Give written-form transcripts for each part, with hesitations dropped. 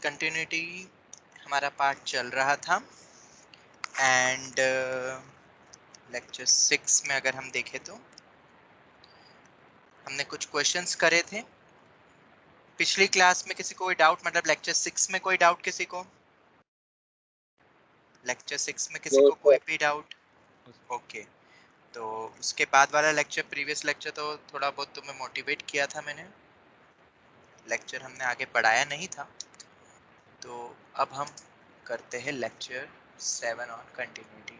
Continuity हमारा part चल रहा था एंड लेक्चर 6 में अगर हम देखें तो हमने कुछ क्वेश्चंस करे थे पिछली क्लास में। किसी को कोई डाउट, मतलब लेक्चर 6 में कोई डाउट किसी को? लेक्चर 6 में किसी को कोई भी डाउट? ओके, तो उसके बाद वाला लेक्चर, प्रीवियस लेक्चर तो थोड़ा बहुत तुम्हें मोटिवेट किया था मैंने, लेक्चर हमने आगे बढ़ाया नहीं था। तो अब हम करते हैं लेक्चर 7 ऑन कंटिन्यूटी।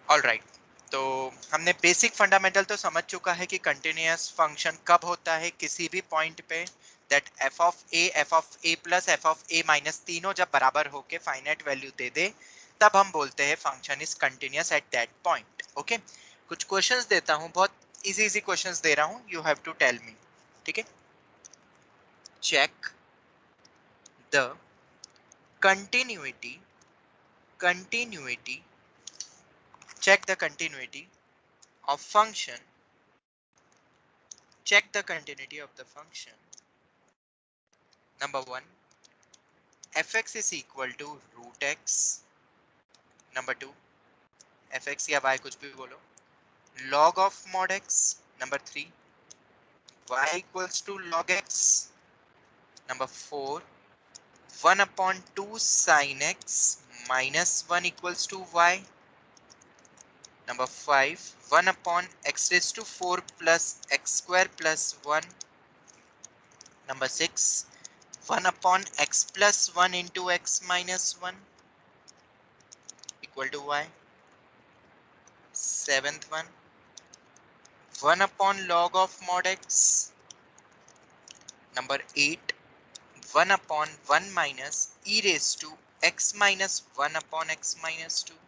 ऑलराइट, तो हमने बेसिक फंडामेंटल तो समझ चुका है कि कंटिन्यूअस फंक्शन कब होता है किसी भी पॉइंट पे, that F of A plus F of A minus तीनों जब बराबर होके फाइनाइट वैल्यू दे दे तब हम बोलते हैं function is continuous at that point. Okay, कुछ क्वेश्चंस देता हूं, बहुत इजी इजी क्वेश्चंस दे रहा हूं, you have to tell me. ठीक है, check the continuity continuity check the continuity of function, check the continuity of the function. Number 1, fx is equal to root x. Number 2, fx या y कुछ भी बोलो, log of mod x. Number 3, y equals to log x. Number 4, 1 upon 2 sin x minus 1 equals to y. Number 5, 1 upon x raised to 4 plus x square plus 1. Number 6, 1 upon x plus 1 into x minus 1 equal to y. 7th one, 1 upon log of mod x. Number 8, 1 upon 1 minus e raised to x minus 1 upon x minus 2.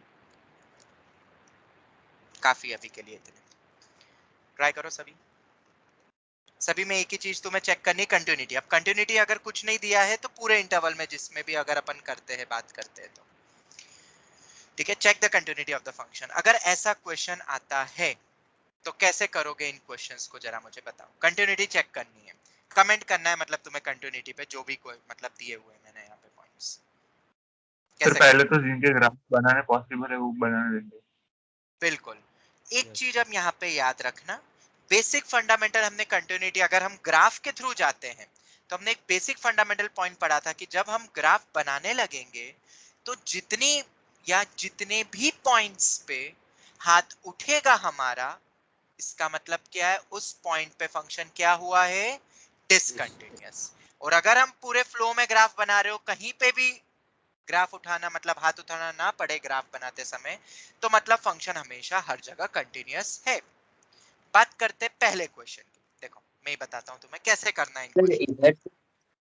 काफी अभी के लिए इतने, try करो सभी। सभी में एक ही चीज तुम्हें चेक करनी, कंटिन्यूटी। अब कंटिन्यूटी अगर कुछ नहीं दिया है तो पूरे इंटरवल में जिसमें भी अगर अपन करते हैं, बात करते हैं तो ठीक है, check the continuity of the function. अगर ऐसा क्वेश्चन आता है तो कैसे करोगे इन क्वेश्चंस को, जरा मुझे बताओ। कंटिन्यूटी चेक करनी है, कमेंट करना है, मतलब तुम्हें कंटिन्यूटी पे जो भी कोई मतलब दिए हुए हैं मैंने यहाँ पे पॉइंट्स। सर पहले तो जिनके ग्राफ बनाने पॉसिबल है वो बनाने देंगे। बिल्कुल, एक चीज अब यहाँ पे याद रखना, बेसिक फंडामेंटल हमने कंटिन्यूटी, अगर हम ग्राफ के थ्रू जाते हैं तो हमने एक बेसिक फंडामेंटल पॉइंट पढ़ा था कि जब हम ग्राफ बनाने लगेंगे तो जितनी या जितने भी पॉइंट्स पे हाथ उठेगा हमारा, इसका मतलब क्या है, उस पॉइंट पे फंक्शन क्या हुआ है, डिसकंटिन्यूअस। और अगर हम पूरे फ्लो में ग्राफ बना रहे हो, कहीं पे भी ग्राफ उठाना मतलब हाथ उठाना ना पड़े ग्राफ बनाते समय, तो मतलब फंक्शन हमेशा हर जगह कंटिन्यूअस है। बात करते पहले क्वेश्चन की। देखो मैं ही बताता हूं तुम्हें कैसे करना है इन सर क्वेश्चन। इधर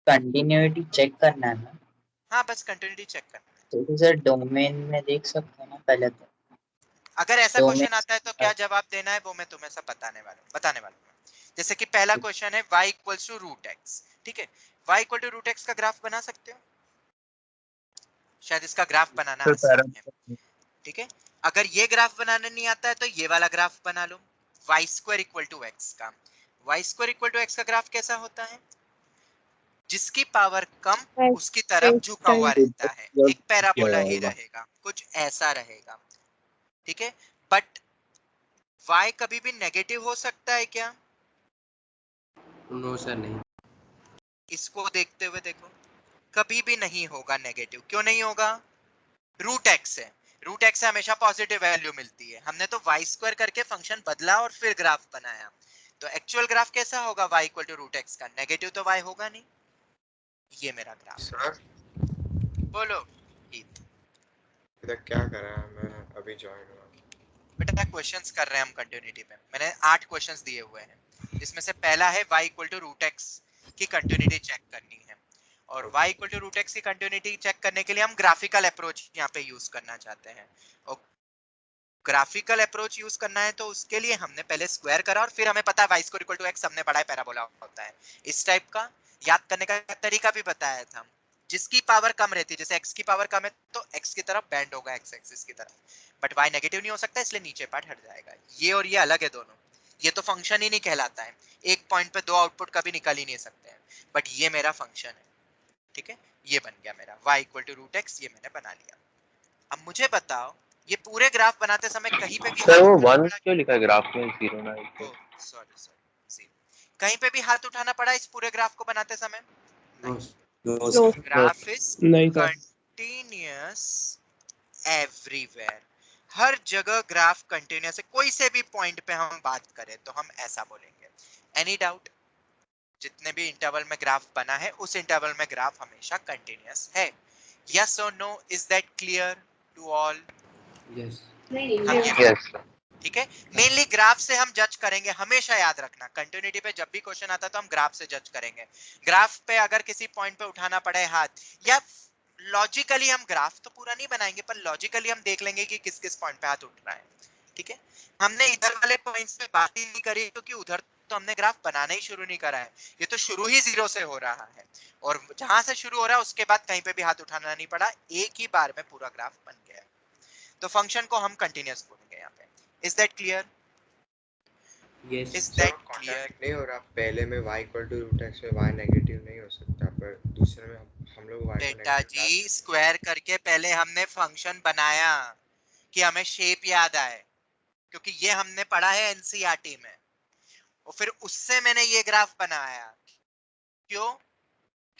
कंटिन्यूटी चेक करना है ना, हाँ, बस कंटिन्यूटी चेक करना है। तो सर डोमेन में देख सकते हैं ना पहले तो। अगर ऐसा क्वेश्चन आता है तो क्या डोमेन जवाब देना है वो मैं तुम्हें सब बताने वाला हूँ। जैसे कि पहला क्वेश्चन है y equals to root x. ठीक है, y equal to root x का ग्राफ बना सकते हो, शायद इसका ग्राफ बनाना सर आसान है। ठीक है, अगर ये ग्राफ बनाना नहीं आता है तो ये वाला ग्राफ बना लो, Y square equal to x का। Y square equal to x का ग्राफ कैसा होता है, जिसकी पावर कम उसकी तरफ झुका हुआ रहता है, एक पैराबोला ही रहेगा, कुछ ऐसा रहेगा। ठीक है, बट y कभी भी नेगेटिव हो सकता है क्या? नो सर नहीं। इसको देखते हुए देखो, कभी भी नहीं होगा नेगेटिव। क्यों नहीं होगा? रूट एक्स है, रूट एक्स से हमेशा पॉजिटिव वैल्यू मिलती है। हमने तो वाई स्क्वायर करके फंक्शन बदला और फिर ग्राफ बनाया, तो एक्चुअल ग्राफ कैसा होगा y equal to root x का, नेगेटिव तो y होगा नहीं। ये मेरा ग्राफ सर बोलो। इधर क्या कर रहा है? मैं अभी ज्वाइन हुआ। बेटा क्वेश्चंस कर रहे हैं हम कंटिन्यूटी पे, मैंने 8 क्वेश्चंस दिए हुए हैं, जिसमें से पहला है y equal to root x की कंटिन्यूटी चेक करनी है। और y equal to root x की कंटिन्यूटी चेक करने के लिए हम ग्राफिकल अप्रोच यहाँ पे यूज करना चाहते हैं। और ग्राफिकल अप्रोच यूज करना है तो उसके लिए हमने पहले स्क्वायर करा और फिर हमें पता है y square equal to x हमने पढ़ा है पैराबोला होता है। इस टाइप का याद करने का तरीका भी बताया था। जिसकी पावर कम रहती है, जैसे x की पावर कम है तो x की तरफ बैंड होगा, x एक्सिस की तरफ, बट y नेगेटिव नहीं हो सकता, इसलिए नीचे पार्ट हट जाएगा। ये और ये अलग है दोनों, ये तो फंक्शन ही नहीं कहलाता है, एक पॉइंट पे दो आउटपुट कभी निकाल ही नहीं सकते हैं, बट ये मेरा फंक्शन है, ठीक है। ये बन गया मेरा y equal to root x, ये मैंने बना लिया। अब मुझे बताओ, ये पूरे ग्राफ बनाते समय कहीं पे भी सर हाथ वो उठाना 1 पड़ा? क्यों लिखा है ग्राफ में, 0 ना? ओ सॉरी सॉरी, कहीं पे भी हाथ उठाना पड़ा इस पूरे ग्राफ को बनाते समय? नो नहीं। सर। ग्राफ इज नहीं सर। कंटिन्यूअस एवरीवेयर, हर जगह ग्राफ कंटिन्यूअस है। कोई से भी पॉइंट पे हम बात करें तो हम ऐसा बोलेंगे। Any doubt? जितने भी इंटरवल में ग्राफ बना है उस इंटरवल में ग्राफ हमेशा कंटिन्यूअस है। यस और no, is that clear to all? Yes. हम ये यस ठीक है। मेनली ग्राफ से हम जज करेंगे, हमेशा याद रखना। कंटिन्यूटी पे जब भी क्वेश्चन आता है तो हम ग्राफ से जज करेंगे। ग्राफ पे अगर किसी पॉइंट पे उठाना पड़े हाथ, या लॉजिकली हम ग्राफ तो पूरा नहीं बनाएंगे पर लॉजिकली हम देख लेंगे कि किस किस पॉइंट पे हाथ उठ रहा है, ठीक है। हमने इधर वाले पॉइंट्स पे बात ही नहीं करी क्योंकि उधर तो हमने ग्राफ बनाना ही शुरू नहीं करा है, ये तो शुरू ही 0 से हो रहा है, और जहां से शुरू हो रहा है उसके बाद कहीं पे भी हाथ उठाना नहीं पड़ा, एक ही बार में पूरा ग्राफ बन गया। तो फंक्शन को हम कंटिन्यूअस बोलेंगे यहाँ पे। Is that clear? Yes. Is sir that clear? Contract नहीं हो रहा, पहले में y equal to root x में y नेगेटिव नहीं हो सकता, पर दूसरे में हम लोग y को बेटा नेगेटिव जी, स्क्वायर करके पहले हमने फंक्शन बनाया कि हमें शेप याद आए, क्योंकि ये हमने पढ़ा है एनसीईआरटी में, और फिर उससे मैंने ये ग्राफ बनाया। क्यों?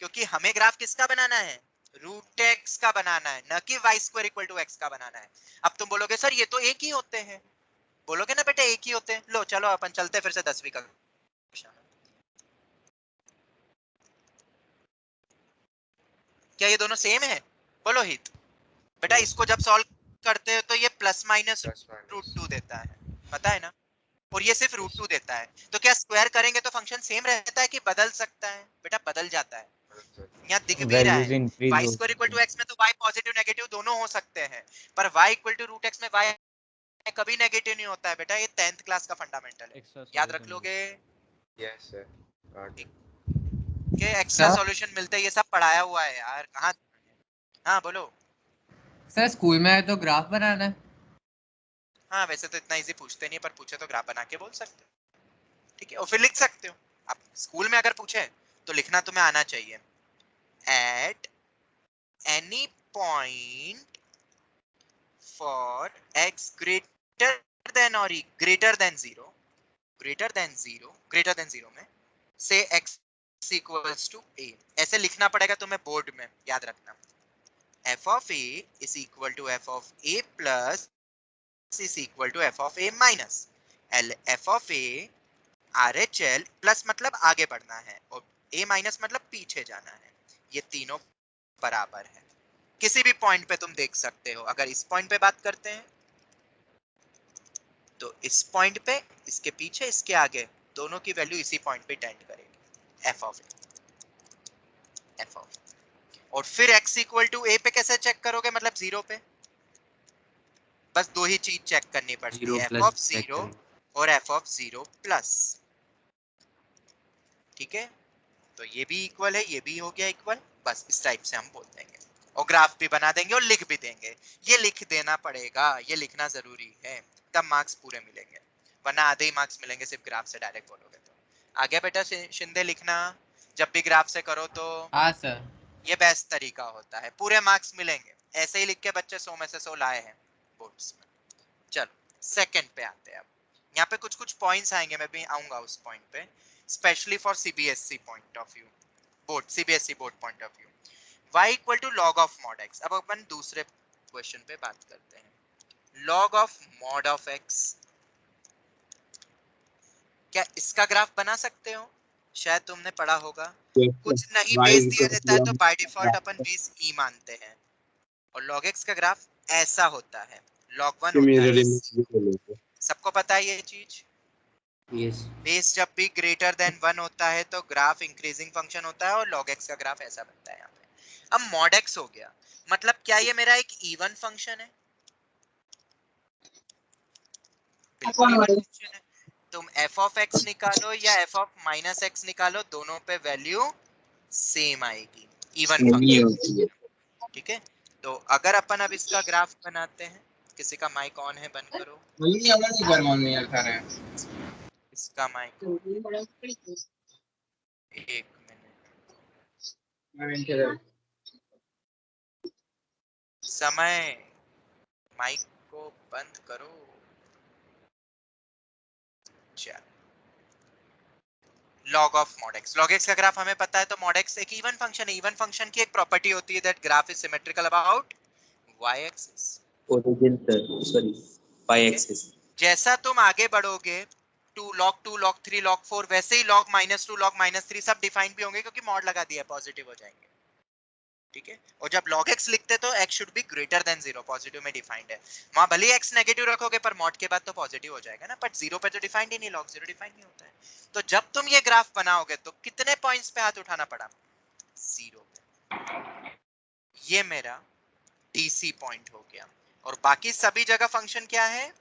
क्योंकि हमें ग्राफ किसका बनाना है? रूट एक्स का बनाना है, न कि y square equal to x का बनाना है। अब तुम बोलोगे सर ये तो एक ही होते हैं, बोलोगे ना बेटा एक ही होते हैं। लो चलो अपन चलते फिर से 10वीं कक्षा में। क्या ये दोनों सेम है? बोलो हित। बेटा इसको जब सॉल्व करते हो तो ये plus minus plus root minus 2 देता है, पता है ना, और ये सिर्फ रूट 2 देता है। तो क्या स्क्वायर करेंगे तो फंक्शन सेम रहता है कि बदल सकता है? बेटा बदल जाता है, यहाँ दिख भी रहा वैल्यूज है। इंक्रीज y हो स्क्वायर इक्वल टू सकती x में तो y पॉजिटिव नेगेटिव दोनों हो सकते हैं, पर y equal to root x में y कभी नेगेटिव नहीं होता है। बेटा ये 10th क्लास का फंडामेंटल है, एक्स्ट्रा याद रख लोगे। Yes sir. गॉट के एक्स्ट्रा सॉल्यूशन मिलते हैं, ये सब पढ़ाया हुआ है यार, कहाँ। हाँ बोलो। सर स्कूल में आए तो ग्राफ बनाना है। हाँ वैसे तो इतना इजी पूछते नहीं है, पर पूछे तो ग्राफ बना के बोल सकते हो, ठीक है, और फिर लिख सकते हो। आप स्कूल में अगर पूछे तो लिखना तुम्हें आना चाहिए। At any point for x greater than और greater than zero, greater than zero में से x इक्वल्स टू a, ऐसे लिखना पड़ेगा तुम्हें बोर्ड में, याद रखना। f of a is equal to f of a plus is equal to f of a minus l f of a RHL plus मतलब आगे बढ़ना है और a माइनस मतलब पीछे जाना है, ये तीनों बराबर है। किसी भी पॉइंट पे तुम देख सकते हो। अगर इस पॉइंट पे बात करते हैं तो इस पॉइंट पे, इसके पीछे, इसके आगे, दोनों की वैल्यू इसी पॉइंट पे टेंड करेगी, f of a। और फिर x इक्वल टू a पे कैसे चेक करोगे, मतलब 0 पे? बस दो ही चीज चेक करनी पड़ती 0 है, f प्लस of 0 और f of 0 प्लस, ठीक है। तो ये भी इक्वल है, ये भी हो गया इक्वल, बस इस टाइप से हम बोल देंगे और ग्राफ भी बना देंगे और लिख भी देंगे। ये लिख देना पड़ेगा, ये लिखना जरूरी है, तब मार्क्स पूरे मिलेंगे, वरना आधे ही मार्क्स मिलेंगे सिर्फ ग्राफ से डायरेक्ट बोलोगे तो। आगे बेटा शिंदे लिखना, जब भी ग्राफ से करो तो हाँ सर। ये बेस्ट तरीका होता है, पूरे मार्क्स मिलेंगे। ऐसे ही लिख के बच्चे 100 में से 100 लाए हैं बोर्ड्स में। चलो सेकंड पे आते हैं। अब यहाँ पे कुछ कुछ पॉइंट्स आएंगे, मैं भी आऊंगा उस पॉइंट पे, specially for CBSE point of view, board CBSE board point of view. y equal to log of mod x। अब अपन दूसरे क्वेश्चन पे बात करते हैं। Log of mod of x, क्या इसका ग्राफ बना सकते हो? शायद तुमने पढ़ा होगा। कुछ नहीं बेस दिया रहता है तो by default upon base e मानते हैं, और log x का ग्राफ ऐसा होता है, log 1 होता है। सबको पता है ये चीज? यस। बेस जब भी ग्रेटर देन 1 होता है तो ग्राफ इंक्रीजिंग फंक्शन होता है, और log x का ग्राफ ऐसा बनता है यहाँ पे। अब mod x हो गया, मतलब क्या ये मेरा एक इवन फंक्शन है? बिल्कुल इवन फंक्शन है। तुम f of x निकालो या f of minus x निकालो, दोनों पे वैल्यू सेम आएगी। इवन नहीं फंक्शन, होती है। ठीक है। तो अगर अपन अब इसका ग्राफ बनाते हैं, किसी का माइक ऑन है, बंद करो। इसका माइक ऑन, एक मिनट, समय, माइक को बंद करो। चल, log of mod x, log x का ग्राफ हमें पता है, तो mod x एक इवन फंक्शन है। इवन फंक्शन की एक प्रॉपर्टी होती है that graph is symmetrical about y axis. Origin sir, sorry, y axis. जैसा तुम आगे बढ़ोगे 2 log 2 log 3 log 4, वैसे ही log -2 log -3 सब डिफाइन भी होंगे, क्योंकि मॉड लगा दिया है, पॉजिटिव हो जाएंगे, ठीक है। और जब log x लिखते तो x should be greater than 0, positive में डिफाइंड है। वहां भले ही x नेगेटिव रखोगे पर मॉड के बाद तो पॉजिटिव हो जाएगा ना, बट 0 पे तो डिफाइंड ही नहीं, log 0 डिफाइंड नहीं होता है। तो जब तुम ये ग्राफ बनाओगे तो कितने पॉइंट्स पे हाथ उठाना पड़ा? 0 पे। ये मेरा DC पॉइंट हो गया, और बाकी सभी जगह फंक्शन क्या है?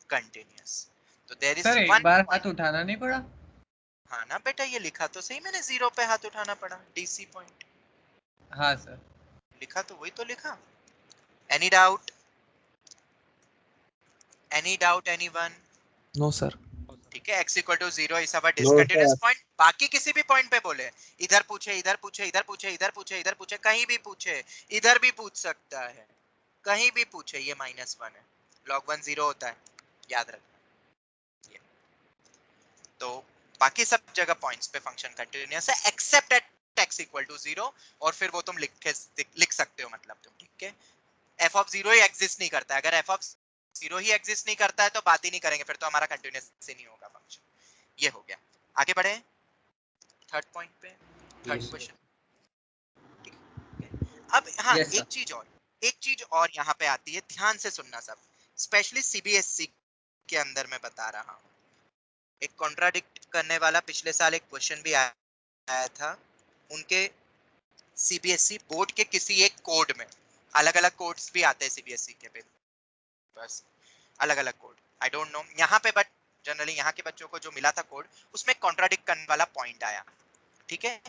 कंटिन्यूअस। तो देयर इज सर एक वन, बार हाथ उठाना नहीं पड़ा? हाँ ना बेटा, ये लिखा तो सही मैंने, 0 पे हाथ उठाना पड़ा, DC पॉइंट हाँ सर। लिखा तो वही तो लिखा। Any doubt? Any doubt anyone? No sir. ठीक है, x equal to 0 is our No, discontinuous sir. Point. बाकी किसी भी पॉइंट पे बोले, इधर पूछे, इधर पूछे, इधर पूछे, इधर पूछे, इधर पूछे, कहीं भी पूछे, इधर भी पूछ सकता है, कहीं भी पूछे, ये -1 है, log 1 0 होता है, याद रखना ये। तो बाकी सब जगह पॉइंट्स पे फंक्शन कंटिन्यूअस है except at x equal to 0, और फिर वो तुम लिख सकते हो, मतलब तुम, ठीक है। f ऑफ 0 ही एग्जिस्ट नहीं करता है। अगर f ऑफ 0 ही एग्जिस्ट नहीं करता है तो बात ही नहीं करेंगे, फिर तो हमारा कंटिन्यूअस से नहीं होगा फंक्शन। ये हो गया। आगे बढ़े थर्ड पॉइंट पे, थर्ड Yes, sir. क्वेश्चन। अब हाँ, Yes, sir. एक चीज और यहाँ पे आती है, ध्यान से सुनना सब, स्पेशली CBSE के अंदर मैं बता रहा हूँ। एक कॉन्ट्राडिक्ट करने वाला पिछले साल एक क्वेश्चन भी आया था उनके CBSE बोर्ड के किसी एक कोड में। अलग अलग कोड्स भी आते हैं CBSE के पे, बस अलग अलग कोड, आई डोंट नो यहाँ पे, बट जनरली यहाँ के बच्चों को जो मिला था कोड, उसमें कॉन्ट्राडिक्ट करने वाला पॉइंट आया, ठीक है।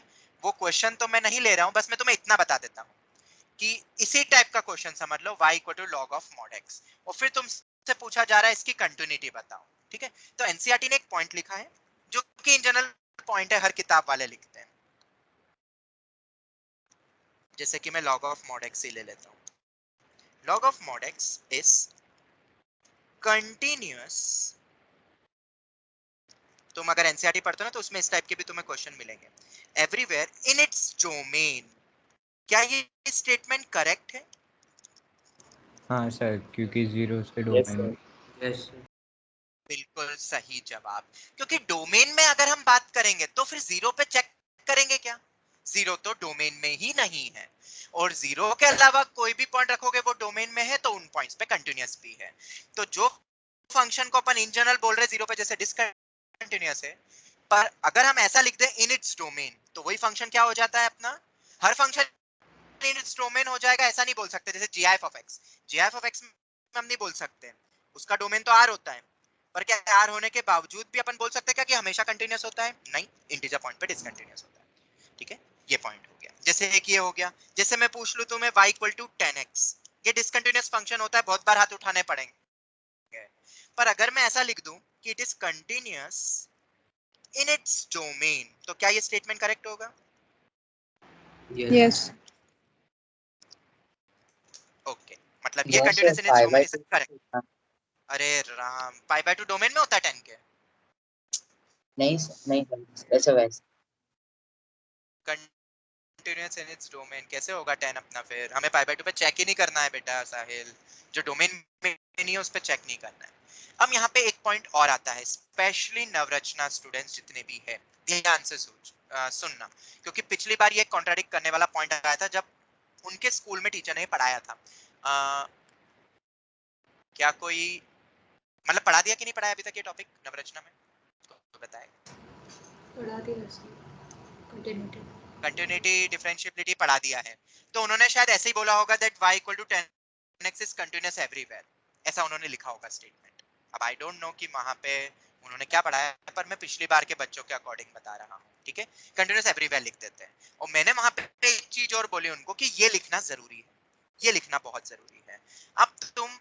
वो क्वेश्चन तो मैं नहीं ले रहा हूँ, बस मैं तुम्हें इतना बता देता हूँ कि इसी टाइप का क्वेश्चन समझ लो, y equal to log of mod x, और फिर तुमसे पूछा जा रहा है इसकी कंटिन्यूटी बताओ, ठीक है। तो एनसीईआरटी ने एक पॉइंट लिखा है जो कि इन जनरल पॉइंट है, हर किताब वाले लिखते हैं। जैसे कि मैं log ऑफ mod x ही ले लेता हूँ। log of mod x is continuous। तुम अगर एनसीईआरटी पढ़ते हो ना तो उसमें इस टाइप के भी तुम्हें क्वेश्चन मिलेंगे। Everywhere in its domain. क्या ये स्टेटमेंट करेक्ट है? हाँ सर, क्योंकि 0 से yes domain. Sir. Yes, sir. बिल्कुल सही जवाब, क्योंकि डोमेन में अगर हम बात करेंगे तो फिर 0 पे चेक करेंगे क्या? 0 तो डोमेन में ही नहीं है, और 0 के अलावा कोई भी पॉइंट रखोगे वो डोमेन में है, तो उन पॉइंट्स पे कंटिन्यूअस भी है। तो जो फंक्शन को अपन इन जनरल बोल रहे हैं 0 पे, जैसे डिसकंटिन्यूअस है, पर अगर हम ऐसा लिख दें इन इट्स डोमेन, तो वही फंक्शन क्या हो जाता है अपना? हर फंक्शन इन इट्स डोमेन हो जाएगा, ऐसा नहीं बोल सकते। जैसे gf of x, gf of x में हम नहीं बोल सकते, उसका डोमेन तो r होता है, पर क्या r होने के बावजूद भी अपन बोल सकते हैं क्या कि हमेशा कंटिन्यूअस होता है? नहीं, इंटीजर पॉइंट पे डिसकंटिन्यूअस होता है, ठीक है। ये पॉइंट हो गया। जैसे एक ये हो गया, जैसे मैं पूछ लूं तुम्हें y इक्वल टू 10x, ये डिसकंटिन्यूअस फंक्शन होता है, बहुत बार हाथ उठाने पड़ेंगे, पर अगर मैं ऐसा लिख दूं कि it is continuous in its domain, तो क्या ये स्टेटमेंट करेक्ट होगा? Yes. Yes. ओके, मतलब ये No, sir. Continuous in its 5 domain by is 2. Correct. अरे राम, पाई बाय 2 डोमेन में होता है 10 के? नहीं sir, नहीं वैसे वैसे कंटिन्यूअस इन इट्स डोमेन कैसे होगा 10 अपना? फिर हमें पाई बाय 2 पे चेक ही नहीं करना है बेटा साहिल, जो डोमेन में नहीं है उस पे चेक नहीं करना है। अब यहाँ पे एक पॉइंट और आता है, स्पेशली नवरचना स्टूडेंट्स जितने भी है, ध्यान से सुनना, क्योंकि पिछली बार ये कॉन्ट्राडिक्ट करने वाला पॉइंट आया था जब उनके स्कूल में टीचर ने पढ़ाया था। क्या कोई मतलब पढ़ा दिया कि नहीं पढ़ाया अभी तक ये टॉपिक नवरचना में? तो बताए। पढ़ा दिया सर, कंटिन्यूटी। कंटिन्यूटी डिफरेंशिएबिलिटी पढ़ा दिया है, तो उन्होंने शायद ऐसे ही बोला होगा that y equal to 10x is continuous everywhere, ऐसा उन्होंने लिखा होगा स्टेटमेंट। अब आई डोंट नो कि वहां पे उन्होंने क्या पढ़ाया है, पर मैं पिछली बार के बच्चों के अकॉर्डिंग बता रहा हूँ। ठीक है, कंटिन्यूस एवरीवेयर लिख देते हैं। और मैंने वहां पे एक चीज और बोली उनको कि ये लिखना जरूरी है, ये लिखना बहुत जरूरी है। अब तुम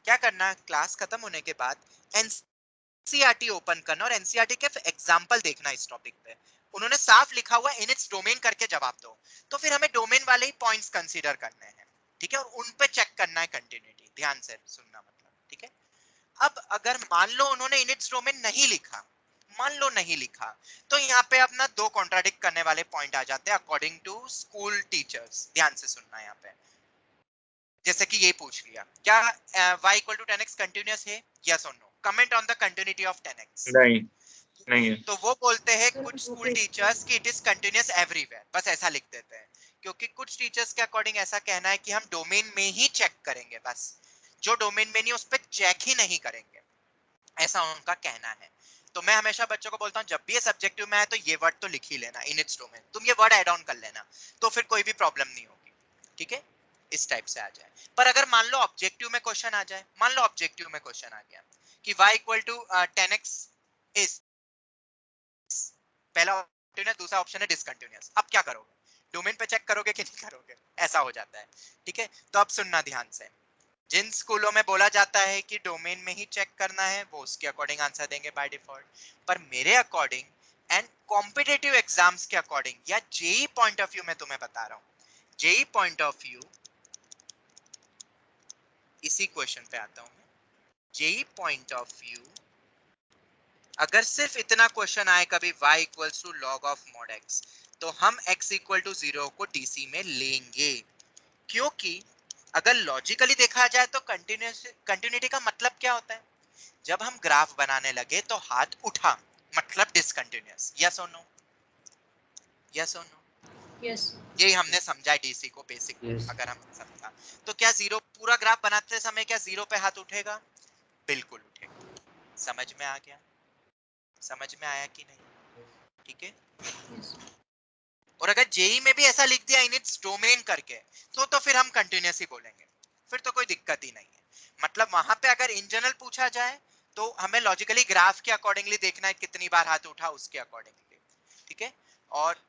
क्या करना, क्लास खत्म होने के बाद एनसीईआरटी ओपन करना और एनसीईआरटी के एग्जांपल देखना इस टॉपिक पे। उन्होंने साफ लिखा हुआ इन इट्स डोमेन करके जवाब दो, तो फिर हमें डोमेन वाले ही पॉइंट्स कंसीडर करने हैं, ठीक है, और उन पे चेक करना है कंटिन्यूटी। ध्यान से सुनना मतलब, ठीक है। अब अगर मान लो उन्होंने इन इट्स डोमेन नहीं लिखा, मान लो नहीं लिखा, तो यहाँ पे अपना दो कॉन्ट्राडिक्ट करने वाले पॉइंट आ जाते हैं अकॉर्डिंग टू स्कूल टीचर्स। ध्यान से सुनना यहाँ पे, जैसे कि ये पूछ लिया क्या y equal to 10x continuous है, यस और no, comment on the continuity of 10x। नहीं नहीं है। तो वो बोलते हैं सर, कुछ वो स्कूल कैसे? टीचर्स कि इट इज कंटिन्यूअस एवरीवेयर, बस ऐसा लिख देते हैं, क्योंकि कुछ टीचर्स के अकॉर्डिंग ऐसा कहना है कि हम डोमेन में ही चेक करेंगे, बस जो डोमेन में नहीं उस पर चेक ही नहीं करेंगे, ऐसा उनका कहना है। तो मैं हमेशा बच्चों को बोलता हूँ जब भी ये सब्जेक्टिव में है तो ये वर्ड तो लिख ही लेना, इन इट्स डोमेन, तुम ये वर्ड ऐड ऑन कर लेना, तो फिर कोई भी प्रॉब्लम नहीं होगी, ठीक है, इस टाइप से आ जाए। पर अगर मान लो ऑब्जेक्टिव में क्वेश्चन आ जाए, मान लो ऑब्जेक्टिव में क्वेश्चन आ गया कि y equal to 10x is, पहला ऑप्शन है, दूसरा ऑप्शन है डिसकंटिन्यूअस, अब क्या करोगे, डोमेन पे चेक करोगे कि नहीं करोगे, ऐसा हो जाता है, ठीक है। तो अब सुनना ध्यान से, जिन स्कूलों में बोला जाता है कि डोमेन में ही चेक करना है वो उसके अकॉर्डिंग आंसर देंगे बाय डिफॉल्ट, पर मेरे अकॉर्डिंग एंड कॉम्पिटिटिव एग्जाम्स के अकॉर्डिंग या जेई पॉइंट ऑफ व्यू में तुम्हें बता रहा हूं, जेई पॉइंट ऑफ व्यू, इसी क्वेश्चन पे आता हूं मैं, जेई पॉइंट ऑफ व्यू अगर सिर्फ इतना क्वेश्चन आए कभी y equals to log of mod x, तो हम x इक्वल टू 0 को डीसी में लेंगे, क्योंकि अगर लॉजिकली देखा जाए तो कंटिन्यूटी का मतलब क्या होता है, जब हम ग्राफ बनाने लगे तो हाथ उठा मतलब डिसकंटिन्यूअस, यस और नो, यस और नो, यस। यही हमने समझा है डीसी को बेसिक। Yes. अगर हम समझा तो क्या जीरो, पूरा ग्राफ बनाते समय क्या जीरो पे हाथ उठेगा, बिल्कुल उठेगा। समझ में आ गया, समझ में आया कि नहीं, ठीक है। यस। और अगर जेई में भी ऐसा लिख दिया इन इट्स डोमेन करके, तो फिर हम कंटिन्यूअस ही बोलेंगे, फिर तो कोई दिक्कत ही नहीं है। मतलब वहां पे अगर इन जनरल पूछा जाए तो हमें लॉजिकली ग्राफ के अकॉर्डिंगली देखना है कितनी बार हाथ उठा उसके अकॉर्डिंगली, ठीक है। और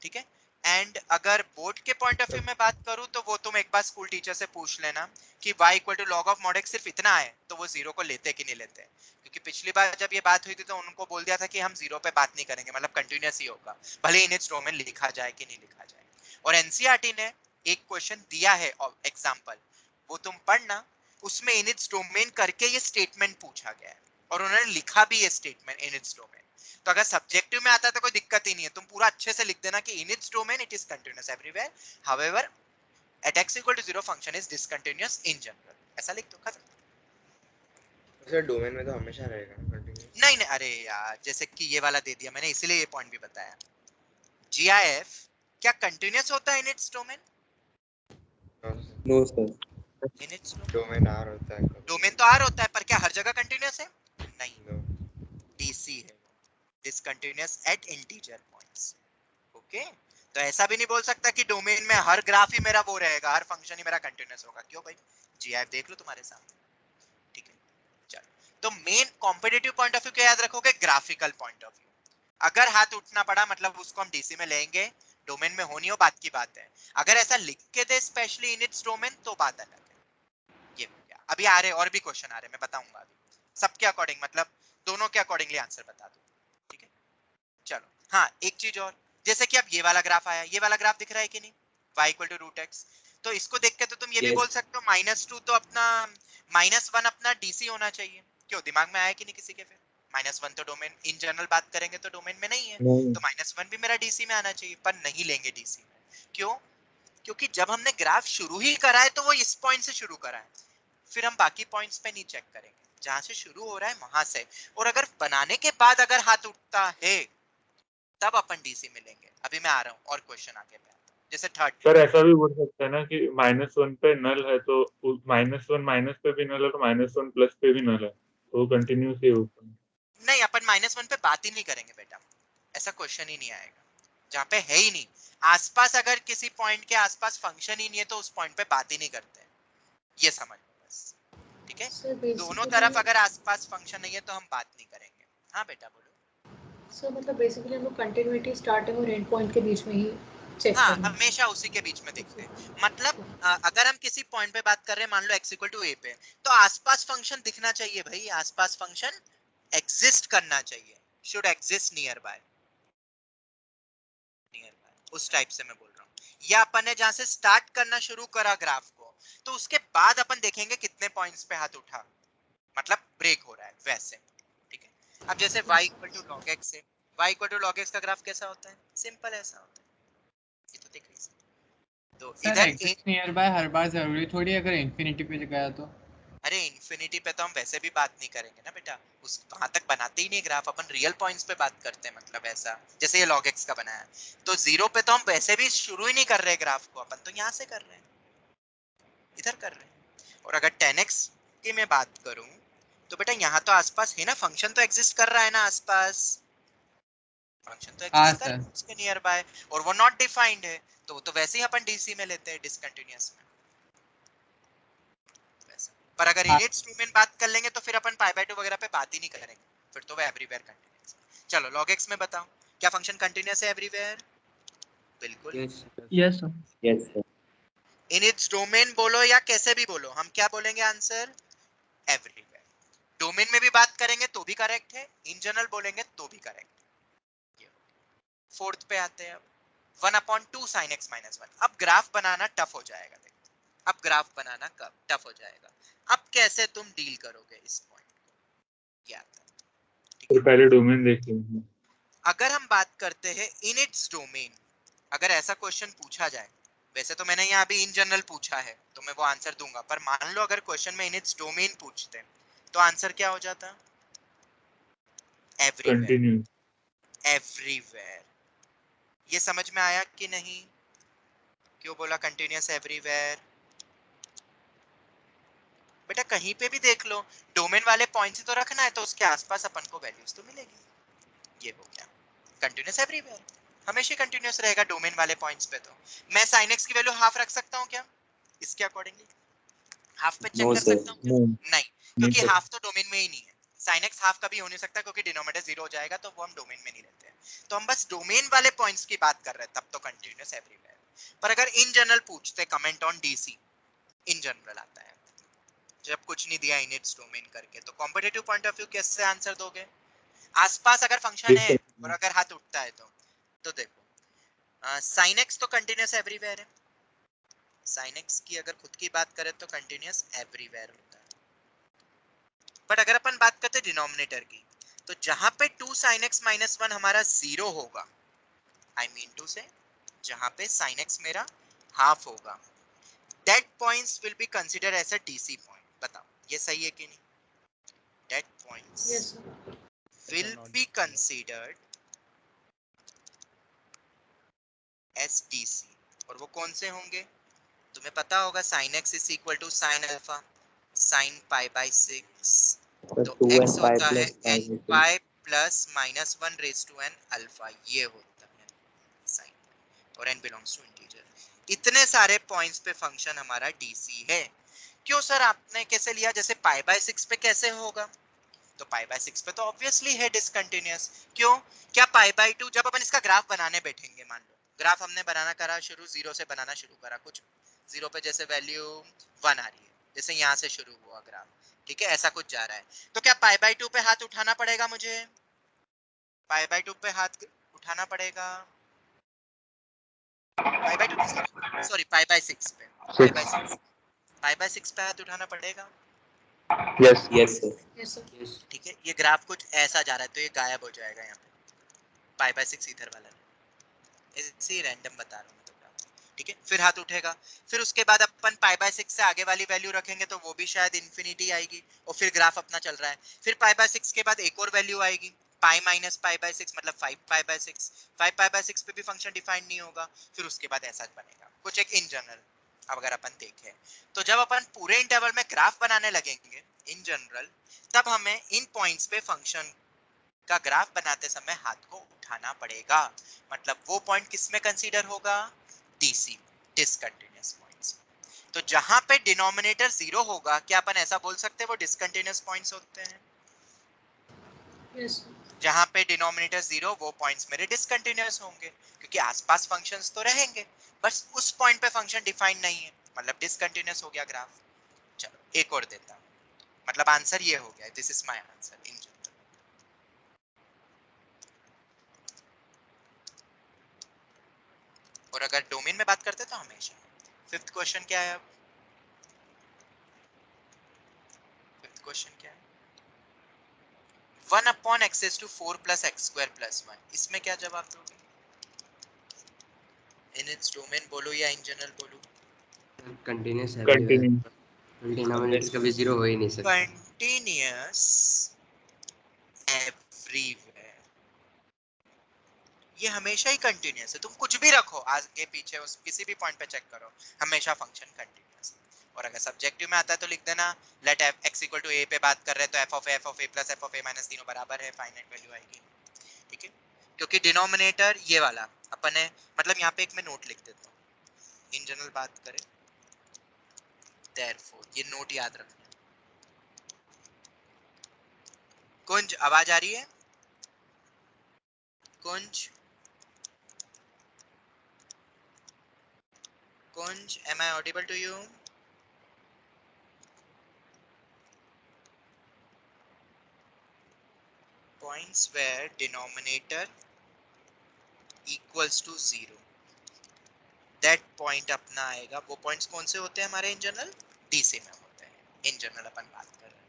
ठीक है, एंड अगर बोर्ड के पॉइंट ऑफ व्यू में बात करूं तो वो तुम एक बार स्कूल टीचर से पूछ लेना कि y equal to log of mod x सिर्फ इतना है तो वो जीरो को लेते कि नहीं लेते, क्योंकि पिछली बार जब ये बात हुई थी तो उनको बोल दिया था कि हम जीरो पे बात नहीं करेंगे, मतलब कंटिन्यूअस ही होगा भले इन इट्स डोमेन लिखा जाए कि नहीं लिखा जाए। और एनसीईआरटी ने एक क्वेश्चन दिया है एग्जांपल, वो तुम पढ़ना, उसमें इन इट्स डोमेन करके ये स्टेटमेंट पूछा गया है और उन्होंने लिखा भी ये स्टेटमेंट इन इट्स डोमेन। तो अगर सब्जेक्टिव में आता है तो कोई दिक्कत ही नहीं है, तुम पूरा अच्छे से लिख देना कि in its domain it is continuous everywhere, however at x equal to 0 function is discontinuous in general, ऐसा लिख दो, खत्म। सर डोमेन में तो हमेशा रहेगा ना कंटिन्यूअस। नहीं नहीं, अरे यार जैसे कि ये वाला दे दिया मैंने, इसीलिए ये पॉइंट भी बताया, GIF क्या कंटीन्यूअस होता है इन its domain, No, sir. In its domain are होता है कभी। डोमेन तो R होता है, पर क्या हर जगह कंटीन्यूअस है, नहीं, नो। DC है, discontinuous at integer points, okay. तो ऐसा भी नहीं बोल सकता कि डोमेन में हर ग्राफ ही मेरा वो रहेगा, हर फंक्शन ही मेरा कंटीन्यूअस होगा, क्यों भाई, GIF देख लो तुम्हारे सामने, ठीक है। चलो, तो main competitive point of view क्या याद रखोगे, ग्राफिकल पॉइंट ऑफ व्यू, अगर हाथ उठना पड़ा मतलब उसको हम डीसी में लेंगे, डोमेन में होनी हो बात की बात है, अगर ऐसा लिख के दे स्पेशली इन इट्स डोमेन तो बात अलग है। ये हो गया, अभी आ रहे और भी क्वेश्चन आ रहे, मैं बताऊंगा अभी सबके अकॉर्डिंग, मतलब दोनों के अकॉर्डिंगली आंसर बता दूं, ठीक है। चलो हाँ, एक चीज और, जैसे कि अब ये वाला ग्राफ आया, ये वाला ग्राफ दिख रहा है कि नहीं, y equal to root x, तो इसको देख के तो तुम ये भी Yes. बोल सकते हो -2 तो अपना -1 अपना डीसी होना चाहिए, क्यों, दिमाग में आया कि नहीं किसी के, फिर -1 तो डोमेन इन जनरल बात करेंगे तो डोमेन में नहीं है, नहीं. तो -1 भी मेरा डीसी में आना चाहिए, पर नहीं लेंगे डीसी में, क्यों, क्योंकि जब हमने ग्राफ शुरू ही करा है तो वो इस पॉइंट से शुरू करा है, फिर हम बाकी पॉइंट्स पे नहीं चेक करेंगे, जहां से शुरू हो रहा है वहां से, और अगर बनाने के बाद अगर हाथ उठता है तब अपन डीसी मिलेंगे। अभी मैं आ रहा हूँ और क्वेश्चन आगे पे आता हूँ, जैसे थर्ड, सर ऐसा भी बोल सकते हैं ना कि -1 पे नल है तो -1 माइनस पे भी नल है तो -1 प्लस पे भी नल है, तो वो कंटिन्यूस ही होगा। नहीं अपन -1 पे बात ही नहीं करेंगे बेटा, ऐसा क्वेश्चन ही नहीं आएगा जहाँ पे है ही नहीं, आसपास अगर किसी पॉइंट के आसपास फंक्शन ही नहीं है तो उस पॉइंट पे बात ही नहीं करते, ये समझ लो बस, ठीक है। सर दोनों बेसिकली तरफ अगर आसपास फंक्शन नहीं है तो हम बात नहीं करेंगे। हाँ बेटा बोलो। सो मतलब बेसिकली हम लोग कंटिन्यूटी स्टार्टिंग और एंड पॉइंट के बीच में ही चेक हाँ, करना है। हमेशा उसी के बीच में देखते हैं। मतलब अगर हम किसी पॉइंट पे बात कर रहे हैं, मान लो x इक्वल टू a पे, तो आसपास फंक्शन दिखना चाहिए भाई, आसपास फंक्शन एग्जिस्ट करना चाहिए, शुड एग्जिस्ट नियर बाय, उस टाइप से मैं बोल रहा हूँ। या अपन ने जहां से स्टार्ट करना शुरू करा ग्राफ को, तो उसके बाद अपन देखेंगे कितने पॉइंट्स पे हाथ उठा, मतलब ब्रेक हो रहा है वैसे, ठीक है। अब जैसे y equal to log x है, y equal to log x का ग्राफ कैसा होता है? सिंपल ऐसा होता है, ये तो देख रही है। तो सर इधर एग्जिस्ट नियर बाय हर बार जरूरी थोड़ी अगर इन्फिनिटी पे गया तो। अरे इन्फिनिटी पे तो हम वैसे भी बात नहीं करेंगे ना बेटा, उस वहां तक बनाते ही नहीं ग्राफ, अपन रियल पॉइंट्स पे बात करते हैं। मतलब ऐसा जैसे ये log x का बनाया, तो जीरो पे तो हम वैसे भी शुरू ही नहीं कर रहे ग्राफ को, अपन तो यहाँ से कर रहे हैं, इधर कर रहे हैं। और अगर 10x की मैं बात करूं, तो बेटा यहाँ तो आसपास है ना, फंक्शन तो एग्जिस्ट कर रहा है ना आसपास, फंक्शन तो हाँ एग्जिस्ट कर सर। रहा है उसके नियर बाय, और वो नॉट डिफाइंड है, तो वो तो वैसे ही अपन डीसी में लेते हैं, डिसकंटीन्यूअस में वैसा। पर अगर हाँ इनिट्स डोमेन बात कर लेंगे तो फिर अपन पाई बाय 2 वगैरह पे बात ही नहीं करेंगे, फिर तो वो एवरीवेयर कंटीन्यूअस। चलो log x में बताओ, क्या फंक्शन कंटीन्यूअस है एवरीवेयर? बिल्कुल। Yes yes sir. Yes sir इन इट्स डोमेन बोलो या कैसे भी बोलो, हम क्या बोलेंगे आंसर? एवरीवेयर। डोमेन में भी बात करेंगे तो भी करेक्ट है, इन जनरल बोलेंगे तो भी करेक्ट है। फोर्थ पे आते हैं, अब 1/2 sin x - 1। अब ग्राफ बनाना टफ हो जाएगा, देखो अब ग्राफ बनाना कब टफ हो जाएगा, अब कैसे तुम डील करोगे इस पॉइंट को, क्या आता है, ठीक तो है। पहले डोमेन देखेंगे। अगर हम बात करते हैं इन इट्स डोमेन, अगर ऐसा क्वेश्चन पूछा जाए, वैसे तो मैंने यहाँ अभी इन जनरल पूछा है तो मैं वो आंसर दूंगा, पर मान लो अगर क्वेश्चन में इन इट्स डोमेन पूछते हैं, तो आंसर क्या हो जाता? एवरीवेयर। कंटिन्यू। एवरीवेयर। ये समझ में आया कि नहीं? क्यों बोला कंटिन्यूअस एवरीवेयर? बेटा कहीं पे भी देख लो, डोमेन वाले पॉइंट्स ही तो रखना है, तो उसके आसपास अपन को वैल्यूज तो मिलेगी। ये हो गया कंटिन्यूअस एवरीवेयर, हमेशा कंटिन्यूअस रहेगा डोमेन वाले पॉइंट्स पे। तो मैं sin x की वैल्यू हाफ रख सकता हूँ क्या इसके अकॉर्डिंगली? हाफ पे चेक नो कर सर सकता हूँ क्या? नो नहीं, नहीं क्योंकि सर। हाफ तो डोमेन में ही नहीं है। sin x हाफ कभी हो नहीं सकता, क्योंकि डिनोमिनेटर 0 हो जाएगा, तो वो हम डोमेन में नहीं लेते हैं। तो हम बस डोमेन वाले पॉइंट्स की बात कर रहे हैं, तब तो कंटिन्यूअस एवरीवेयर। पर अगर इन जनरल पूछते, comment on DC, in general आता है, जब कुछ नहीं दिया इन इट्स डोमेन करके, तो कॉम्पिटिटिव पॉइंट ऑफ व्यू कैसे आंसर दोगे? आसपास अगर फंक्शन है और अगर हाथ उठता है तो देखो sin x तो कंटिन्यूअस एवरीवेयर है, sin x की अगर खुद की बात करें तो कंटिन्यूअस एवरीवेयर होता है। बट अगर अपन बात करते हैं डिनोमिनेटर की, तो जहां पे 2 sin x - 1 हमारा 0 होगा, आई मीन टू से जहां पे sin x मेरा हाफ होगा, that points will be considered as a DC point। बताओ ये सही है कि नहीं? that points yes sir. will be considered as DC। और वो कौन से होंगे? तुम्हें पता होगा sin x is equal to sin alpha sin pi by 6, तो 2 x and pi होता है plus pi n by pi 6 plus -1 raised to n alpha, ये होता है sin, और n belongs to integer। इतने सारे पॉइंट्स पे फंक्शन हमारा डीसी है। क्यों सर आपने कैसे लिया? जैसे पाई बाय 6 पे कैसे होगा? तो पाई बाय 6 पे तो ऑब्वियसली है डिसकंटीन्यूअस। क्यों? क्या पाई बाय 2, जब अपन इसका ग्राफ बनाने बैठेंगे, मान लो ग्राफ हमने बनाना करा शुरू, 0 से बनाना शुरू करा, कुछ 0 पे जैसे वैल्यू 1 आ रही है, जैसे यहाँ से शुरू हुआ ग्राफ, ठीक है, ऐसा कुछ जा रहा है, तो क्या पाई बाय 2 पे हाथ उठाना पड़ेगा मुझे? पाई बाय 2 पे हाथ उठाना पड़ेगा, pi by 2 sorry pi by 6 पे, पाई बाय 6, पाई बाय 6 पे हाथ उठाना पड़ेगा। Yes yes sir yes sir. ठीक है, ये ग्राफ कुछ ऐसा जा रहा है, तो ये गायब हो जाएगा यहाँ पे, पाई बाय 6 इधर वाला नहीं, ऐसे ही रैंडम बता रहा हूँ मैं तो ग्राफ, ठीक है। फिर हाथ उठेगा, फिर उसके बाद अपन पाई बाय 6 से आगे वाली वैल्यू रखेंगे, तो वो भी शायद इन्फिनिटी आएगी, और फिर ग्राफ अपना चल रहा है। फिर पाई बाय 6 के बाद एक और वैल्यू आएगी, पाई माइनस पाई बाय 6, मतलब 5 पाई बाय 6, 5 पाई बाय 6 पे भी फंक्शन डिफाइंड नहीं होगा, फिर उसके बाद ऐसा बनेगा कुछ एक इन जनरल। अब अगर अपन देखें, तो जब अपन पूरे इंटरवल में ग्राफ बनाने लगेंगे इन जनरल, तब हमें इन पॉइंट्स पे फंक्शन का ग्राफ बनाते समय हाथ को उठाना पड़ेगा। मतलब वो पॉइंट किस में कंसीडर होगा? DC, discontinuous points. तो जहां पे डिनोमिनेटर 0 होगा, क्या अपन ऐसा बोल सकते हैं वो डिसकंटीन्यूअस पॉइंट्स होते हैं? Yes sir. जहां पे डिनोमिनेटर 0 वो पॉइंट्स मेरे डिसकंटिन्यूअस होंगे क्योंकि आसपास फंक्शंस तो रहेंगे, बस उस पॉइंट पे फंक्शन डिफाइन नहीं है, मतलब डिसकंटिन्यूअस हो गया ग्राफ। चलो एक और देता हूं, मतलब आंसर ये हो गया, this is my answer in general. और अगर डोमेन में बात करते तो हमेशा। फिफ्थ क्वेश्चन क्या है? अब फिफ्थ क्वेश्चन क्या है? 1 upon x to 4 plus x square plus 1, इसमें क्या जवाब दोगे? इन इट्स डोमेन बोलो या इन जनरल बोलो? कंटिन्यूस है कंटिन्यू डिनोमिनेटर कभी जीरो हो ही नहीं सकता। कंटिन्यूअस एवरीवेयर, ये हमेशा ही कंटिन्यूअस है, तुम कुछ भी रखो आगे पीछे, उस किसी भी पॉइंट पे चेक करो, हमेशा फंक्शन कंटिन्यूअस है। और अगर सब्जेक्टिव में आता है तो लिख देना let F X equal to A पे बात कर रहे हैं तो F of A plus F of A minus तीनों बराबर है, फाइनाइट वैल्यू आएगी, ठीक है? क्योंकि डिनोमिनेटर ये वाला अपन है, मतलब यहाँ पे एक मैं नोट लिख देता हूँ, इन जनरल बात करें देयरफॉर, ये नोट याद रखना। कुंज आवाज आ रही है? कुंज कुंज am I audible to you? Points where denominator equals to 0, that point अपना आएगा। वो पॉइंट्स कौन से होते हैं हमारे इन जनरल? डीसी में होते हैं, इन जनरल अपन बात कर रहे हैं।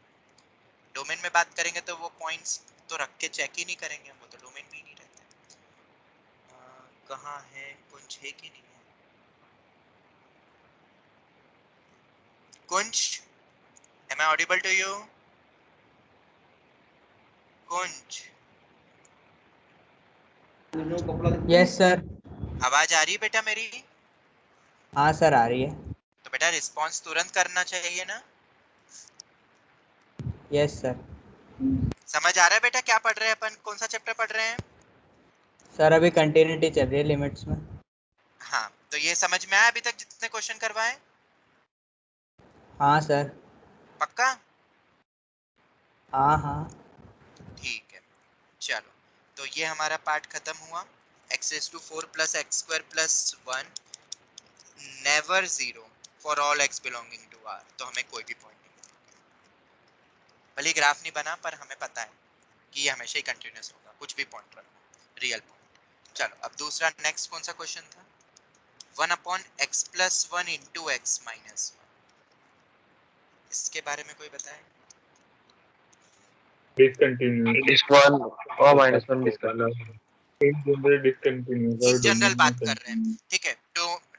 डोमेन में बात करेंगे तो वो पॉइंट्स तो रख के चेक ही नहीं करेंगे, वो तो डोमेन में ही नहीं रहते। कहाँ है कुंज, है कि नहीं है? कुंज am I audible to you? Kunj yes sir. आवाज आ रही है बेटा मेरी? हाँ सर आ रही है। तो बेटा रिस्पांस तुरंत करना चाहिए ना। Yes sir. समझ आ रहा है बेटा क्या पढ़ रहे हैं अपन, कौन सा चैप्टर पढ़ रहे हैं? सर अभी कंटिन्यूटी चल रही है लिमिट्स में। हाँ, तो ये समझ में आया अभी तक जितने क्वेश्चन करवाए? हाँ सर। पक्का? हाँ हाँ। ठीक है, चलो तो ये हमारा पार्ट खत्म हुआ। x raised to 4 plus x square plus 1 never 0 for all x belonging to R, तो हमें कोई भी पॉइंट नहीं मिलेगा। भले ग्राफ नहीं बना पर हमें पता है कि ये हमेशा ही कंटिन्यूअस होगा, कुछ भी पॉइंट रखो रियल पॉइंट। चलो अब दूसरा नेक्स्ट कौन सा क्वेश्चन था? 1 upon x plus 1 into x minus 1, इसके बारे में कोई बताए? Discontinuous This one or minus one discontinuous. In general discontinuous और इन जनरल डोमेन में बात कर रहे हैं, कंटिन्यूअस। ठीक है?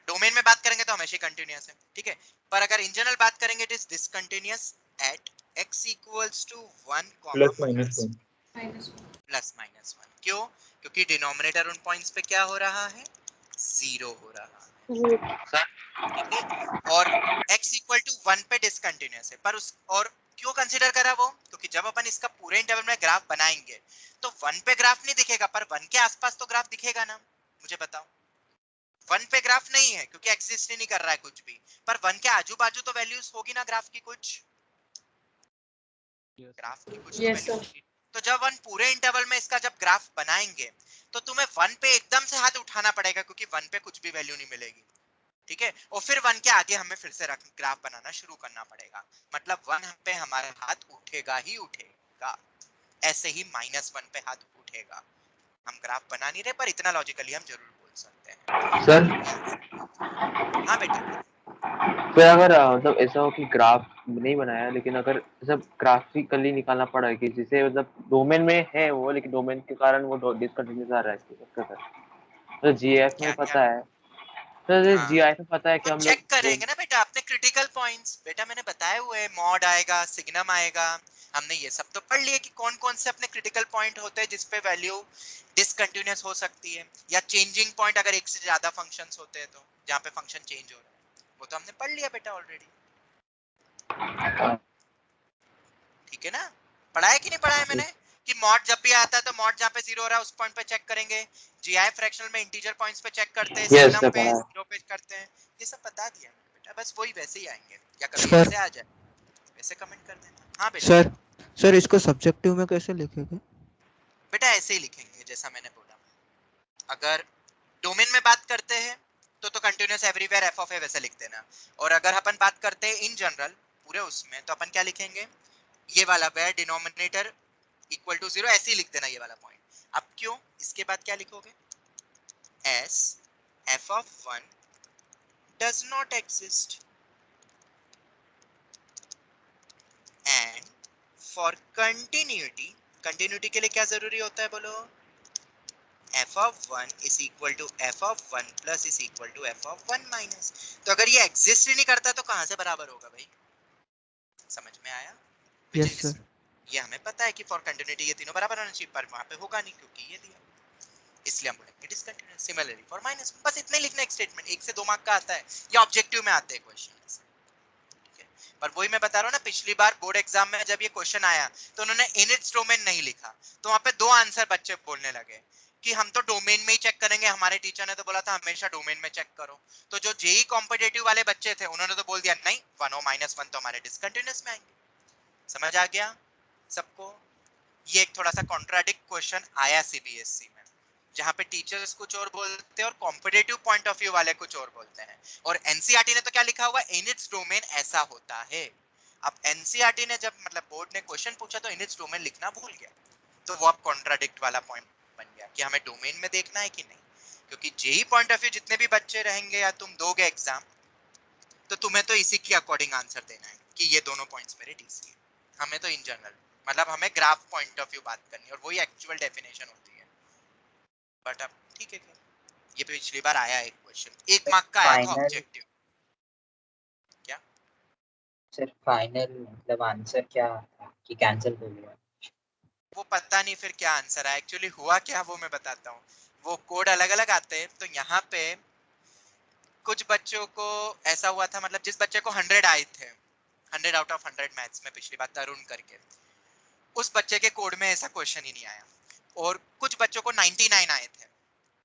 डोमेन में बात करेंगे तो हमेशा कंटिन्यूअस है, ठीक है? पर अगर इन जनरल बात करेंगे it is discontinuous at x equals to 1 plus minus 1। Plus minus 1। क्यों? क्योंकि डिनोमिनेटर उन पॉइंट्स पे क्या हो रहा है? 0 हो रहा है, ठीक है? और x इक्वल टू 1 पे डिसकंटिन्यूअस है, पर उस और क्यों कंसीडर करा वो? क्योंकि जब अपन इसका पूरे इंटरवल में ग्राफ बनाएंगे तो 1 पे ग्राफ नहीं दिखेगा, पर 1 के आसपास तो ग्राफ दिखेगा ना। मुझे बताओ, 1 पे ग्राफ नहीं है क्योंकि एग्जिस्ट ही नहीं कर रहा है कुछ भी, पर 1 के आजू बाजू तो वैल्यूज होगी ना ग्राफ की, कुछ ग्राफ की कुछ तो Yes, वैल्यू sir. होगी। तो जब 1 पूरे इंटरवल में इसका जब ग्राफ बनाएंगे तो तुम्हें 1 पे एकदम से हाथ उठाना पड़ेगा क्योंकि 1 पे कुछ भी वैल्यू नहीं मिलेगी, ठीक है? और फिर 1 के आगे हमें फिर से ग्राफ बनाना शुरू करना पड़ेगा, मतलब 1 पे हमारा हाथ उठेगा ही उठेगा। ऐसे ही -1 पे हाथ उठेगा। हम ग्राफ बना नहीं रहे पर इतना लॉजिकली हम जरूर बोल सकते हैं। सर हाँ बेटा। फिर अगर मतलब ऐसा हो कि ग्राफ नहीं बनाया लेकिन अगर सब ग्राफिकली निकालना पड़ा है कि जिसे मतलब डोमेन में है वो लेकिन डोमेन के कारण वो डिसकंटिन्यूअस आ रहा है सर, तो जीएफ में क्या क्या? पता है सर, हाँ, जीआईएफ में पता है कि वो हम चेक लोग करेंगे ना बेटा अपने क्रिटिकल पॉइंट्स। बेटा मैंने बताए हुए हैं, मॉड आएगा, सिग्नम आएगा, हमने ये सब तो पढ़ लिया कि कौन कौन से अपने क्रिटिकल पॉइंट होते हैं जिस पे वैल्यू डिसकंटिन्यूअस हो सकती है, या चेंजिंग पॉइंट अगर एक से ज्यादा फंक्शंस होते हैं तो जहाँ पे फंक्शन चेंज हो रहा है, वो तो हमने पढ़ लिया बेटा ऑलरेडी, ठीक है ना? पढ़ा है कि नहीं पढ़ा है मैंने कि मॉड जब भी आता है तो मॉड जहाँ पे 0 हो रहा है उस पॉइंट पे चेक करेंगे, जीआई फ्रैक्शनल में इंटीजर पॉइंट्स पे चेक करते हैं, यस सिग्नम सर पे पढ़ा है 0 पे करते हैं, ये सब बता दिया मैंने बेटा। बस वही वैसे ही आएंगे, या कभी सर ऐसे आ जाए वैसे कमेंट कर देना। हाँ बेटा। सर सर इसको सब्जेक्टिव में कैसे लिखेंगे? बेटा ऐसे ही लिखेंगे जैसा मैंने बोला। अगर डोमेन में बात करते हैं तो कंटिन्यूअस एवरीवेयर एफ ऑफ ए वैसे लिख देना, और अगर अपन बात करते हैं इन जनरल पूरे उसमें तो अपन क्या लिखेंगे, ये वाला वेयर डिनोमिनेटर इक्वल टू 0 ऐसे ही लिख देना ये वाला पॉइंट। अब क्यों, इसके बाद क्या लिखोगे, S F of 1 does not exist and for continuity, continuity के लिए क्या जरूरी होता है बोलो, f of 1 is equal to f of 1 plus is equal to f of 1 minus। तो अगर ये एग्जिस्ट ही नहीं करता तो कहां से बराबर होगा भाई, समझ में आया? Yes sir. ये हमें पता है कि फॉर कंटिन्यूटी ये तीनों बराबर होना चाहिए, पर वहां पे होगा नहीं क्योंकि ये दिया, इसलिए हम बोलेंगे डिसकंटिन्यूअस। सिमिलरली फॉर माइनस, बस इतना ही लिखना एक स्टेटमेंट, 1 से 2 मार्क का आता है या ऑब्जेक्टिव में आते हैं क्वेश्चन। पर वही मैं बता रहा हूँ ना, पिछली बार बोर्ड एग्जाम में जब ये क्वेश्चन आया तो उन्होंने इन इट्स डोमेन नहीं लिखा, तो वहां पे दो आंसर बच्चे बोलने लगे कि हम तो डोमेन में ही चेक करेंगे, हमारे टीचर ने तो बोला था हमेशा डोमेन में चेक करो। तो जो जेई कॉम्पिटिटिव वाले बच्चे थे उन्होंने तो बोल दिया नहीं 1 और -1 तो हमारे डिसकंटिन्यूअस में आएंगे। समझ आ गया सबको? ये एक थोड़ा सा कॉन्ट्राडिक्ट क्वेश्चन आया सीबीएसई में, जहां पे टीचर्स कुछ और बोलते हैं और कॉम्पिटिटिव पॉइंट ऑफ व्यू वाले कुछ और बोलते हैं। और एनसीईआरटी ने तो क्या लिखा हुआ, इन इट्स डोमेन ऐसा होता है। अब एनसीईआरटी ने जब मतलब बोर्ड ने क्वेश्चन पूछा तो इन इट्स डोमेन लिखना भूल गया, तो वो अब कॉन्ट्राडिक्ट वाला पॉइंट बन गया कि हमें डोमेन में देखना है कि नहीं, क्योंकि जेई पॉइंट ऑफ व्यू जितने भी बच्चे रहेंगे या तुम दोगे एग्जाम, तो तुम्हें तो इसी के अकॉर्डिंग आंसर देना है कि ये दोनों पॉइंट्स मेरे डीसी है। हमें तो इन जनरल मतलब हमें ग्राफ पॉइंट ऑफ व्यू बात करनी है और वही एक्चुअल डेफिनेशन होती है। बट अब ठीक है, ये पिछली बार आया एक क्वेश्चन 1 मार्क का आया था ऑब्जेक्टिव। क्या सर फाइनल मतलब आंसर क्या था कि कैंसिल हो गया? वो पता नहीं फिर क्या आंसर है, एक्चुअली हुआ क्या वो मैं बताता हूँ। वो कोड अलग अलग आते हैं, तो यहाँ पे कुछ बच्चों को ऐसा हुआ था, मतलब जिस बच्चे को 100 आए थे, 100 आउट ऑफ 100 मैथ्स में पिछली बार तरुण करके, उस बच्चे के कोड में ऐसा क्वेश्चन ही नहीं आया। और कुछ बच्चों को 99 आए थे,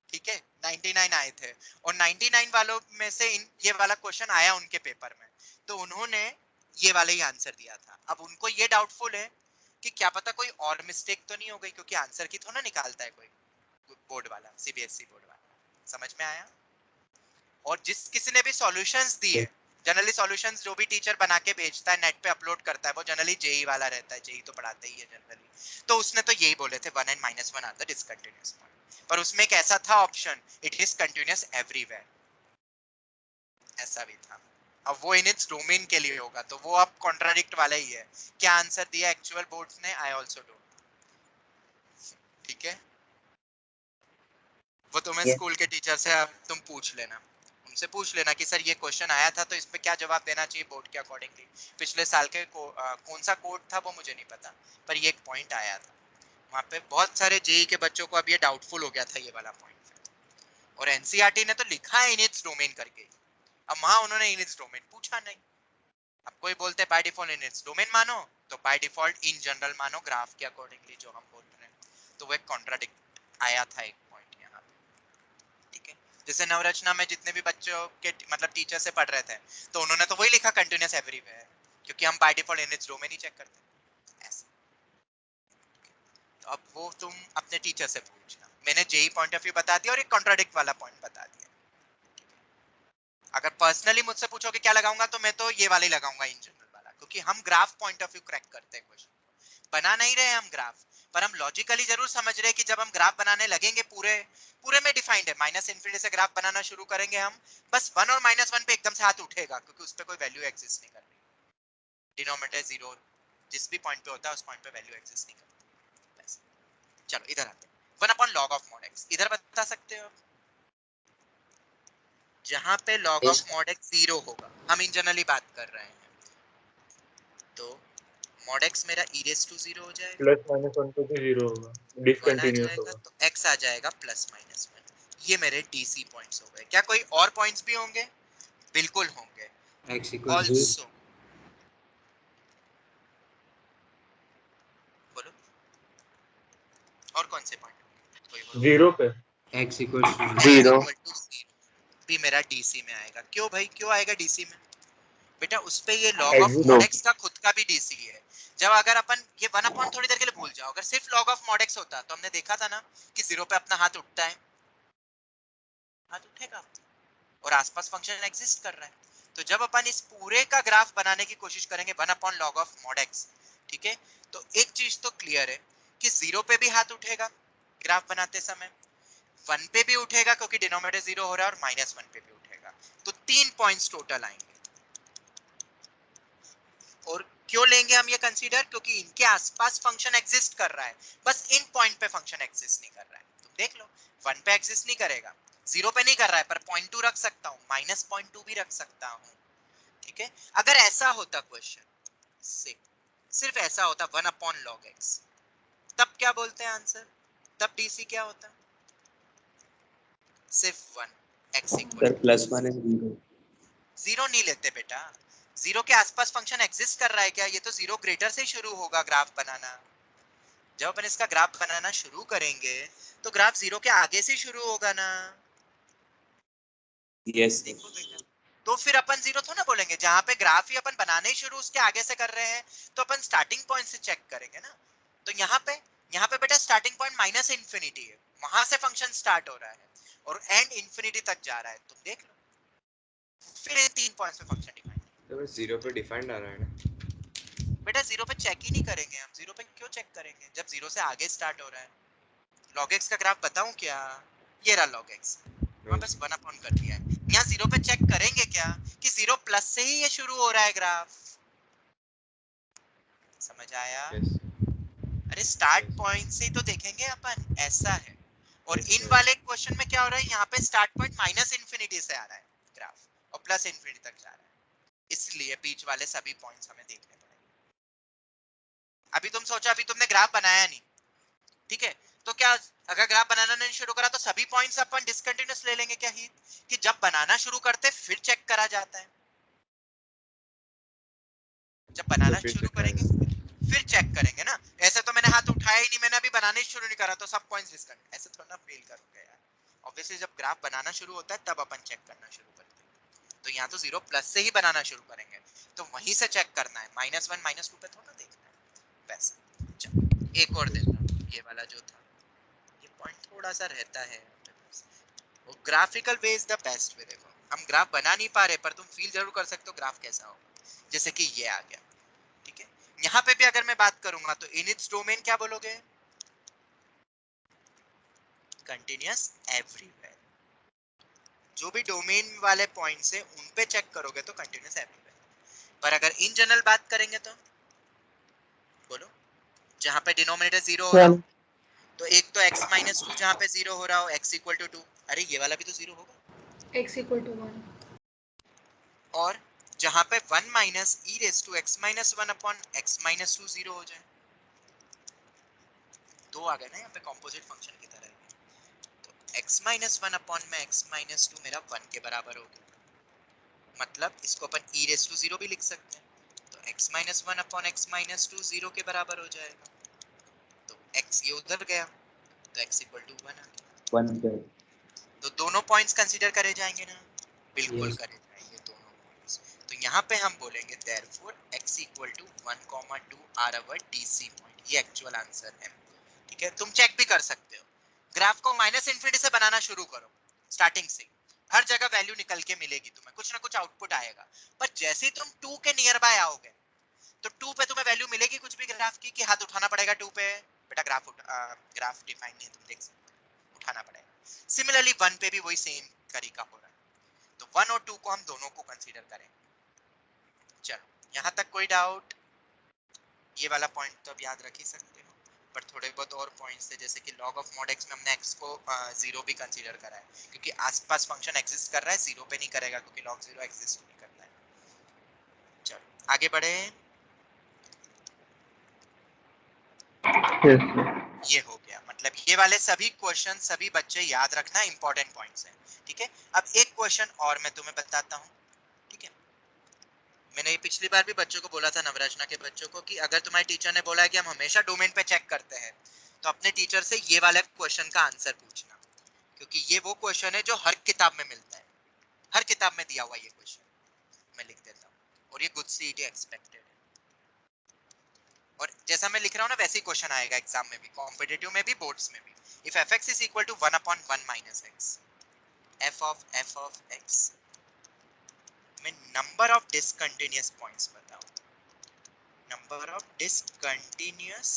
ठीक है 99 आए थे, और 99 वालों में से ये वाला क्वेश्चन आया उनके पेपर में, तो उन्होंने ये वाला ही आंसर दिया था। अब उनको ये डाउटफुल है कि क्या पता कोई और मिस्टेक तो नहीं हो गई, क्योंकि आंसर की थोड़ा निकालता है कोई बोर्ड वाला, सीबीएसई बोर्ड वाला। समझ में आया? और जिस किसी ने भी सॉल्यूशंस दिए, जनरली सॉल्यूशंस जो भी टीचर बना के भेजता है नेट पे अपलोड करता है, वो जनरली जेई वाला रहता है, जेई तो पढ़ाता ही है जनरली, तो उसने तो यही बोले थे 1 and -1 are the discontinuous point. पर उसमें एक ऐसा था option, it is continuous everywhere, ऐसा भी था। अब वो इन इट्स डोमेन के लिए होगा, तो वो अब कॉन्ट्राडिक्ट वाला ही है। क्या आंसर दिया एक्चुअल बोर्ड्स ने, आई आल्सो डोंट। ठीक है, वो तुम्हें स्कूल के टीचर से अब तुम पूछ लेना, उनसे पूछ लेना कि सर ये क्वेश्चन आया था तो इस पे क्या जवाब देना चाहिए बोर्ड के अकॉर्डिंगली। पिछले साल के कौन सा कोड था वो मुझे नहीं पता, पर ये एक पॉइंट आया था वहाँ पे। बहुत सारे जेई के बच्चों को अब ये डाउटफुल हो गया था ये वाला पॉइंट, और एनसीईआरटी ने तो लिखा है इन इट्स डोमेन करके, अब वहाँ उन्होंने इन इट्स डोमेन पूछा नहीं। अब कोई बोलते bye default in its domain मानो, तो बाय डिफॉल्ट इन जनरल मानो ग्राफ के अकॉर्डिंगली जो हम बोल रहे हैं, तो वो एक कॉन्ट्राडिक्ट आया था एक पॉइंट यहाँ पे। ठीक है, जैसे नवरचना में जितने भी बच्चों के मतलब टीचर से पढ़ रहे थे, तो उन्होंने तो वही लिखा कंटिन्यूअस एवरीवेयर, क्योंकि हम by default in its domain ही चेक करते हैं ऐसे। तो अब वो तुम अपने टीचर से पूछना, मैंने जेई पॉइंट ऑफ व्यू बता दिया और एक कॉन्ट्राडिक्ट वाला पॉइंट बता दिया। अगर पर्सनली मुझसे पूछोगे क्या लगाऊंगा, तो मैं तो ये वाला ही लगाऊंगा इन जनरल वाला, क्योंकि हम graph point of view crack करते हैं क्वेश्चन को। बना नहीं रहे हम ग्राफ, पर हम लॉजिकली जरूर समझ रहे हैं कि जब हम ग्राफ बनाने लगेंगे पूरे में डिफाइंड है, -∞ से ग्राफ बनाना शुरू करेंगे हम, बस 1 और -1 पे एकदम से हाथ उठेगा, क्योंकि उस पे कोई वैल्यू एग्जिस्ट नहीं कर रही, डिनोमिनेटर 0 जिस भी पॉइंट पे होता है उस पॉइंट पे वैल्यू एग्जिस्ट नहीं करती। बस चलो इधर आते हैं, 1/log(mod)x इधर बता सकते हो जहां पे log of mod x 0 होगा, हम इन जनरली बात कर रहे हैं, तो mod x मेरा e raised to 0 हो जाएगा, +-1 पे भी 0 होगा, डिसकंटिन्यूअस होगा, तो x आ जाएगा +-1। ये मेरे डीसी पॉइंट्स हो गए। क्या कोई और पॉइंट्स भी होंगे? बिल्कुल होंगे। x equals also बोलो और कौन से पॉइंट होंगे? 0 पे x equals to 0 भी मेरा डीसी में आएगा। क्यों भाई, क्यों आएगा डीसी में? बेटा उस पे ये log of mod x का खुद का भी DC है। जब अगर अपन ये 1 अपॉन थोड़ी देर के लिए भूल जाओ, अगर सिर्फ log of mod x होता तो हमने देखा था ना कि 0 पे अपना हाथ उठता है, हाथ उठेगा और आसपास फंक्शन एग्जिस्ट कर रहा है। तो जब अपन इस पूरे का ग्राफ बनाने की कोशिश करेंगे 1 upon log of mod x, ठीक है, तो एक चीज तो क्लियर है कि 0 पे भी हाथ उठेगा ग्राफ बनाते समय, 1 पे भी उठेगा क्योंकि डिनोमिनेटर 0 हो रहा है, और -1 पे भी उठेगा। तो 3 पॉइंट्स टोटल आएंगे। और क्यों लेंगे हम ये कंसीडर? क्योंकि इनके आसपास फंक्शन एग्जिस्ट कर रहा है, बस इन पॉइंट पे फंक्शन एग्जिस्ट नहीं कर रहा है। तुम देख लो 1 पे एग्जिस्ट नहीं करेगा, 0 पे नहीं कर रहा है, पर 0.2 रख सकता हूँ, -0.2 भी रख सकता हूँ, ठीक है। अगर ऐसा होता क्वेश्चन से, सिर्फ ऐसा होता 1 अपॉन log x, तब क्या बोलते हैं आंसर? तब डीसी क्या होता? सिर्फ 1 x इक्वल प्लस माइनस 0 0 नहीं लेते बेटा, 0 के आसपास फंक्शन एग्जिस्ट कर रहा है क्या? ये तो 0 ग्रेटर से शुरू होगा ग्राफ बनाना। जब अपन इसका ग्राफ बनाना शुरू करेंगे तो ग्राफ 0 के आगे से शुरू होगा ना। यस देखो बेटा, तो फिर अपन 0 थोड़ा ना बोलेंगे, जहां पे ग्राफ ही अपन बनाने शुरू उसके आगे से कर रहे हैं तो अपन स्टार्टिंग पॉइंट से चेक करेंगे ना। तो यहाँ पे बेटा स्टार्टिंग पॉइंट -इन्फिनिटी है, वहां से फंक्शन स्टार्ट हो रहा है और एंड इन्फिनिटी तक जा रहा है। तुम देख लो, फिर इन 3 पॉइंट्स पे फंक्शन डिफाइन। तो 0 पे डिफाइंड आ रहा है ना। बेटा 0 पे चेक ही नहीं करेंगे हम, 0 पे क्यों चेक करेंगे जब 0 से आगे स्टार्ट हो रहा है। log x का ग्राफ बताऊं क्या? ये रहा log x, वहां बस 1 अपॉन कर दिया है। यहाँ 0 पे चेक करेंगे क्या कि 0 प्लस से ही ये शुरू हो रहा है ग्राफ। समझ आया? यस अरे स्टार्ट पॉइंट से ही तो देखेंगे अपन, ऐसा है। और इन वाले क्वेश्चन में क्या हो रहा है, यहाँ पे स्टार्ट पॉइंट -इन्फिनिटी से आ रहा है ग्राफ और +इन्फिनिटी तक जा रहा है, इसलिए बीच वाले सभी पॉइंट्स हमें देखने पड़ेंगे। अभी तुम सोचो, अभी तुमने ग्राफ बनाया नहीं, ठीक है, तो क्या अगर ग्राफ बनाना नहीं शुरू करा तो सभी पॉइंट्स अपन डिसकंटिन्यूअस ले लेंगे क्या ही, कि जब बनाना शुरू करते फिर चेक करा जाता है। जब बनाना फिर शुरू check करेंगे फिर चेक करेंगे ना। ऐसे तो मैंने हाथ उठाया ही नहीं, मैंने अभी बनाने शुरू नहीं करा तो सब पॉइंट्स डिसकंटिन्यूअस, ऐसे थोड़ा ना फेल करोगे यार। ऑब्वियसली जब ग्राफ बनाना शुरू होता है तब अपन चेक करना शुरू करते हैं। तो यहाँ तो 0 प्लस से ही बनाना शुरू करेंगे, तो वहीं से चेक करना है, -1 -2 पे थोड़ा देखना है वैसा। चल एक और देता हूँ, ये वाला जो था, ये पॉइंट थोड़ा सा रहता है, वो graphical way is the best way. देखो हम ग्राफ बना नहीं पा रहे, पर तुम फील जरूर कर सकते हो ग्राफ कैसा होगा, जैसे कि ये आ गया, ठीक है। यहाँ पे भी अगर मैं बात करूंगा तो इन इट्स डोमेन क्या बोलोगे? Continuous everywhere. जो भी डोमेन वाले पॉइंट्स है उन पे चेक करोगे तो कंटिन्यूअस एवरीवेयर। पर अगर इन जनरल बात करेंगे तो बोलो, जहां पे डिनोमिनेटर 0 हो रहा हो, तो एक तो x-2 जहां पे 0 हो रहा हो, x = 2, अरे ये वाला भी तो 0 होगा, x = 1 और जहां पे 1 - e⁻x-1 अपॉन x-2 0 हो जाए, दो आ गए ना यहाँ पे कॉम्पोजिट फंक्शन की तरह। तो x-1 अपॉन में x-2 मेरा 1 के बराबर हो गया, मतलब इसको अपन e⁻0 भी लिख सकते हैं। तो x-1 अपॉन x-2 0 के बराबर हो जाएगा, तो x ये उधर गया तो x = 1 आ गया। 1 पे तो दोनों पॉइंट्स कंसीडर करे जाएंगे ना? बिल्कुल Yes. करे जाएंगे दोनों पॉइंट्स। तो यहाँ पे हम बोलेंगे therefore x = 1, 2 are our DC point. ये एक्चुअल आंसर है, ठीक है। तुम चेक भी कर सकते हो, ग्राफ को -इन्फिनिटी से बनाना शुरू करो, स्टार्टिंग से हर जगह वैल्यू निकल के मिलेगी तुम्हें, कुछ ना कुछ आउटपुट आएगा। पर जैसे ही तुम 2 के नियर बाय आओगे तो 2 पे तुम्हें वैल्यू मिलेगी कुछ भी ग्राफ की, कि हाथ उठाना पड़ेगा 2 पे। बेटा ग्राफ डिफाइन नहीं है, तुम देख सकते हो, उठाना पड़ेगा। सिमिलरली 1 पे भी वही सेम तरीका हो रहा है, तो 1 और 2 को हम दोनों को कंसीडर करेंगे। चलो यहाँ तक कोई डाउट? ये वाला पॉइंट तो अब याद रख ही सकते हो, पर थोड़े बहुत और पॉइंट्स थे, जैसे कि log of mod x में हमने x को 0 भी कंसीडर करा है, क्योंकि आसपास फंक्शन एग्जिस्ट कर रहा है, 0 पे नहीं करेगा क्योंकि log 0 एग्जिस्ट नहीं करता है। चलो आगे बढ़े। yes. ये हो गया, मतलब ये वाले सभी क्वेश्चन सभी बच्चे याद रखना, इंपॉर्टेंट पॉइंट्स हैं, ठीक है। अब एक क्वेश्चन और मैं तुम्हें बताता हूँ, ठीक है। मैंने ये पिछली बार भी बच्चों को बोला था, नवरचना के बच्चों को, कि अगर तुम्हारे टीचर ने बोला है कि हम हमेशा डोमेन पे चेक करते हैं, तो अपने टीचर से ये वाले क्वेश्चन का आंसर पूछना, क्योंकि ये वो क्वेश्चन है जो हर किताब में मिलता है, हर किताब में दिया हुआ ये क्वेश्चन। मैं लिख देता हूँ, और ये गुड सीईटी एक्सपेक्टेड है। और जैसा मैं लिख रहा हूँ ना वैसे ही क्वेश्चन आएगा एग्जाम में भी, कॉम्पिटिटिव में भी, बोर्ड्स में भी। If fx is equal to 1/1 minus x, f of x में नंबर ऑफ डिसकंटिन्यूअस पॉइंट्स बताओ, नंबर ऑफ डिसकंटिन्यूअस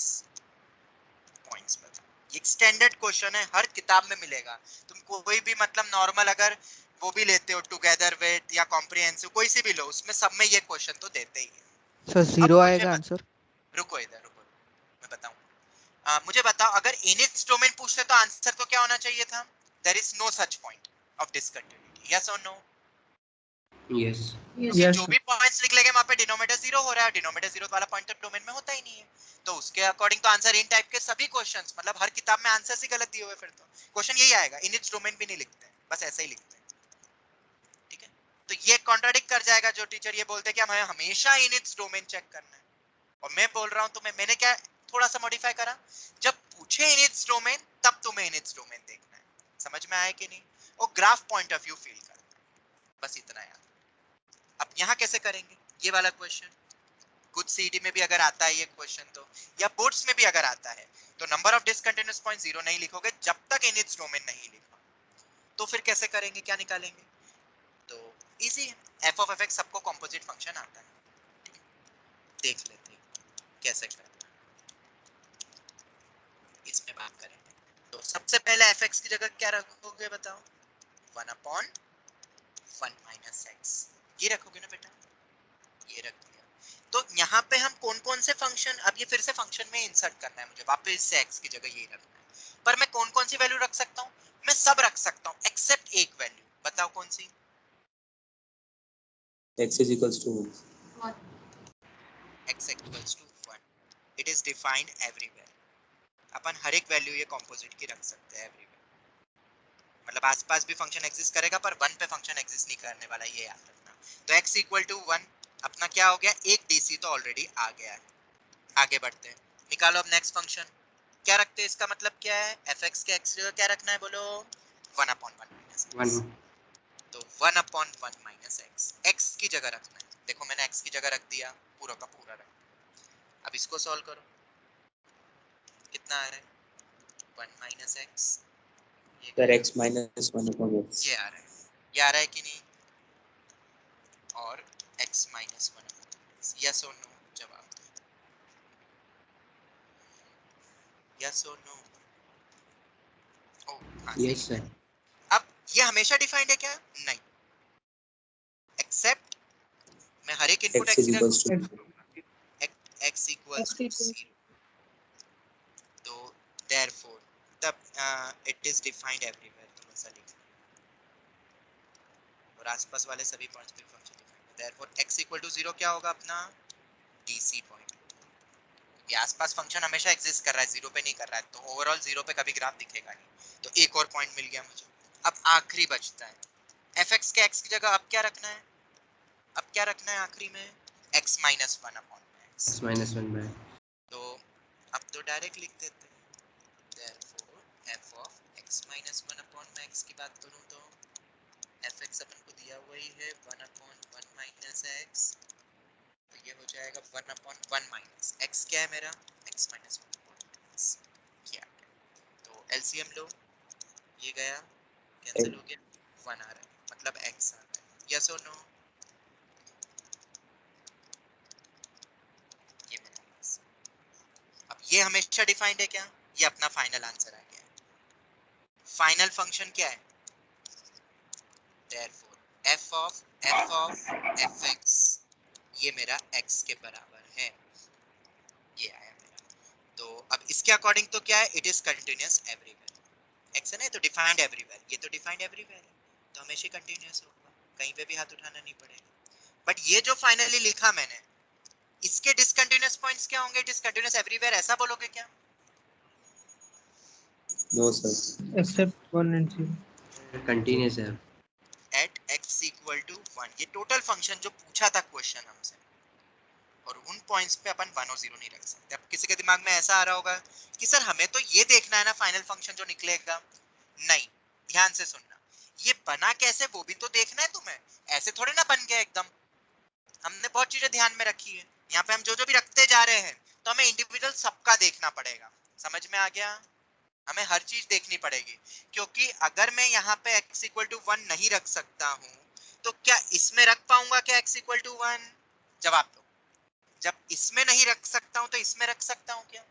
पॉइंट्स बताओ। ये स्टैंडर्ड क्वेश्चन है, हर किताब में मिलेगा। तुम कोई भी मतलब नॉर्मल अगर वो भी लेते हो टुगेदर विद या कॉम्प्रिहेंसिव कोई सी भी लो, उसमें सब में ये क्वेश्चन तो देते ही है। सर जीरो आएगा आंसर? रुको इधर रुको, मैं बताऊं। मुझे बताओ अगर इनिट्स डोमेन पूछते तो आंसर तो क्या होना चाहिए था? There is no such point of discontinuity, yes और नो? Yes Yes. जो भी पॉइंट्स निकलेंगे वहां पे डिनोमिनेटर जीरो हो रहा है, डिनोमिनेटर जीरो वाला पॉइंट तो डोमेन में होता ही नहीं है, तो उसके अकॉर्डिंग तो आंसर इन टाइप के सभी क्वेश्चंस, मतलब हर किताब में आंसर ही गलत दिए हुए, फिर तो क्वेश्चन यही आएगा, इनिट्स डोमेन भी नहीं लिखते हैं, बस ऐसा ही लिखते हैं। ठीक है, तो ये कॉन्ट्राडिक्ट कर जाएगा जो टीचर ये बोलते हैं कि हमें हमेशा इनिट्स डोमेन चेक करना है, और मैं बोल रहा हूं तो मैंने क्या थोड़ा सा मॉडिफाई करा, जब पूछे इनिट्स डोमेन तब तुम्हें इनिट्स डोमेन देखना है। समझ में आया कि नहीं? और graph point of view feel करना है, बस इतना याद। अब यहाँ कैसे करेंगे ये वाला क्वेश्चन? कुछ सीडी में भी अगर आता है ये क्वेश्चन तो, या बोर्ड्स में भी अगर आता है तो number of discontinuous point zero नहीं लिखोगे जब तक इनिट्स डोमेन नहीं लिखा। तो फिर कैसे करेंगे, क्या निकालेंगे? तो इजी है, एफ ऑफ एफ एक्स सबको कंपोजिट फंक्शन आता है। ठीक है, देख लेते हैं कैसे करना है, इसमें बात करेंगे। तो सबसे पहले एफ एक्स की जगह क्या रखोगे बताओ? 1/1 माइनस एक्स, ये रखोगे ना बेटा, ये रख दिया। तो यहाँ पे हम कौन कौन से फंक्शन, अब ये फिर से फंक्शन में इंसर्ट करना है मुझे, वापस से x की जगह यही रखना है, पर मैं कौन कौन सी वैल्यू रख सकता हूँ? मैं सब रख सकता हूँ एक्सेप्ट एक वैल्यू, बताओ कौन सी? x is equals to 1. x equals to 1, it is defined everywhere। अपन हर एक वैल्यू ये कंपोजिट की रख सकते हैं एवरीवेयर, मतलब आसपास भी फंक्शन एग्जिस्ट करेगा पर 1 पे फंक्शन एग्जिस्ट नहीं करने वाला, ये याद रखना। तो x इक्वल टू 1 अपना क्या हो गया, एक डीसी तो ऑलरेडी आ गया है। आगे बढ़ते हैं, निकालो अब नेक्स्ट फंक्शन क्या रखते हैं, इसका मतलब क्या है, fx के x जगह क्या रखना है बोलो? 1/1 माइनस x। तो 1/1 माइनस x की जगह रखना है, देखो मैंने x की जगह रख दिया, पूरा का पूरा रख दिया। अब इसको सॉल्व करो, कितना आ रहा है? 1 minus x, sir x minus 1/x ये आ रहा है, ये आ रहा है कि नहीं? और x minus 1/x, यस और नो? जवाब यस और नो? Yes sir. अब ये हमेशा डिफाइंड है क्या? नहीं, एक्सेप्ट मैं हर एक input x is equals to x equals to 0, तो therefore तब it is defined everywhere, तुम ऐसा लिख और आसपास वाले सभी पॉइंट्स पे फंक्शन डिफाइंड है। therefore x equal to 0 क्या होगा अपना? DC point. ये आसपास फंक्शन हमेशा एग्जिस्ट कर रहा है, 0 पे नहीं कर रहा है, तो ओवरऑल 0 पे कभी ग्राफ दिखेगा नहीं। तो एक और पॉइंट मिल गया मुझे। अब आखिरी बचता है fx के x की जगह अब क्या रखना है? अब क्या रखना है आखिरी में? x minus 1/x। x minus 1 तो अब तो डायरेक्ट लिख देते हैं, therefore f of x minus 1/x की बात करूं तो fx अपन को दिया हुआ ही है 1/1 minus x, तो ये हो जाएगा 1/1 minus x, क्या है मेरा? x minus 1/x, क्या है? तो LCM लो, ये गया कैंसिल हो गया, 1 आ रहा है, मतलब x आ रहा है, यस और नो? ये मेरा yes। अब ये हमेशा डिफाइंड है क्या? ये अपना फाइनल आंसर आ गया। फाइनल फंक्शन क्या है? therefore f of fx ये मेरा x के बराबर है, ये आया मेरा। तो अब इसके अकॉर्डिंग तो क्या है? It is continuous everywhere, x है ना, तो डिफाइंड एवरीवेयर, ये तो डिफाइंड एवरीवेयर है, तो हमेशा कंटिन्यूअस होगा, कहीं पे भी हाथ उठाना नहीं पड़ेगा। बट ये जो फाइनली लिखा मैंने, इसके डिसकंटिन्यूअस पॉइंट्स क्या होंगे? डिसकंटिन्यूअस एवरीवेयर ऐसा बोलोगे क्या? no sir except 1 and 0. Continuous है। एट x इक्वल टू 1, ये टोटल फंक्शन जो पूछा था क्वेश्चन हमसे, और उन पॉइंट्स पे अपन 1 और 0 नहीं रख सकते। अब किसी के दिमाग में ऐसा आ रहा होगा कि सर हमें तो ये देखना है ना फाइनल फंक्शन जो निकलेगा। नहीं, ध्यान से सुनना, ये बना कैसे वो भी तो देखना है तुम्हें, ऐसे थोड़े ना बन गया एकदम। हमने बहुत चीजें ध्यान में रखी है। यहाँ पे हम जो जो भी रखते जा रहे हैं तो हमें इंडिविजुअल सबका देखना पड़ेगा। समझ में आ गया? हमें हर चीज देखनी पड़ेगी, क्योंकि अगर मैं यहाँ पे x इक्वल टू 1 नहीं रख सकता हूँ तो क्या इसमें रख पाऊंगा क्या x इक्वल टू 1? जवाब दो। जब इसमें नहीं रख सकता हूँ तो इसमें रख सकता हूँ क्या?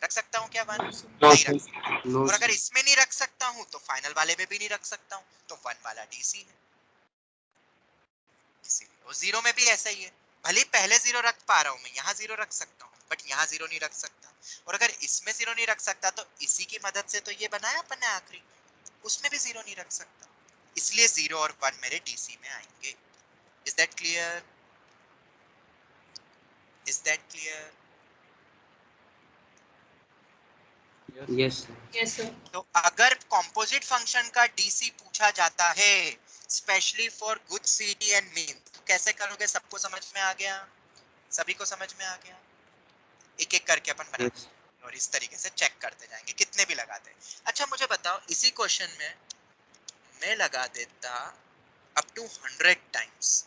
रख सकता हूँ क्या 1? नहीं रख सकता। नो और अगर सर। इसमें नहीं रख सकता हूँ तो फाइनल वाले में भी नहीं रख सकता हूँ, तो 1 वाला डीसी है। इसीलिए और जीरो में भी ऐसा ही है, भले पहले जीरो रख पा रहा हूँ मैं, यहाँ जीरो रख सकता हूँ बट यहाँ जीरो नहीं रख सकता। और अगर इसमें जीरो नहीं रख सकता तो इसी की मदद से तो ये बनाया अपन ने आखिरी, उसमें भी जीरो नहीं रख सकता। इसलिए 0 और 1 मेरे डीसी में आएंगे। Is that clear? Is that clear? Yes sir. Yes sir. तो अगर कंपोजिट फंक्शन का डीसी पूछा जाता है स्पेशली फॉर गुड सीटी एंड मीन, तो कैसे करोगे? सबको समझ में आ गया? सभी को समझ में आ गया? एक एक करके अपन बनाते यस हैं और इस तरीके से चेक करते जाएंगे कितने भी लगाते हैं। अच्छा मुझे बताओ, इसी क्वेश्चन में मैं लगा देता अप टू 100 टाइम्स,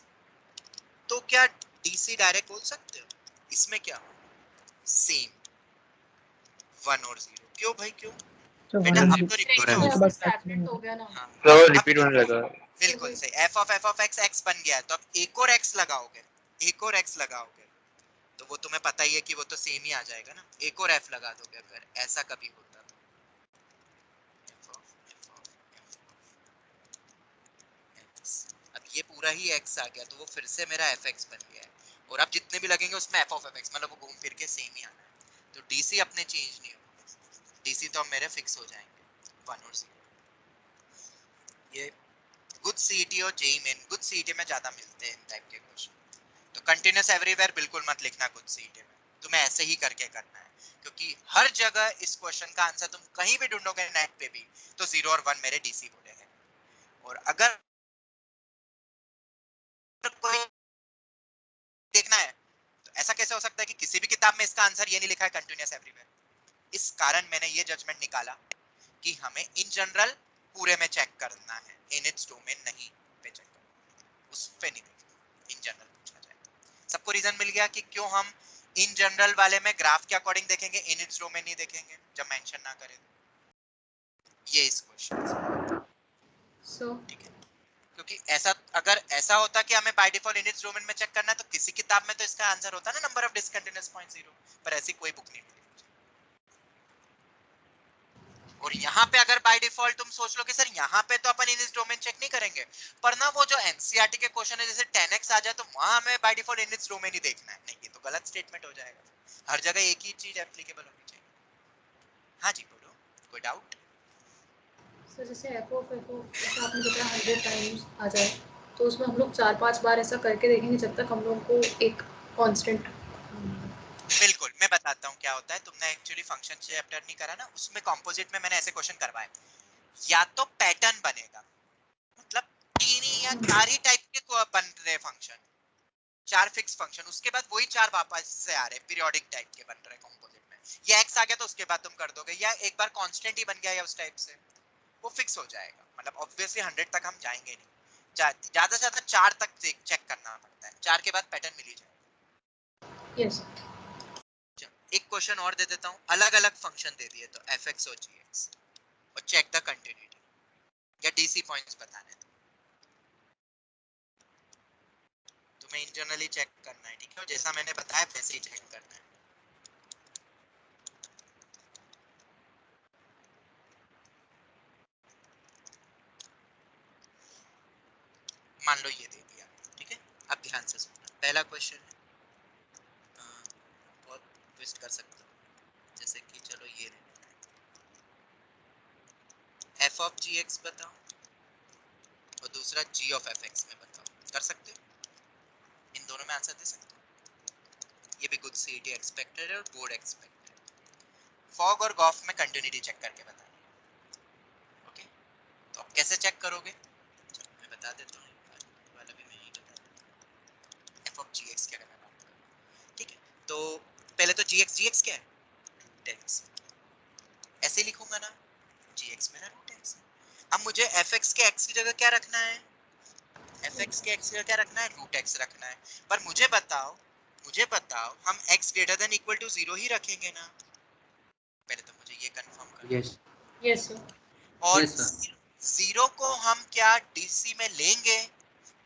तो क्या डीसी डायरेक्ट बोल सकते हो? इसमें क्या सेम 1 और 0? क्यों भाई क्यों? तो बेटा वन अब तो रिपीट है। हो अब बस स्टैगनेंट हो गया ना। हाँ, तो अब रिपीट होने लगा। बिल्कुल सही। f of x x बन गया है, तो अब एक और x लगाओगे, एक और x लगाओगे तो वो तुम्हें पता ही है कि वो तो सेम ही आ जाएगा ना। एक और f लगा दोगे अगर ऐसा कभी होता तो x। अब ये पूरा ही x आ गया तो वो फिर से मेरा fx बन गया है, और अब जितने भी लगेंगे उसमें f of fx, मतलब वो घूम फिर के सेम ही आना है। तो डीसी अपने चेंज नहीं होगा, डीसी तो अब मेरे फिक्स हो जाएंगे 1 और 0। ये गुड सीईटी और जेईई मेन, गुड सीईटी में ज्यादा मिलते हैं इन टाइप के क्वेश्चन। तो कंटीन्यूअस एवरीवेयर बिल्कुल मत लिखना गुड सीईटी में, तुम्हें ऐसे ही करके करना है, क्योंकि हर जगह इस क्वेश्चन का आंसर तुम कहीं भी ढूंढोगे नेट पे भी तो 0 और 1 मेरे डीसी बोले हैं। और अगर कोई देखना है तो ऐसा कैसे हो सकता है कि किसी भी किताब में इसका आंसर ये नहीं लिखा है कंटीन्यूअस एवरीवेयर? इस कारण मैंने ये जजमेंट निकाला कि हमें इन जनरल पूरे में चेक करना है, इन इट्स डोमेन नहीं पे चेक करना, उस पे नहीं देखना, इन जनरल पूछा जाएगा। सबको रीजन मिल गया कि क्यों हम इन जनरल वाले में ग्राफ के अकॉर्डिंग देखेंगे, इन इट्स डोमेन नहीं देखेंगे जब मेंशन ना करें। ये इस क्वेश्चन सो ठीक है, क्योंकि ऐसा अगर ऐसा होता कि हमें bye default in its domain में चेक करना है तो किसी किताब में तो इसका आंसर होता ना नंबर ऑफ डिसकंटीन्यूअस पॉइंट 0, पर ऐसी कोई बुक नहीं मिली। और यहाँ पे अगर बाय डिफॉल्ट तुम सोच लो कि सर यहाँ पे तो अपन इन इस डोमेन चेक नहीं करेंगे, पर ना वो जो एनसीईआरटी के क्वेश्चन है जैसे 10x आ जाए तो वहां हमें बाय डिफॉल्ट इन इस डोमेन ही देखना है। नहीं, ये तो गलत स्टेटमेंट हो जाएगा, हर जगह एक ही चीज एप्लीकेबल होनी चाहिए। हाँ जी बोलो, कोई डाउट? सर जैसे एफ ऑफ जैसे आपने बताया 100 टाइम्स आ जाए, तो उसमें हम लोग 4-5 बार ऐसा करके देखेंगे जब तक हम लोग को एक कांस्टेंट। बिल्कुल, मैं बताता हूँ क्या होता है। तुमने एक्चुअली फंक्शन चैप्टर नहीं करा ना, उसमें कंपोजिट में मैंने ऐसे क्वेश्चन करवाए। या तो पैटर्न बनेगा, मतलब 3 ही या 4 ही टाइप के बन रहे फंक्शन, 4 फिक्स फंक्शन, उसके बाद वही 4 वापस से आ रहे पीरियोडिक टाइप के बन रहे कंपोजिट में। या x आ गया तो उसके बाद तुम कर दोगे, या एक बार कांस्टेंट ही बन गया या उस टाइप से, वो फिक्स हो जाएगा। मतलब ऑब्वियसली 100 तक हम जाएंगे नहीं, ज्यादा से ज्यादा 4 तक चेक करना पड़ता है, 4 के बाद पैटर्न मिल ही जाएगा। यस। एक क्वेश्चन और दे देता हूँ, अलग अलग फंक्शन दे दिए तो fx और gx, और चेक द कंटिन्यूटी या डीसी पॉइंट्स बताने तो तुम्हें इंटरनली चेक करना है, ठीक है? जैसा मैंने बताया वैसे ही चेक करना है। मान लो ये दे दिया, ठीक है? अब ध्यान से सुनना, पहला क्वेश्चन है, बहुत ट्विस्ट कर सकते हो, जैसे कि चलो ये ले लेते हैं, f of gx बताओ और दूसरा g of fx में बताओ, कर सकते हो? इन दोनों में आंसर दे सकते हो? ये भी गुड सीईटी एक्सपेक्टेड है और बोर्ड एक्सपेक्टेड। फॉग और गॉफ में कंटिन्यूटी चेक करके बताना। ओके, तो आप कैसे चेक करोगे? चलो मैं बता देता हूँ, वाला भी मैं ही बता देता हूँ। f of gx क्या करना है, ठीक है? तो पहले तो gx क्या है? रूट x, ऐसे लिखूंगा ना, gx मेरा रूट x। अब मुझे fx के x की जगह क्या रखना है? fx के x का क्या रखना है, रूट x रखना है। पर मुझे बताओ हम x greater than equal to 0 ही रखेंगे ना? पहले तो मुझे ये कंफर्म करना। Yes yes sir. और Yes, sir. 0 को हम क्या डीसी में लेंगे?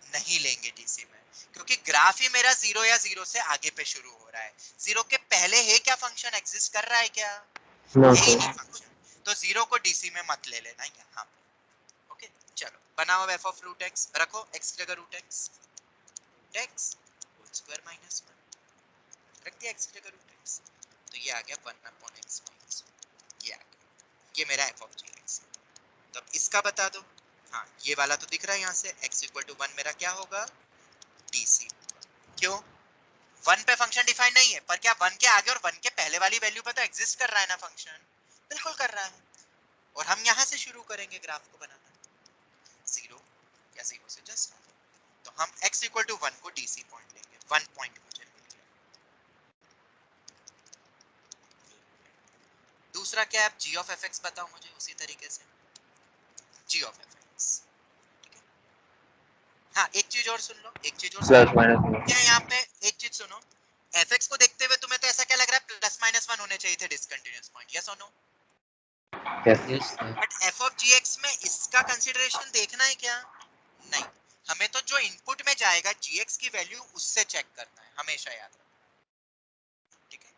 नहीं लेंगे डीसी में, क्योंकि ग्राफ ही मेरा 0 या 0 से आगे पे शुरू हो रहा है। 0 के पहले है क्या फंक्शन एग्जिस्ट कर रहा है क्या? No, है ही sir. नहीं फंक्शन, तो 0 को डीसी में मत ले लेना यहाँ पे। ओके चलो बनाओ f ऑफ रूट x, रखो x की जगह root x whole square minus 1, रख दिया x की जगह रूट x, तो ये आ गया 1 अपॉन x माइनस 1, ये आ गया, ये मेरा f ऑफ gx। तो अब इसका बता दो। हाँ ये वाला तो दिख रहा है यहाँ से, x इक्वल टू 1 मेरा क्या होगा, dc। क्यों? 1 पे फंक्शन डिफाइन नहीं है, पर क्या 1 के आगे और 1 के पहले वाली वैल्यू पे तो एग्जिस्ट कर रहा है ना फंक्शन? बिल्कुल कर रहा है। और हम यहाँ से शुरू करेंगे ग्राफ को बनाना, 0 या 0 से जस्ट आगे। तो हम x इक्वल टू 1 को डीसी पॉइंट लेंगे, 1 पॉइंट मुझे मिल गया। दूसरा क्या है, g ऑफ fx बताओ मुझे उसी तरीके से, g ऑफ fx। हाँ एक चीज और सुन लो, एक चीज और सुन प्लस लो। माइनस क्या यहाँ पे एक चीज सुनो, fx को देखते हुए तुम्हें तो ऐसा क्या लग रहा है, प्लस माइनस 1 होने चाहिए थे डिसकंटिन्यूअस पॉइंट, यस और no? Yes Yes, sir. But f of gx में इसका कंसीडरेशन देखना है क्या? नहीं, हमें तो जो इनपुट में जाएगा gx की वैल्यू उससे चेक करना है, हमेशा याद रखना, ठीक है?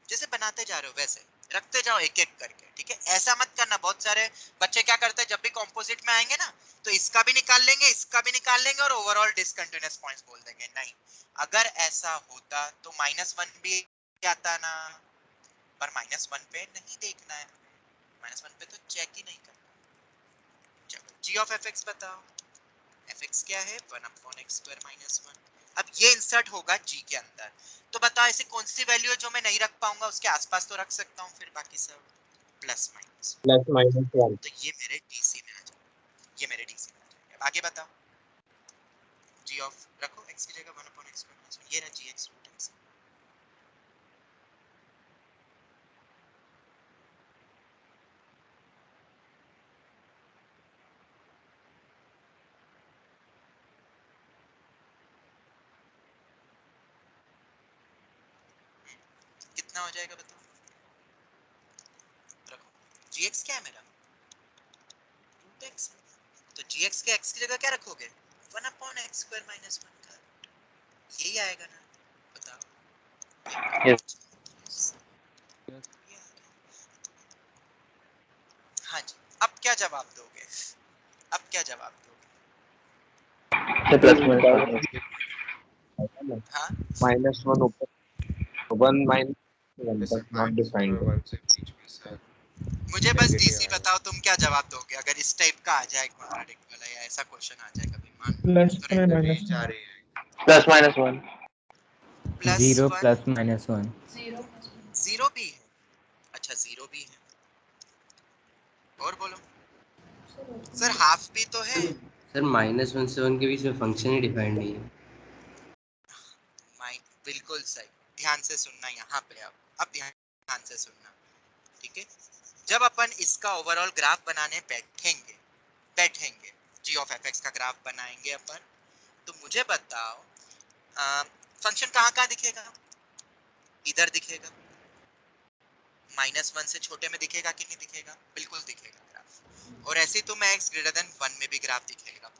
जैसे बनाते जा रहे हो वैसे रखते जाओ एक एक करके, ठीक है? ऐसा मत करना, बहुत सारे बच्चे क्या करते हैं जब भी कंपोजिट में आएंगे ना तो इसका भी निकाल लेंगे, इसका भी निकाल लेंगे और ओवरऑल डिसकंटिन्यूअस पॉइंट्स बोल देंगे। नहीं, अगर ऐसा होता तो -1 भी आता ना, पर -1 पे नहीं देखना है, -1 पे तो चेक ही नहीं करना। चलो g ऑफ fx बताओ, fx क्या है, 1 अपॉन x स्क्वायर माइनस 1। अब ये इंसर्ट होगा g के अंदर, तो बताओ ऐसी कौन सी वैल्यू है जो मैं नहीं रख पाऊंगा, उसके आसपास तो रख सकता हूँ, फिर बाकी सब प्लस माइनस। +-1 तो ये मेरे डीसी में आ जाएगा, ये मेरे डीसी में आ जाएगा। अब आगे बताओ, g ऑफ रखो x की जगह 1 अपॉन x स्क्वायर माइनस 1, ये रहा gx रूट x। कितना हो जाएगा बताओ, रखो gx क्या है मेरा, रूट x, तो gx के x की जगह क्या रखोगे, 1 अपॉन x स्क्वायर माइनस 1 का, यही आएगा ना, बताओ। यस हाँ जी, अब क्या जवाब दोगे, अब क्या जवाब दोगे? प्लस माइनस हाँ -1 ऊपर 1 -1 जैसे but not -1 defined. और 1 से बीच में सर मुझे बस नेगेटिव डीसी आएगा। बताओ, तुम क्या जवाब दोगे अगर इस टाइप का आ जाए कॉन्ट्राडिक्ट वाला, या ऐसा क्वेश्चन आ जाए कभी, मान प्लस तो में तो माइनस रेंज आ रही है। Plus minus 1 plus 0 1 plus -1 0 zero भी है, अच्छा जीरो भी है, और बोलो सर हाफ भी तो है। सर -1 से 1 के बीच में फंक्शन ही डिफाइंड नहीं है। माइंड बिल्कुल सही, ध्यान से सुनना यहाँ पे, अब ध्यान से सुनना, ठीक है? जब अपन इसका ओवरऑल ग्राफ बनाने बैठेंगे g ऑफ fx का ग्राफ बनाएंगे अपन, तो मुझे बताओ फंक्शन कहाँ कहाँ दिखेगा, इधर दिखेगा, -1 से छोटे में दिखेगा कि नहीं दिखेगा, बिल्कुल दिखेगा ग्राफ, और ऐसे ही तुम x ग्रेटर देन 1 में भी ग्राफ दिखेगा।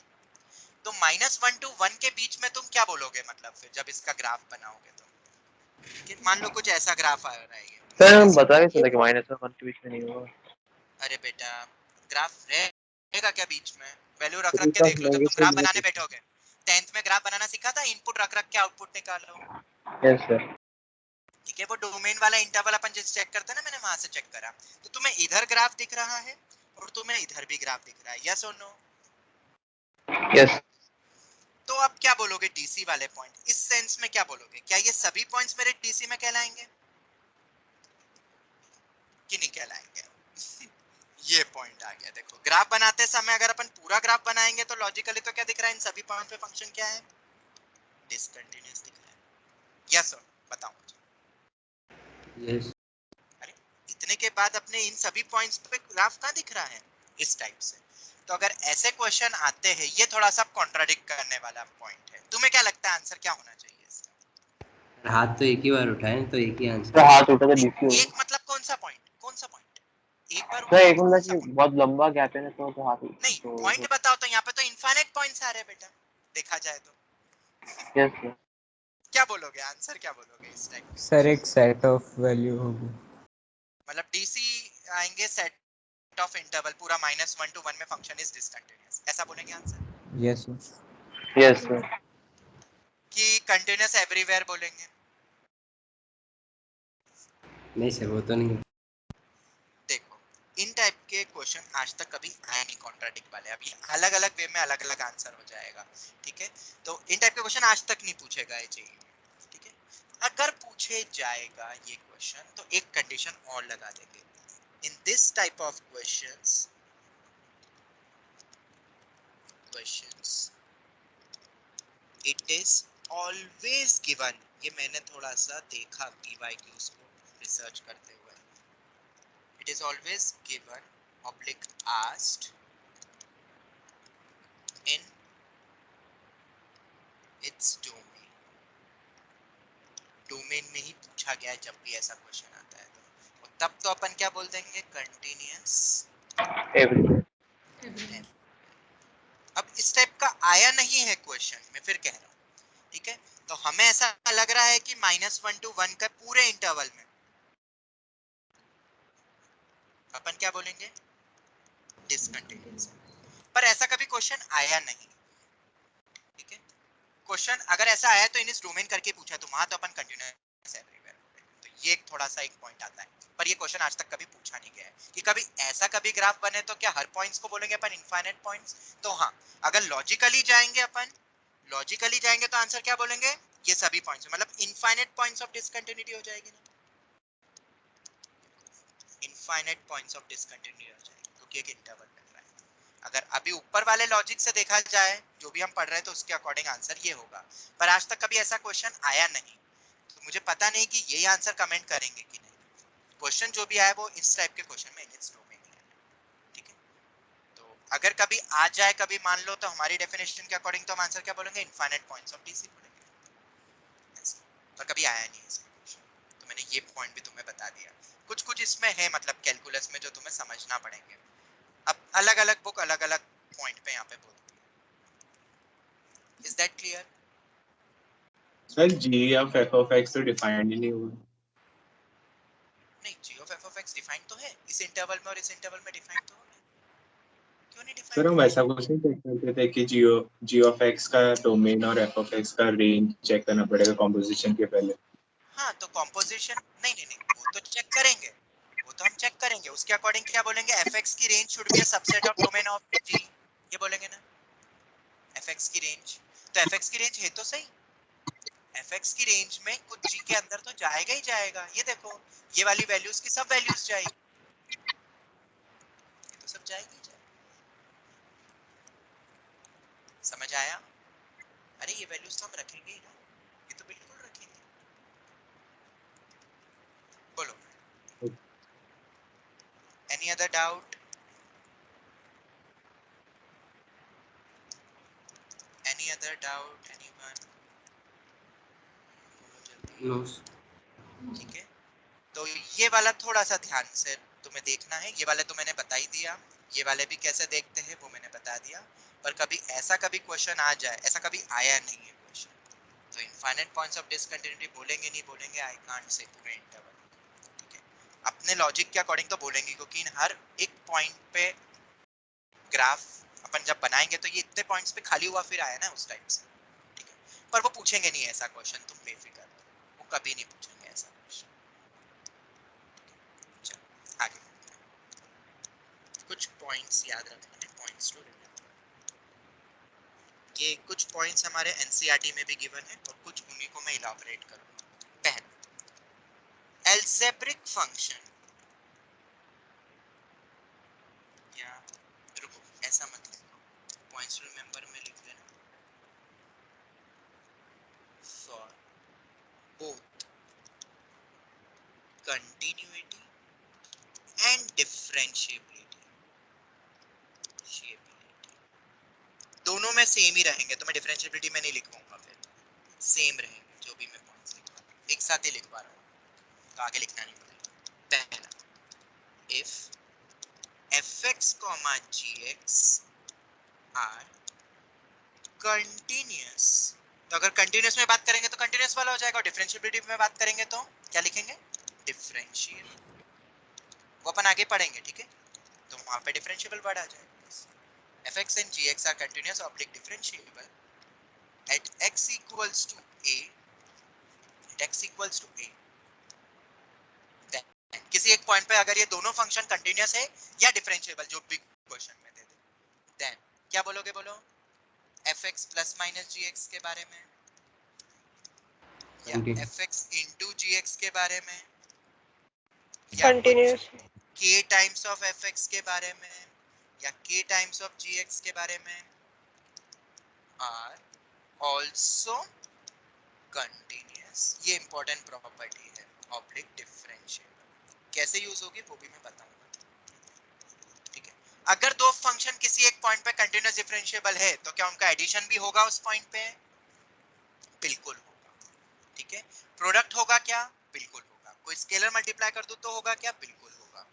तो -1 to 1 के बीच में तुम क्या बोलोगे, मतलब फिर जब इसका ग्राफ बनाओगे तो कि मान लो कुछ ऐसा ग्राफ आ रहा है, सर हम बता के चले कि -1 के बीच में नहीं होगा। अरे बेटा ग्राफ रहेगा क्या बीच में, वैल्यू रख रख के Root of देख लो, जब तुम ग्राफ बनाने -1 बैठोगे 10th में ग्राफ बनाना सीखा था, इनपुट रख रख के आउटपुट निकालो, यस सर ठीक है? वो डोमेन वाला इंटरवल अपन जिस चेक करते हैं ना, मैंने वहां से चेक करा, तो तुम्हें इधर ग्राफ दिख रहा है और तुम्हें इधर भी ग्राफ दिख रहा है, यस और नो? यस तो अब क्या बोलोगे डीसी वाले पॉइंट, इस सेंस में क्या बोलोगे, क्या ये सभी पॉइंट्स मेरे डीसी में कहलाएंगे कि नहीं कहलाएंगे? ये पॉइंट आ गया, देखो ग्राफ बनाते समय अगर अपन पूरा ग्राफ बनाएंगे तो लॉजिकली तो क्या दिख रहा है, इन सभी पॉइंट पे फंक्शन क्या है, डिसकंटिन्यूअस दिख रहा है, यस और बताओ मुझे। यस अरे इतने के बाद अपने इन सभी पॉइंट्स पे ग्राफ कहाँ दिख रहा है, इस टाइप से, तो अगर ऐसे क्वेश्चन आते हैं, ये थोड़ा सा कॉन्ट्राडिक्ट करने वाला पॉइंट है। तुम्हें क्या लगता है आंसर क्या होना चाहिए इसका? हाथ तो एक ही बार उठाए तो एक ही तो आंसर। हाथ उठा तो डीसी होगा। एक मतलब कौन सा पॉइंट? कौन सा पॉइंट? एक बार तो उठाए एक तो कौन मतलब सा कि पॉइंट? बहुत लंबा गैप है ना, तो हाथ नहीं, तो पॉइंट बताओ। तो यहाँ पे तो इनफाइनाइट पॉइंट्स आ रहे हैं बेटा, देखा जाए तो। Yes sir. क्या बोलोगे, आंसर क्या बोलोगे इस टाइप के सर क्वेश्चन? एक सेट ऑफ वैल्यू होगी। मतलब डीसी आएंगे सेट ऑफ इंटरवल, पूरा -1 to 1 में फंक्शन इज डिसकंटीन्यूअस, ऐसा बोलेंगे answer? Yes sir. Yes sir. कि कंटीन्यूअस एवरीवेयर बोलेंगे? नहीं सर वो तो नहीं। देखो, इन टाइप के क्वेश्चन आज तक कभी आए नहीं कॉन्ट्राडिक्ट वाले। अभी अलग अलग वे में अलग अलग आंसर हो जाएगा, ठीक है? तो इन टाइप के क्वेश्चन आज तक नहीं पूछे गए जेईई में, ठीक है? अगर पूछे जाएगा ये क्वेश्चन तो एक कंडीशन और लगा देंगे। In this type of questions it is always given, ये मैंने थोड़ा सा देखा पीवाईक्यूज को रिसर्च करते हुए, it is always given oblique asked in its domain। Domain में ही पूछा गया है जब भी ऐसा क्वेश्चन आता है तो, और तब तो अपन क्या बोल देंगे? Continuous everywhere. अब इस टाइप का आया नहीं है क्वेश्चन, मैं फिर कह रहा हूँ, ठीक है? तो हमें ऐसा लग रहा है कि -1 to 1 का पूरे इंटरवल में अपन क्या बोलेंगे? डिसकंटीन्यूअस। पर ऐसा कभी क्वेश्चन आया नहीं, ठीक है? क्वेश्चन अगर ऐसा आया तो इन इस डोमेन करके पूछा, तो वहां तो अपन कंटीन्यूअस एवरीवेयर, तो ये थोड़ा सा एक पॉइंट आता है। पर ये क्वेश्चन आज तक कभी पूछा नहीं गया है कि कभी ऐसा कभी ग्राफ बने तो क्या हर पॉइंट्स को बोलेंगे अपन इनफाइनाइट पॉइंट्स? तो हाँ, अगर लॉजिकली जाएंगे अपन, लॉजिकली जाएंगे तो आंसर क्या बोलेंगे? ये सभी पॉइंट्स, मतलब इनफाइनाइट पॉइंट्स ऑफ डिसकंटिन्यूटी हो जाएगी ना, इनफाइनाइट पॉइंट्स ऑफ डिसकंटिन्यूटी हो जाएगी, क्योंकि एक इंटरवल मिल रहा है। अगर अभी ऊपर वाले लॉजिक से देखा जाए, जो भी हम पढ़ रहे हैं, तो उसके अकॉर्डिंग आंसर ये होगा। पर आज तक कभी ऐसा क्वेश्चन आया नहीं, तो मुझे पता नहीं कि यही आंसर कमेंट करेंगे कि नहीं। क्वेश्चन जो भी आया वो इस टाइप के क्वेश्चन में इन इट्स डोमेन है, ठीक है? तो अगर कभी आ जाए, कभी मान लो, तो हमारी डेफिनेशन के अकॉर्डिंग तो हम आंसर क्या बोलेंगे? इनफाइनाइट पॉइंट्स ऑफ डीसी बोलेंगे। पर कभी आया नहीं इसमें क्वेश्चन, तो मैंने ये पॉइंट भी तुम्हें बता दिया। कुछ कुछ इसमें है मतलब कैलकुलस में जो तुम्हें समझना पड़ेंगे। अब अलग अलग बुक अलग अलग पॉइंट पे यहाँ पे बोलती है। Is that clear? Sir G of F of X तो डिफाइंड ही नहीं हुआ। नहीं, G of F of X define तो है, इस इंटरवल में और इस इंटरवल में डिफाइन तो है। क्यों नहीं डिफाइन? सर हम वैसा क्वेश्चन चेक करते थे कि जी ऑफ एक्स का डोमेन और एफ ऑफ एक्स का रेंज चेक करना पड़ेगा कॉम्पोजिशन के पहले। हाँ, तो कॉम्पोजिशन नहीं, वो तो चेक करेंगे, वो तो हम चेक करेंगे। उसके अकॉर्डिंग क्या बोलेंगे? fx की range should be a subset of domain of g, ये बोलेंगे ना, fx की रेंज। तो fx की रेंज है तो सही, fx की रेंज में कुछ g के अंदर तो जाएगा ही जाएगा। ये देखो, ये वाली वैल्यूज की सब वैल्यूज जाएगी, ये तो सब जाएगी ही जाएगी। समझ आया? अरे ये वैल्यूज तो हम रखेंगे ही ना, ये तो बिल्कुल रखेंगे। बोलो, any other doubt? Any other doubt? Anyone? बोलो जल्दी। नो। ठीक है, तो ये वाला थोड़ा सा ध्यान से तुम्हें देखना है। ये वाले तो मैंने बता ही दिया, ये वाले भी कैसे देखते हैं वो मैंने बता दिया। पर कभी ऐसा कभी क्वेश्चन आ जाए, ऐसा कभी आया नहीं है क्वेश्चन, तो इनफाइनाइट पॉइंट्स ऑफ डिसकंटिन्यूटी बोलेंगे नहीं बोलेंगे, आई कांट से पूरे इंटरवल, ठीक है? अपने लॉजिक के अकॉर्डिंग तो बोलेंगे, क्योंकि इन हर एक पॉइंट पे ग्राफ अपन जब बनाएंगे तो ये इतने पॉइंट्स पे खाली हुआ फिर आया ना उस टाइप से, ठीक है? पर वो पूछेंगे नहीं ऐसा क्वेश्चन, तुम बेफिक्र रहो, वो कभी नहीं पूछेंगे ऐसा क्वेश्चन। चलो आगे कुछ पॉइंट्स याद रखना है, पॉइंट्स टू रिमेंबर। ये कुछ पॉइंट्स हमारे एनसीईआरटी में भी गिवन है और कुछ उन्हीं को मैं इलैबोरेट करूंगा। पहला, एल्जेब्रिक फंक्शन, या रुको ऐसा मत लिखो, पॉइंट्स टू रिमेंबर में लिख देना, for both continuity and differentiability, दोनों में सेम ही रहेंगे, तो मैं डिफरेंशिएबिलिटी में नहीं लिखवाऊंगा, फिर सेम रहेंगे जो भी मैं पॉइंट्स लिखवा रहा हूं, एक साथ ही लिखवा रहा हूं, तो आगे लिखना नहीं पड़ेगा। पहला, if fx, gx are continuous, तो अगर कंटिन्यूअस में बात करेंगे तो कंटिन्यूअस वाला हो जाएगा, और डिफरेंशिएबिलिटी में बात करेंगे तो क्या लिखेंगे, डिफरेंशियल। वो अपन आगे पढ़ेंगे, ठीक है, तो वहां पे डिफरेंशिएबल वर्ड आ जाएगा। fx and gx are continuous oblique differentiable at x equals to a, at x equals to a, then किसी एक पॉइंट पे अगर ये दोनों फंक्शन कंटिन्यूअस है या डिफरेंशिएबल, जो भी क्वेश्चन में दे दे, देन क्या बोलोगे, बोलो fx प्लस माइनस gx के बारे में, या fx into gx के बारे में, या continuous k times of fx के बारे में, या k टाइम्स ऑफ gx के बारे में, आर ऑल्सो कंटिन्यूअस। ये इंपॉर्टेंट प्रॉपर्टी है ऑब्लिक डिफरेंशिएबल, कैसे यूज होगी वो भी मैं बताऊंगा, ठीक है। अगर दो फंक्शन किसी एक पॉइंट पे कंटिन्यूअस डिफरेंशिएबल है तो क्या उनका एडिशन भी होगा उस पॉइंट पे, बिल्कुल होगा, ठीक है। प्रोडक्ट होगा क्या, बिल्कुल होगा। कोई स्केलर मल्टीप्लाई कर दो तो होगा क्या, बिल्कुल होगा।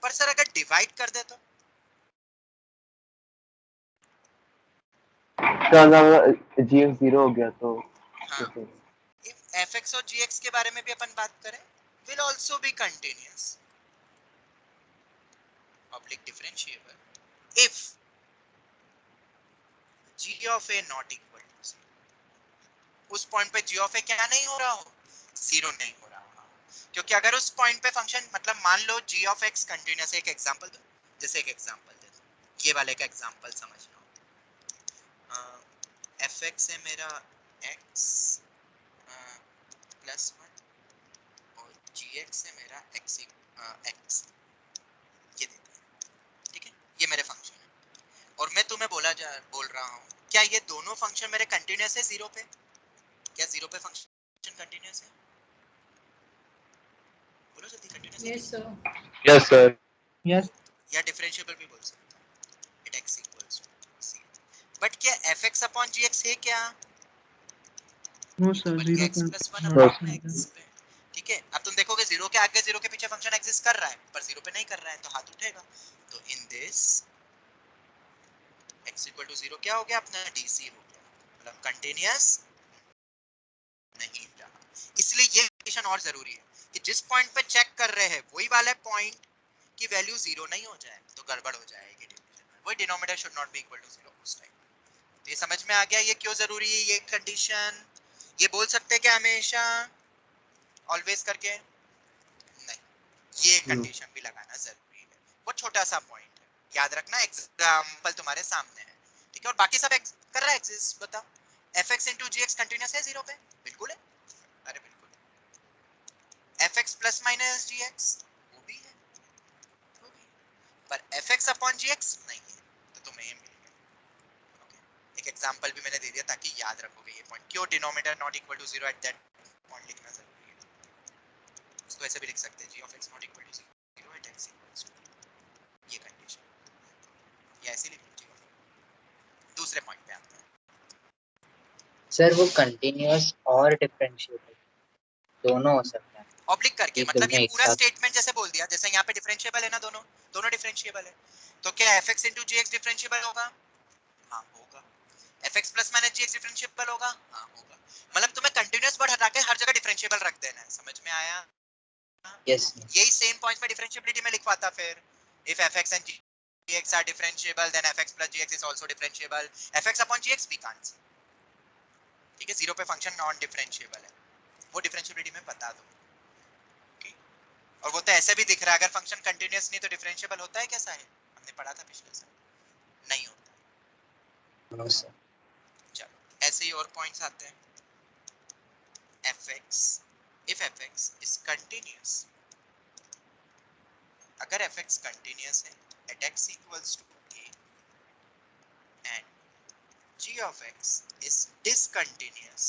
पर सर अगर डिवाइड कर दे तो gx 0 हो गया तो हाँ, if fx और gx के बारे में भी अपन बात करें, will also be continuous oblique differentiable if g of a not equal to 0, उस पॉइंट पे g of a क्या नहीं हो रहा हो, 0 नहीं हो रहा हो, क्योंकि अगर उस पॉइंट पे फंक्शन, मतलब मान लो g of x कंटिन्यूअस, एक एग्जांपल दो, जैसे एक एग्जांपल दे दो, ये वाले का एग्जांपल समझना, fx है मेरा x प्लस 1 और gx है मेरा x, ये देते हैं, ठीक है, ये मेरे फंक्शन है, और मैं तुम्हें बोल रहा हूँ क्या ये दोनों फंक्शन मेरे कंटिन्यूअस है 0 पे, क्या 0 पे फंक्शन कंटिन्यूअस है, बोलो जल्दी, कंटिन्यूअस है? Yes sir, yes sir, yes, या डिफरेंशिएबल भी बोल सकते हैं, it x equals to c, but क्या fx अपॉन gx है क्या, नो सर, बल्कि 0 x plus 1 No, upon x पे, ठीक है। अब तुम देखोगे 0 के आगे 0 के पीछे फंक्शन एग्जिस्ट कर रहा है, पर 0 पे नहीं कर रहा है, तो हाथ उठेगा, तो in this x equal to 0 क्या हो गया अपना, dc हो गया, मतलब कंटीन्यूअस नहीं रहा। इसलिए ये कंडीशन और जरूरी है कि जिस पॉइंट पे चेक कर रहे हैं वही वाले पॉइंट की वैल्यू 0 नहीं हो जाए तो गड़बड़ हो जाएगी डिवीजन में, वही denominator should not be equal to 0 उस टाइम। तो ये समझ में आ गया ये क्यों जरूरी है, ये कंडीशन। ये बोल सकते हैं कि हमेशा ऑलवेज करके नहीं, ये कंडीशन भी लगाना जरूरी है, वो छोटा सा पॉइंट है, याद रखना, एग्जांपल तुम्हारे सामने है, ठीक है, और बाकी सब कर रहा है एग्जिस्ट, बताओ fx into gx कंटीन्यूअस है 0 पे, बिल्कुल है, अरे बिल्कुल, fx प्लस माइनस gx वो भी है, वो भी, पर fx अपॉन gx नहीं है, तो तुम्हें ये मिल गया, ओके। एक एग्जांपल भी मैंने दे दिया ताकि याद रखोगे ये पॉइंट, क्यों denominator not equal to 0 at that point लिखना जरूरी है। इसको ऐसे भी लिख सकते हैं, g of x not equal to 0 at x equals to, ये कंडीशन, ये ऐसे लिख लीजिए। दूसरे पॉइंट पे आते हैं सर, वो कंटिन्यूअस और डिफरेंशिएबल दोनों हो सकता है ऑब्लिक करके, ये मतलब दोनों ये एक पूरा साथ। स्टेटमेंट जैसे बोल दिया, जैसे यहाँ पे डिफरेंशिएबल है ना, दोनों डिफरेंशिएबल है, तो क्या fx into gx डिफरेंशिएबल होगा, हाँ होगा। fx plus minus gx differentiable होगा, हाँ होगा। मतलब तुम्हें कंटीन्यूअस वर्ड हटा के हर जगह डिफरेंशिएबल रख देना है, समझ में आया? यस, यही सेम पॉइंट में डिफरेंशिएबिलिटी में लिखवाता फिर, if fx and gx are differentiable then fx plus gx is also differentiable, fx upon gx we can't see, ठीक है, 0 पे फंक्शन नॉन डिफरेंशिएबल है, वो डिफरेंशिएबिलिटी में बता दो, ओके। और वो तो ऐसे भी दिख रहा है, अगर फंक्शन कंटीन्यूअस नहीं तो डिफरेंशिएबल होता है क्या साहिल, हमने पढ़ा था पिछले साल, नहीं होता। No sir. चलो ऐसे ही और पॉइंट्स आते हैं, fx, if fx is continuous, अगर fx कंटीन्यूअस है at x equals to a and g of x is discontinuous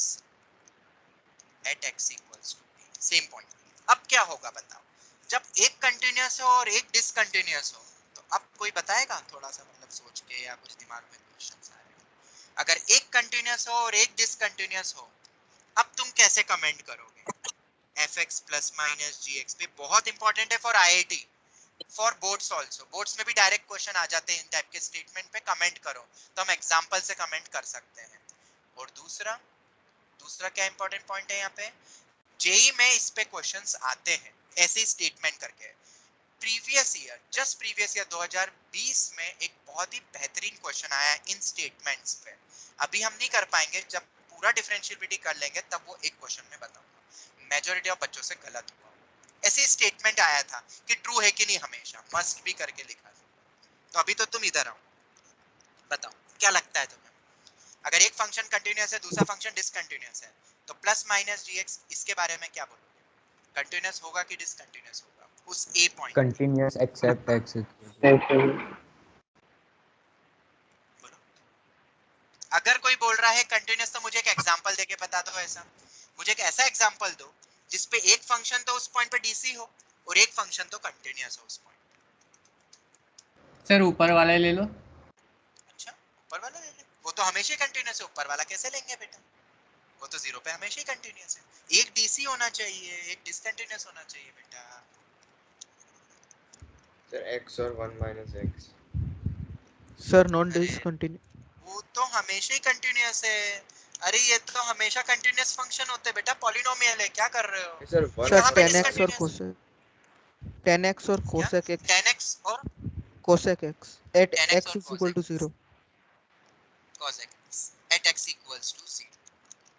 at x equals to a, same point. अब क्या होगा बताओ, जब एक कंटीन्यूअस हो और एक डिसकंटीन्यूअस हो, तो अब कोई बताएगा थोड़ा सा, मतलब सोच के या कुछ दिमाग में क्वेश्चंस आ रहे हो, अगर एक कंटिन्यूस हो और एक डिसकंटिन्यूस हो, अब तुम कैसे कमेंट करोगे? fx प्लस माइनस gx पे बहुत इंपॉर्टेंट है for IIT, for boards also. Boards में भी डायरेक्ट क्वेश्चन आ जाते हैं इन टाइप के स्टेटमेंट पे, कमेंट करो तो हम एग्जांपल से कमेंट कर सकते हैं। और दूसरा क्या इंपॉर्टेंट पॉइंट है यहाँ पे, जेई में इस पे क्वेश्चंस आते हैं ऐसे स्टेटमेंट करके। Previous year, just previous year 2020 में एक बहुत ही बेहतरीन क्वेश्चन आया इन स्टेटमेंट्स पे। अभी हम नहीं कर पाएंगे, जब पूरा डिफरेंशिएबिलिटी कर लेंगे तब वो एक क्वेश्चन में बताऊंगा। मेजॉरिटी ऑफ बच्चों से गलत हुआ, ऐसे स्टेटमेंट आया था कि ट्रू है कि नहीं, हमेशा मस्ट भी करके लिखा था। तो अभी तो तुम इधर आओ, बताओ क्या लगता है तुम्हें, अगर एक फंक्शन कंटिन्यूअस है दूसरा फंक्शन डिसकंटिन्यूअस है, तो प्लस माइनस gx इसके बारे में क्या बोलोगे? कंटिन्यूअस होगा कि डिसकंटिन्यूअस होगा उस ए point? Continuous except x is अगर कोई बोल रहा है कंटिन्यूअस, तो मुझे एक एग्जांपल देके बता दो ऐसा, मुझे एक ऐसा एग्जांपल दो जिसपे एक फंक्शन तो उस पॉइंट पे डीसी हो और एक फंक्शन तो कंटिन्यूअस हो उस पॉइंट। सर ऊपर वाला ले लो। अच्छा, ऊपर वाला ले ले, वो तो हमेशा कंटिन्यूअस है, ऊपर वाला कैसे लेंगे बेटा? वो तो जीरो पे हमेशा ही कंटिन्यूअस है। एक डीसी होना चाहिए, एक डिसकंटिन्यूअस होना चाहिए बेटा। सर x और 1 minus x। Sir non discontinue, वो तो हमेशा ही कंटिन्यूअस है। अरे ये तो हमेशा कंटिन्यूअस फंक्शन होते हैं बेटा, पॉलिनोमियल है, क्या कर रहे हो? सर कहां पे 10x और डिसकंटिन्यूअस? कोसेक 10x और कोसेक x 10x और cosec x at 10x x और is equal to 0। cos x at x equals to 0।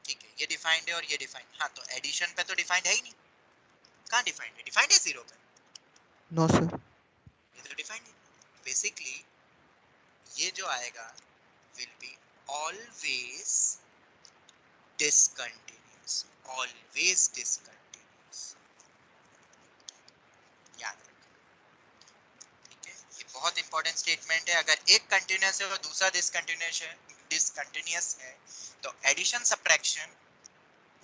ठीक है, ये डिफाइंड है और ये डिफाइंड। हाँ, तो एडिशन पे तो डिफाइंड है ही नहीं। कहां डिफाइंड है? डिफाइंड है 0 पे। नो सर, ये तो डिफाइंड है। बेसिकली ये जो आएगा will be always discontinuous, always discontinuous, याद रखना। ठीक है, ये बहुत इंपॉर्टेंट स्टेटमेंट है। अगर एक कंटिन्यूअस है और दूसरा डिसकंटिन्यूअस है, तो एडिशन सब्ट्रैक्शन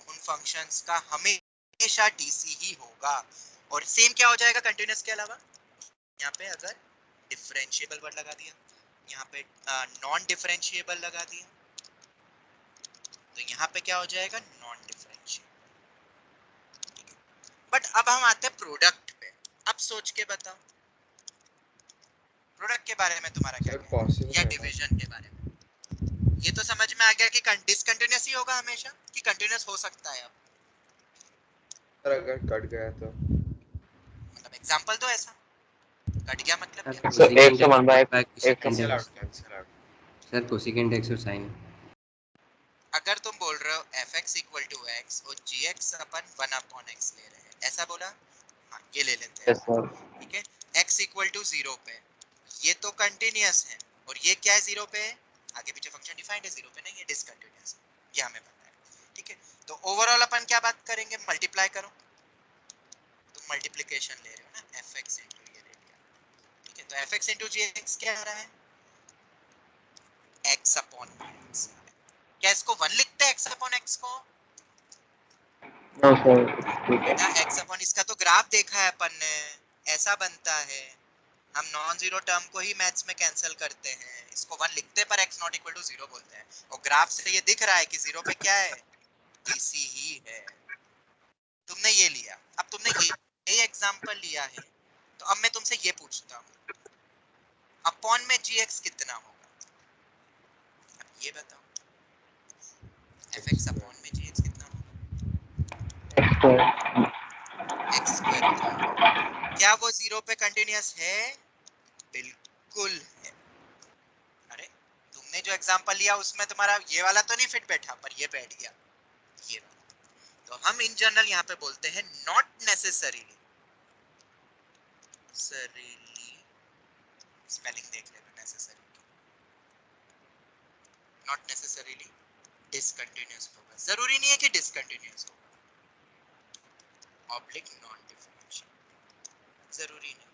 उन फंक्शंस का हमेशा डीसी ही होगा। और सेम क्या हो जाएगा कंटिन्यूअस के अलावा? यहाँ पे अगर डिफरेंशिएबल वर्ड लगा दिया, यहाँ पे नॉन डिफरेंशिएबल लगा दिया, तो यहाँ पे क्या हो जाएगा? Non differentiable. बट अब हम आते हैं प्रोडक्ट पे। अब सोच के बताओ प्रोडक्ट के बारे में तुम्हारा क्या कहना है, या डिवीजन के बारे में? ये तो समझ में आ गया कि डिसकंटिन्यूअस ही होगा हमेशा, कि कंटिन्यूअस हो सकता है? अब सर अगर कट गया तो मतलब एग्जांपल तो ऐसा कट गया मतलब क्या? सर एक से 1 by cancel out sir cosecant x और sin। अगर तुम बोल रहे हो fx इक्वल टू x और gx अपन 1 अपॉन x ले रहे हैं, ऐसा बोला? हाँ, ये ले लेते हैं। ठीक है, x इक्वल टू 0 पे ये तो कंटिन्यूअस है, और ये क्या है 0 पे? आगे पीछे फंक्शन डिफाइंड है, 0 पे नहीं, ये डिसकंटिन्यूअस है, ये हमें पता है। ठीक है, तो ओवरऑल अपन क्या बात करेंगे? मल्टीप्लाई करो, तुम मल्टीप्लिकेशन ले रहे हो ना, fx इनटू ये ले लिया। ठीक है, तो fx इनटू gx क्या आ रहा है? x upon x। क्या इसको 1 लिखते हैं x अपॉन x को? नो सर, बेटा x अपॉन, इसका तो ग्राफ देखा है अपन ने, ऐसा बनता है। हम नॉन जीरो टर्म को ही मैथ्स में कैंसिल करते हैं, इसको 1 लिखते पर x नॉट इक्वल टू 0 बोलते हैं। और ग्राफ से ये दिख रहा है कि 0 पे क्या है? डीसी ही है। तुमने ये लिया, अब तुमने ये एग्जांपल लिया है, तो अब मैं तुमसे ये पूछता हूँ, अपॉन में gx कितना होगा? अब ये बताओ, fx अपॉन में gx कितना होगा? x स्क्वायर हो जाएगा। क्या वो 0 पे कंटिन्यूअस है? बिल्कुल है। अरे तुमने जो एग्जांपल लिया उसमें तुम्हारा ये वाला तो नहीं फिट बैठा, पर ये बैठ गया, ये वाला। तो हम इन जनरल यहाँ पे बोलते हैं नॉट नेसेसरीली, स्पेलिंग देख लेना नेसेसरी, नॉट नेसेसरीली डिसकंटिन्यूअस होगा। जरूरी नहीं है कि डिसकंटिन्यूअस होगा, ऑब्लिक नॉन डिफरेंशियल, जरूरी नहीं।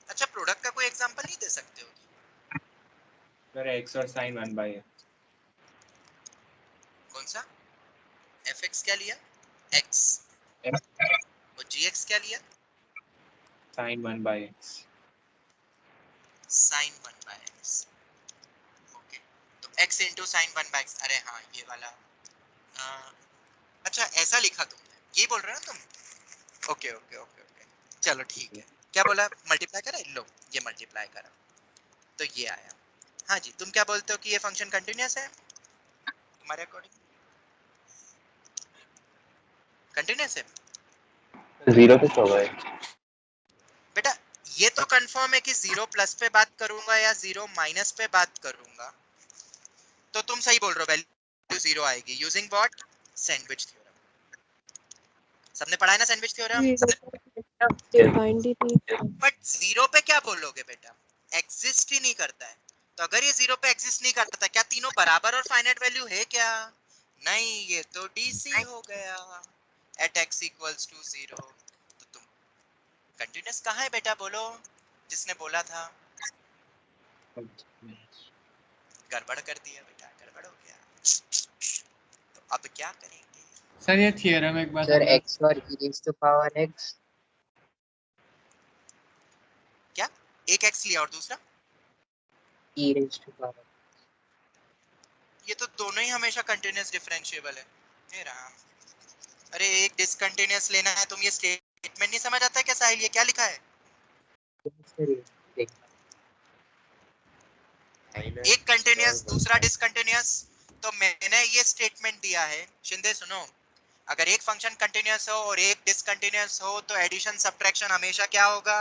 अच्छा, प्रोडक्ट का कोई एग्जांपल नहीं दे सकते हो? सर x और sin 1 by x। कौन सा? fx क्या लिया? x और gx क्या लिया? sin 1 by x। sin 1 by x। Okay, तो x इंटू साइन 1/x। अरे हाँ ये वाला अच्छा ऐसा लिखा तुमने, ये बोल रहे हो ना तुम? ओके ओके ओके ओके, चलो ठीक है। क्या बोला, मल्टीप्लाई करा? लो ये मल्टीप्लाई करा तो ये आया। हाँ जी, तुम क्या बोलते हो कि ये फंक्शन कंटिन्यूअस है तुम्हारे अकॉर्डिंग? कंटिन्यूअस है जीरो पे तो गए। बेटा? ये तो कंफर्म है कि जीरो प्लस पे बात करूंगा या जीरो माइनस पे बात करूंगा तो तुम सही बोल रहे हो, वैल्यू जीरो आएगी। Using what? Sandwich theorem. सबने पढ़ा है ना सैंडविच थ्योरम? डिफाइंड ही नहीं। बट जीरो पे क्या बोलोगे बेटा, एग्जिस्ट ही नहीं करता है। तो अगर ये जीरो पे एग्जिस्ट नहीं करता, क्या तीनों बराबर और फाइनाइट वैल्यू है क्या? नहीं, ये तो डीसी हो गया एट x इक्वल्स टू 0। तो तुम कंटिन्यूअस कहाँ है बेटा, बोलो जिसने बोला था। गड़बड़ कर दिया बेटा, गड़बड़ हो गया। तो अब क्या करेंगे? सर ये थ्योरम एक बार सर x और e raised to power x। क्या एक x लिया और दूसरा e raised to power। ये तो दोनों ही हमेशा कंटिन्यूअस डिफरेंशिएबल है। हे राम, अरे एक डिसकंटिन्यूअस लेना है, तुम ये स्टेटमेंट नहीं समझ आता है क्या साहिल? ये क्या लिखा है? एक कंटिन्यूअस दूसरा डिसकंटिन्यूअस। तो मैंने ये स्टेटमेंट दिया है, शिंदे सुनो, अगर एक फंक्शन कंटिन्यूअस हो और एक डिसकंटिन्यूअस हो तो एडिशन सब्ट्रैक्शन हमेशा क्या होगा?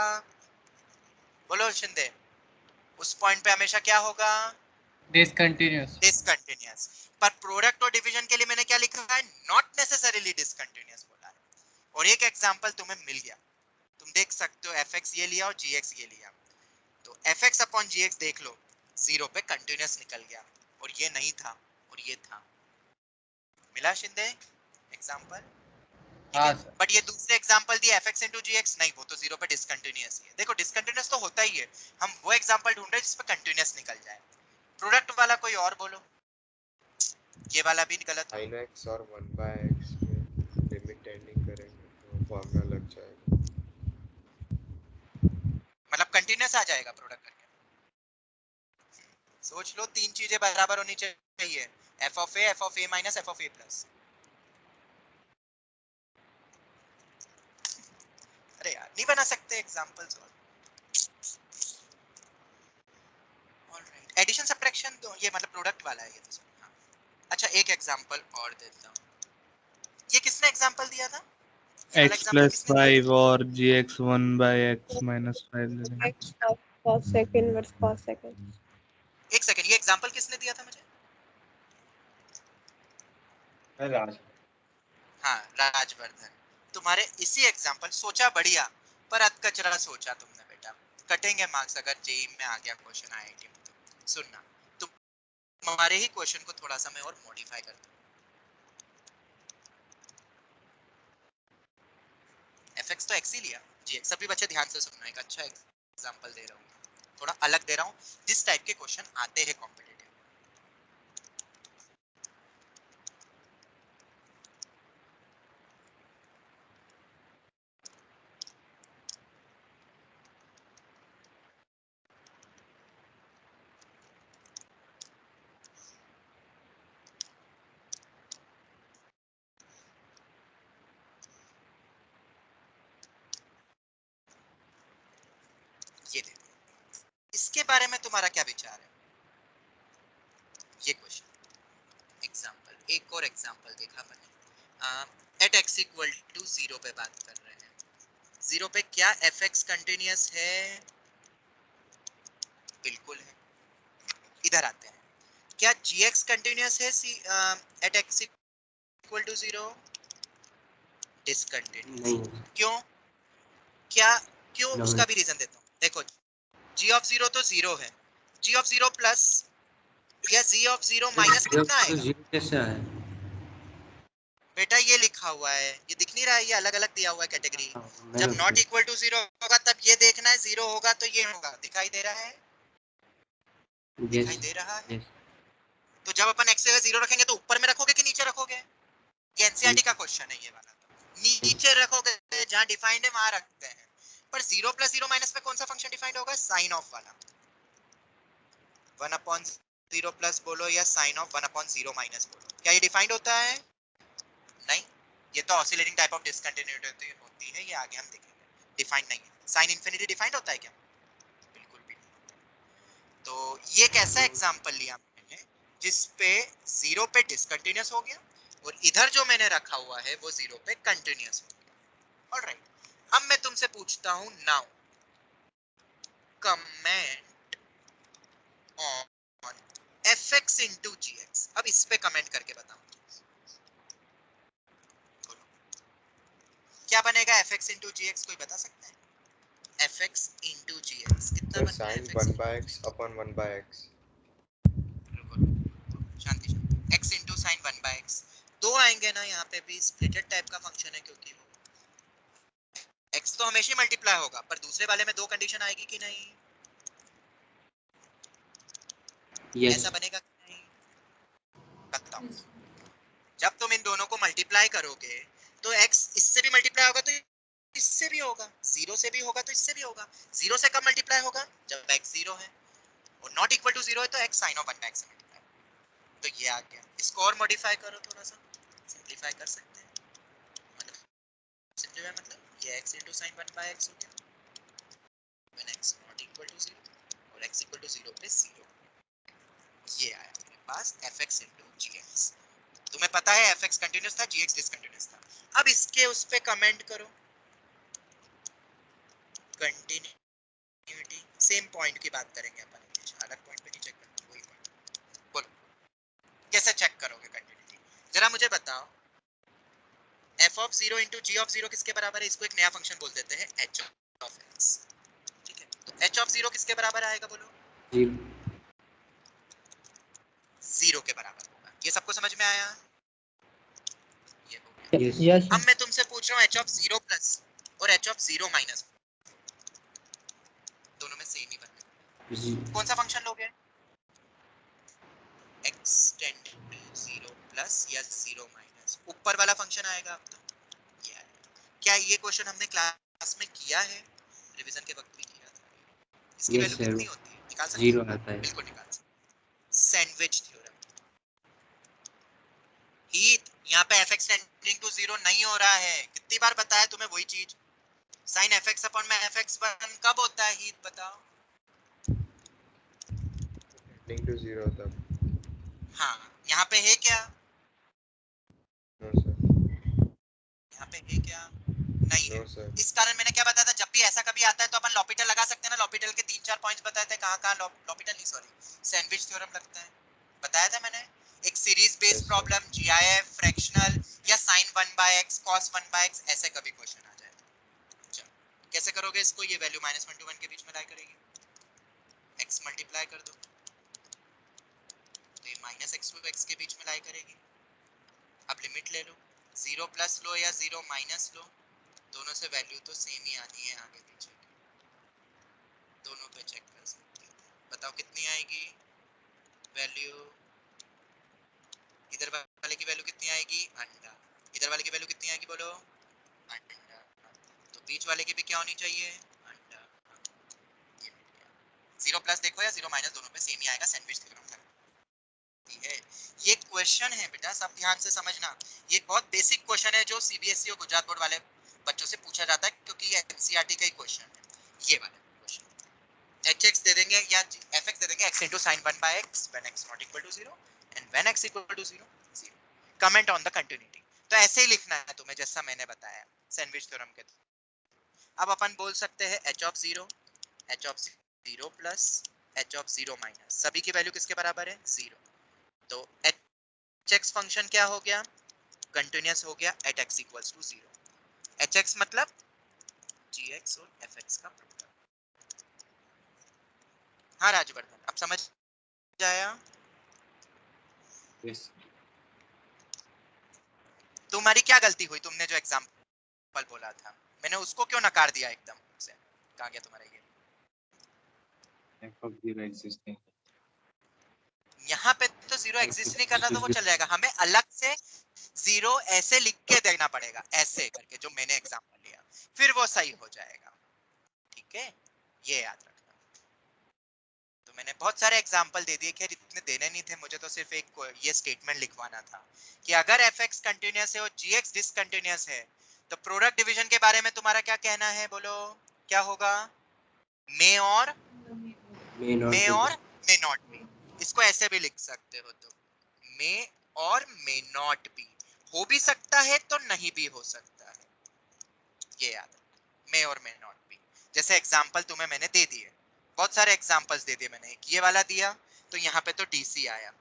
बोलो शिंदे, उस पॉइंट पे हमेशा क्या होगा? डिसकंटिन्यूअस। डिसकंटिन्यूअस। पर प्रोडक्ट और डिवीजन के लिए मैंने क्या लिखा है? नॉट नेसेसरीली डिसकंटिन्यूअस बोला है। और एक एग्जांपल तुम्हें मिल गया, तुम देख सकते हो fx ये लिया और gx ये लिया, तो fx अपॉन gx देख लो, जीरो पे कंटिन्यूअस निकल गया और ये नहीं था और ये था। मिला शिंदे एग्जांपल? हाँ सर। बट ये दूसरे एग्जांपल दिए fx into gx, नहीं वो तो जीरो पे डिसकंटिन्यूअस ही है। देखो डिसकंटिन्यूअस तो होता ही है, हम वो एग्जांपल ढूंढ रहे हैं जिस पे कंटिन्यूअस निकल जाए। प्रोडक्ट वाला कोई और बोलो, ये वाला भी गलत हो। sin x और 1/x में लिमिट एंडिंग करेंगे तो फॉर्मूला लग जाएगा, मतलब कंटिन्यूअस आ जाएगा प्रोडक्ट करके। सोच लो, तीन चीजें बराबर होनी चाहिए, f of a minus f of a plus। अरे यार नहीं बना सकते एग्जांपल्स और। ऑलराइट, एडिशन सब्ट्रैक्शन तो ये मतलब प्रोडक्ट वाला है ये तो। हाँ। अच्छा एक एग्जांपल और देता हूँ, ये किसने एग्जांपल दिया था? ये वाला x एग्जांपल plus किसने दिया 5 और gx 1/x minus 5 ले लेंगे। x cos sec inverse cos sec x। एक सेकंड, ये एग्जांपल किसने दिया था मुझे? राज। हाँ राजवर्धन। तुम्हारे इसी एग्जांपल, सोचा बढ़िया पर अधकचरा सोचा तुमने बेटा, कटेंगे मार्क्स अगर जेई में आ गया क्वेश्चन आईआईटी में। तो सुनना, तुम हमारे ही क्वेश्चन को थोड़ा सा मैं और मॉडिफाई करता हूँ। fx तो x ही लिया, gx। सभी बच्चे ध्यान से सुनना, एक अच्छा एग्जांपल दे रहा हूँ, थोड़ा अलग दे रहा हूँ, जिस टाइप के क्वेश्चन आते हैं कॉम्पिटिटिव। ये देखो, इसके बारे में तुम्हारा क्या विचार है? ये क्वेश्चन एग्जांपल, एक और एग्जांपल देखा मैंने, एट x इक्वल टू 0 पे बात कर रहे हैं। 0 पे क्या fx कंटिन्यूअस है? बिल्कुल है। इधर आते हैं, क्या gx कंटिन्यूअस है at x equal to 0? Discontinuous. नहीं क्यों? क्या क्यों? नहीं। उसका भी रीजन देता हूँ। देखो g ऑफ 0 तो 0 है, g ऑफ 0 प्लस या g ऑफ 0 माइनस कितना आएगा? 0 कैसे आया? बेटा ये लिखा हुआ है, ये दिख नहीं रहा है? ये अलग अलग दिया हुआ है कैटेगरी। मैंने जब नॉट इक्वल टू 0 होगा तब ये देखना है, 0 होगा तो ये होगा। दिखाई दे रहा है? दिखाई दे रहा है? तो जब अपन x जगह 0 रखेंगे तो ऊपर में रखोगे कि नीचे रखोगे? ये एनसीईआरटी का क्वेश्चन है ये वाला। तो नीचे रखोगे, जहां डिफाइंड है वहां रखते हैं। पर 0 प्लस 0 माइनस में कौन सा फंक्शन डिफाइंड होगा? साइन ऑफ वाला। 1/0 0 प्लस बोलो या साइन ऑफ 1/0 माइनस बोलो, क्या ये डिफाइंड होता है? नहीं, ये तो ऑसिलेटिंग टाइप ऑफ डिस्कंटिन्यूटी होती है, ये आगे हम देखेंगे। डिफाइंड नहीं है। साइन इन्फिनिटी डिफाइंड होता है क्या? बिल्कुल भी नहीं। तो ये कैसा एग्जांपल लिया मैंने जिसपे 0 पे डिसकंटिन्यूअस हो गया और इधर जो मैंने रखा हुआ है वो 0 पे कंटिन्यूअस हो गया। ऑलराइट, अब मैं तुमसे पूछता हूं now comment on fx into gx। अब इस पे कमेंट करके बताओ क्या बनेगा fx into gx, कोई बता सकता है? fx into gx कितना तो बनता है? sin fx 1/x upon 1/x। शांति शांति, x into sin 1/x दो आएंगे ना, यहाँ पे भी स्प्लिटेड टाइप का फंक्शन है क्योंकि वो x तो हमेशा मल्टीप्लाई होगा, पर दूसरे वाले में दो कंडीशन आएगी कि नहीं? यस ऐसा बनेगा कि नहीं? बताओ। जब तुम इन दोनों को मल्टीप्लाई करोगे तो x इससे भी मल्टीप्लाई होगा तो इससे भी होगा, 0 से भी होगा तो इससे भी होगा। 0 से कब मल्टीप्लाई होगा? जब x 0 है और नॉट इक्वल टू 0 है तो x sin ऑफ 1/x से मल्टीप्लाई। तो ये आ गया। इसको और मॉडिफाई करो, थोड़ा सा सिंपलीफाई कर सकते हैं। मतलब सिंपलीफाई मतलब ये x into sin 1/x हो गया when x not equal to 0 और x equal to 0 पे 0। ये आया मेरे पास fx into gx। तुम्हें पता है fx कंटीन्यूअस था, gx डिसकंटीन्यूअस था। अब इसके उस पे कमेंट करो कंटिन्यूटी, सेम पॉइंट की बात करेंगे अपन, अलग पॉइंट पे नहीं चेक करना, वही पॉइंट। बोलो कैसे चेक करोगे कंटिन्यूटी? जरा मुझे बताओ f of 0 into g of 0 किसके बराबर है? इसको एक नया फंक्शन बोल देते हैं h of x। ठीक है, तो h of 0 किसके बराबर आएगा बोलो? 0 के बराबर होगा। ये सबको समझ में आया? ये हो गया। यस अब मैं तुमसे पूछ रहा हूँ h of 0 प्लस और h of 0 माइनस दोनों में सेम ही बनेगा। कौन सा फंक्शन लोगे? x टेंड टू 0 प्लस या 0 माइनस, ऊपर वाला फंक्शन आएगा। अब तो ये आएगा। क्या ये क्वेश्चन हमने क्लास में किया है? रिवीजन के वक्त भी किया था। इसकी यस वैल्यू सर कितनी होती है? निकाल सकते 0 हैं? आता है बिल्कुल निकाल सकते। Sandwich theorem. हीट, यहाँ पे fx टेंडिंग टू 0 नहीं हो रहा है। कितनी बार बताया तुम्हें वही चीज? sin fx अपॉन में fx1 कब होता है हीट, बताओ? टेंडिंग टू 0 तब। हाँ, यहाँ पे है क्या? No sir. यहाँ पे है क्या? नहीं है। No sir. इस कारण मैंने क्या बताया था, जब भी ऐसा कभी आता है तो अपन लॉपिटल लगा सकते हैं ना। लॉपिटल के 3-4 पॉइंट्स बताए थे, कहाँ कहाँ लॉपिटल नहीं, सॉरी सैंडविच थ्योरम लगता है, बताया था मैंने। एक series based problem, GIF, fractional या sin 1/x cos 1/x, ऐसे कभी क्वेश्चन आ जाए। चलो कैसे करोगे इसको? ये वैल्यू -1 to 1 के बीच में लाई करेगी, x मल्टीप्लाई कर दो तो ये -x to x के बीच में लाई करेगी। अब लिमिट ले लो, 0 प्लस लो या 0 माइनस लो, दोनों से वैल्यू तो सेम ही आनी है आगे पीछे, दोनों पे चेक कर सकते हो। बताओ कितनी आएगी वैल्यू? इधर वाले की वैल्यू कितनी आएगी? अंडा। इधर वाले की वैल्यू कितनी आएगी बोलो? अंडा। तो बीच वाले की भी क्या होनी चाहिए? अंडा। 0 प्लस देखो या 0 माइनस, दोनों पे सेम ही आएगा। सैंडविच थ्योरम है। ये क्वेश्चन है बेटा, सब ध्यान से समझना। ये बहुत बेसिक क्वेश्चन है जो सीबीएसई और गुजरात बोर्ड वाले बच्चों से पूछा जाता है, क्योंकि ये एनसीईआरटी का ही क्वेश्चन है। ये वाला क्वेश्चन hx दे देंगे या fx दे देंगे, x into sin 1/x when x not equal to 0 and when x equal to 0 0। Comment on the continuity. तो ऐसे ही लिखना है तुम्हें जैसा मैंने बताया सैंडविच थ्योरम के। अब अपन बोल सकते हैं h of 0 plus h of 0 minus, सभी की वैल्यू किसके बराबर है? 0। तो hx फंक्शन क्या हो गया? कंटिन्यूअस हो गया at x equals to 0। hx मतलब gx और fx का प्रोडक्ट। हाँ राजवर्धन, अब समझ आया? यस तुम्हारी क्या गलती हुई? तुमने जो एग्जांपल बोला था, मैंने उसको क्यों नकार दिया एकदम से? कहाँ गया तुम्हारा ये? f of 0 existing। यहाँ पे तो 0 एग्जिस्ट नहीं करना तो वो चल जाएगा, हमें अलग से 0 ऐसे लिख के देना पड़ेगा, ऐसे करके जो मैंने एग्जांपल लिया, फिर वो सही हो जाएगा। ठीक है, ये याद रखना। तो मैंने बहुत सारे एग्जांपल दे दिए, खैर इतने देने नहीं थे मुझे, तो सिर्फ एक ये स्टेटमेंट लिखवाना था कि अगर fx कंटिन्यूअस है और gx डिसकंटिन्यूअस है तो प्रोडक्ट डिवीजन के बारे में तुम्हारा क्या कहना है, बोलो क्या होगा? मे और मे नॉट मे बी और मे नॉट बी, इसको ऐसे भी लिख सकते हो तुम, मे और मे नॉट बी, हो भी सकता है तो नहीं भी हो सकता है, ये याद है, मे और मे नॉट बी। जैसे एग्जांपल तुम्हें मैंने दे दिए, बहुत सारे एग्जांपल्स दे दिए मैंने, एक ये वाला दिया तो यहाँ पे तो DC आया,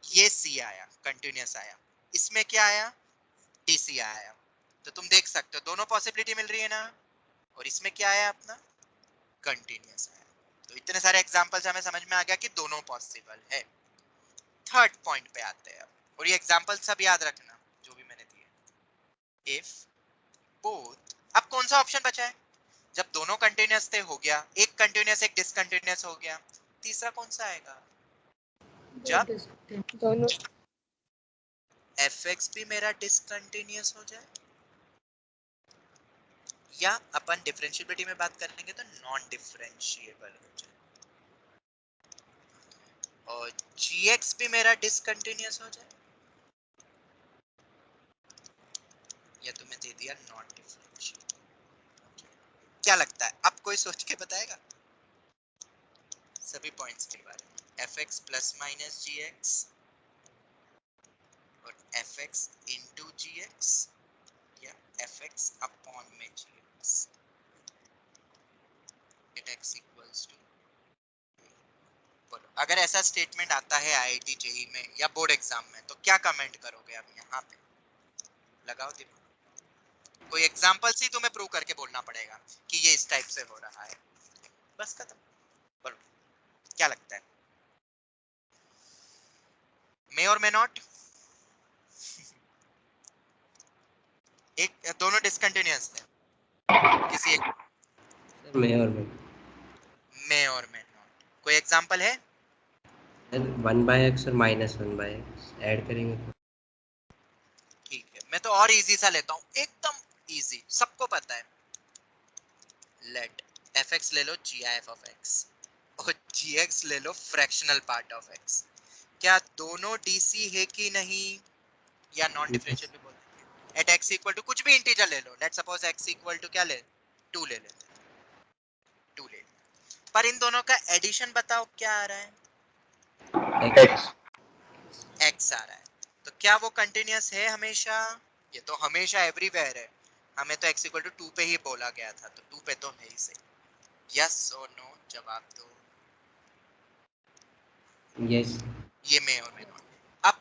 ये C आया, कंटिन्यूअस आया, इसमें क्या आया? DC आया, तो तुम देख सकते हो दोनों पॉसिबिलिटी मिल रही है ना, और इसमें क्या आया अपना? कंटिन्यूअस आया। तो इतने सारे एग्जांपल्स हमें समझ में आ गया कि दोनों पॉसिबल है। थर्ड पॉइंट पे आते हैं अब, और ये एग्जांपल सब याद रखना जो भी मैंने दिए। इफ बोथ, अब कौन सा ऑप्शन बचा है? जब दोनों कंटिन्यूअस थे हो गया, एक कंटिन्यूअस एक डिसकंटिन्यूअस हो गया, तीसरा कौन सा आएगा? जब दोनों fx भी मेरा डिसकंटिन्यूअस हो जाए, या अपन डिफरेंशिएबिलिटी में बात करेंगे तो नॉन डिफरेंशिएबल हो जाए, और gx भी मेरा डिसकंटिन्यूअस हो जाए, या तुम्हें दे दिया नॉन डिफरेंशिएबल। क्या लगता है, अब कोई सोच के बताएगा सभी पॉइंट्स के बारे में? fx प्लस माइनस gx और fx इंटू gx या fx अपॉन में gx, it x equals to, बोलो अगर ऐसा स्टेटमेंट आता है IIT JEE में या बोर्ड एग्जाम में तो क्या कमेंट करोगे आप? यहाँ पे लगाओ दिमाग, कोई एग्जांपल ही तुम्हें प्रूव करके बोलना पड़ेगा कि ये इस टाइप से हो रहा है, बस खत्म। बोलो क्या लगता है, मे और मे नॉट? एक दोनों डिसकंटिन्यूअस थे, किसी एक सर मे और मे नॉट, कोई एग्जांपल है? सर 1/x और -1/x ऐड करेंगे तो ठीक है, मैं तो और इजी सा लेता हूँ, एकदम इजी, सबको पता है। लेट fx ले लो gif ऑफ x और gx ले लो फ्रैक्शनल पार्ट ऑफ x, क्या दोनों DC है कि नहीं, या नॉन डिफरेंशिएबल बोलते हैं? एट x इक्वल टू कुछ भी इंटीजर ले लो, let's suppose x equal to क्या ले, 2 ले लेते हैं, 2 ले, पर इन दोनों का एडिशन बताओ क्या आ रहा है? x आ रहा है, तो क्या वो कंटिन्यूअस है हमेशा? ये तो हमेशा एवरीवेयर है, हमें तो x इक्वल टू 2 पे ही बोला गया था, तो 2 पे तो है ही सही। यस और नो जवाब दो। यस ये मे और मे नॉट। अब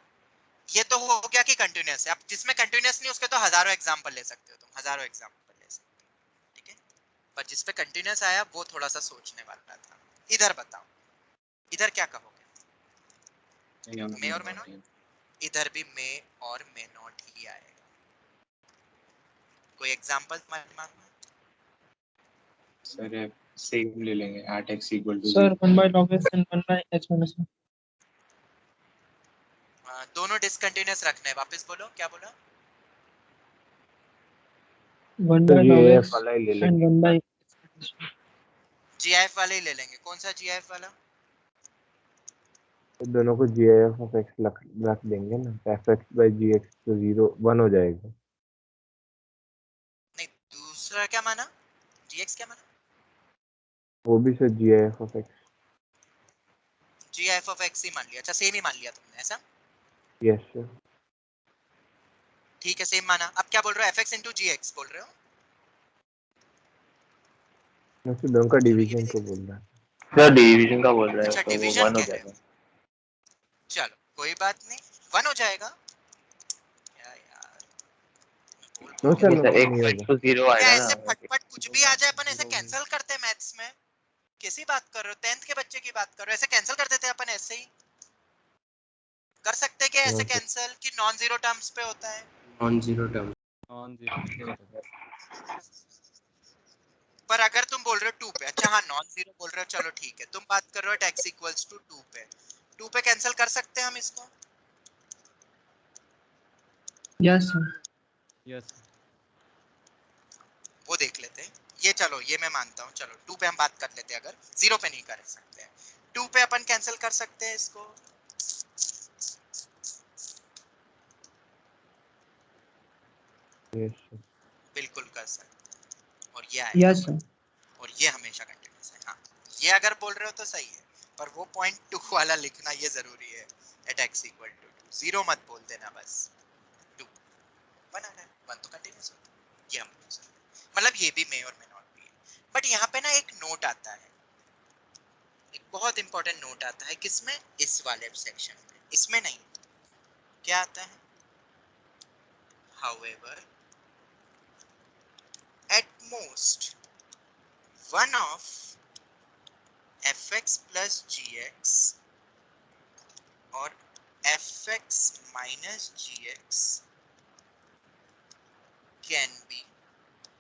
ये तो हो गया कि कंटिन्यूअस है, अब जिसमें कंटिन्यूअस नहीं उसके तो हजारों एग्जांपल ले सकते हो तुम, हजारों एग्जांपल ले सकते हो, ठीक है, पर जिस पे कंटिन्यूअस आया वो थोड़ा सा सोचने वाला था। इधर बताओ, इधर क्या कहोगे? मे और मे नॉट? इधर भी मे और मे नॉट ही आएगा। कोई एग्जांपल तुम्हारे दिमाग में? सर सेम ले लेंगे at x equal to sir 0. 1/log x and 1/x minus 1. दोनों डिसकंटिन्यूअस रखने हैं, वापस बोलो क्या बोला? 1/log x वाला ही ले and लेंगे 1/x. GIF वाले ही ले लेंगे, कौन सा GIF वाला? तो दोनों को gif of x रख देंगे ना, तो fx by gx तो 1 हो जाएगा। नहीं, दूसरा क्या माना? GX क्या माना? वो भी sir gif of x। GIF of x ही मान लिया, अच्छा सेम ही मान लिया तुमने, ऐसा? Yes sir. ठीक है, सेम माना। अब क्या बोल रहे हो? fx into gx बोल रहे हो? वैसे दोनों का डिवीजन को बोल रहा है सर डिवीजन का बोल रहे अच्छा हो तो वो डिवीजन 1 हो कह रहे हो, जाएगा। चलो कोई बात नहीं, 1 हो जाएगा। क्या यार नो सर नहीं सर, मतलब एक नहीं पॉइंट होगा। तो 0 क्या आएगा ऐसे ना। फटफट कुछ भी आ जाए अपन ऐसे कैंसिल करते हैं मैथ्स में? कैसी बात कर रहे हो? 10th के बच्चे की बात कर रहे हो? ऐसे कैंसिल कर देते हैं अपन, ऐसे ही कर सकते हैं क्या ऐसे कैंसिल कि नॉन जीरो टर्म्स पे होता है? Non zero term non zero. पर अगर तुम बोल रहे हो 2 पे, अच्छा हाँ नॉन जीरो बोल रहे हो, चलो ठीक है, तुम बात कर रहे हो x इक्वल्स टू 2 पे, 2 पे कैंसिल कर सकते हैं हम इसको? Yes sir. यस। वो देख लेते हैं, ये चलो ये मैं मानता हूँ, चलो 2 पे हम बात कर लेते हैं, अगर 0 पे नहीं कर सकते हैं, 2 पे अपन कैंसिल कर सकते हैं इसको, बिल्कुल कर सकते हैं, और ये आएगा यस सर। और ये हमेशा कंटिन्यूस है। हाँ ये अगर बोल रहे हो तो सही है, पर वो पॉइंट 2 वाला लिखना ये जरूरी है, एट x इक्वल टू 2, 0 मत बोल देना बस, 2 बनाना है, 1 तो कंटिन्यूस होता है, ये हम बोल सकते हैं, मतलब ये भी मे और मे नॉट भी है। बट यहाँ पे ना एक नोट आता है, एक बहुत इंपॉर्टेंट नोट आता है, किसमें, इस वाले सेक्शन में, इसमें नहीं। क्या आता है, however at most one of fx plus gx और fx minus gx can be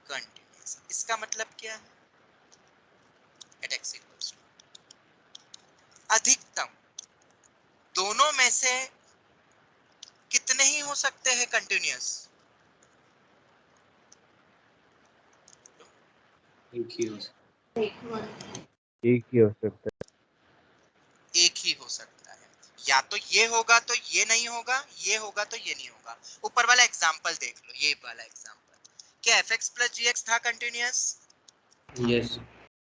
continuous। इसका मतलब क्या है, at x equals to अधिकतम दोनों में से कितने ही हो सकते हैं कंटिन्यूस, एक ही हो सकता एक ही हो सकता है। एक ही हो सकता है, या तो ये होगा तो ये नहीं होगा, ये होगा तो ये नहीं होगा। ऊपर वाला एग्जांपल देख लो, ये वाला एग्जांपल, क्या fx plus gx था कंटिन्यूस, यस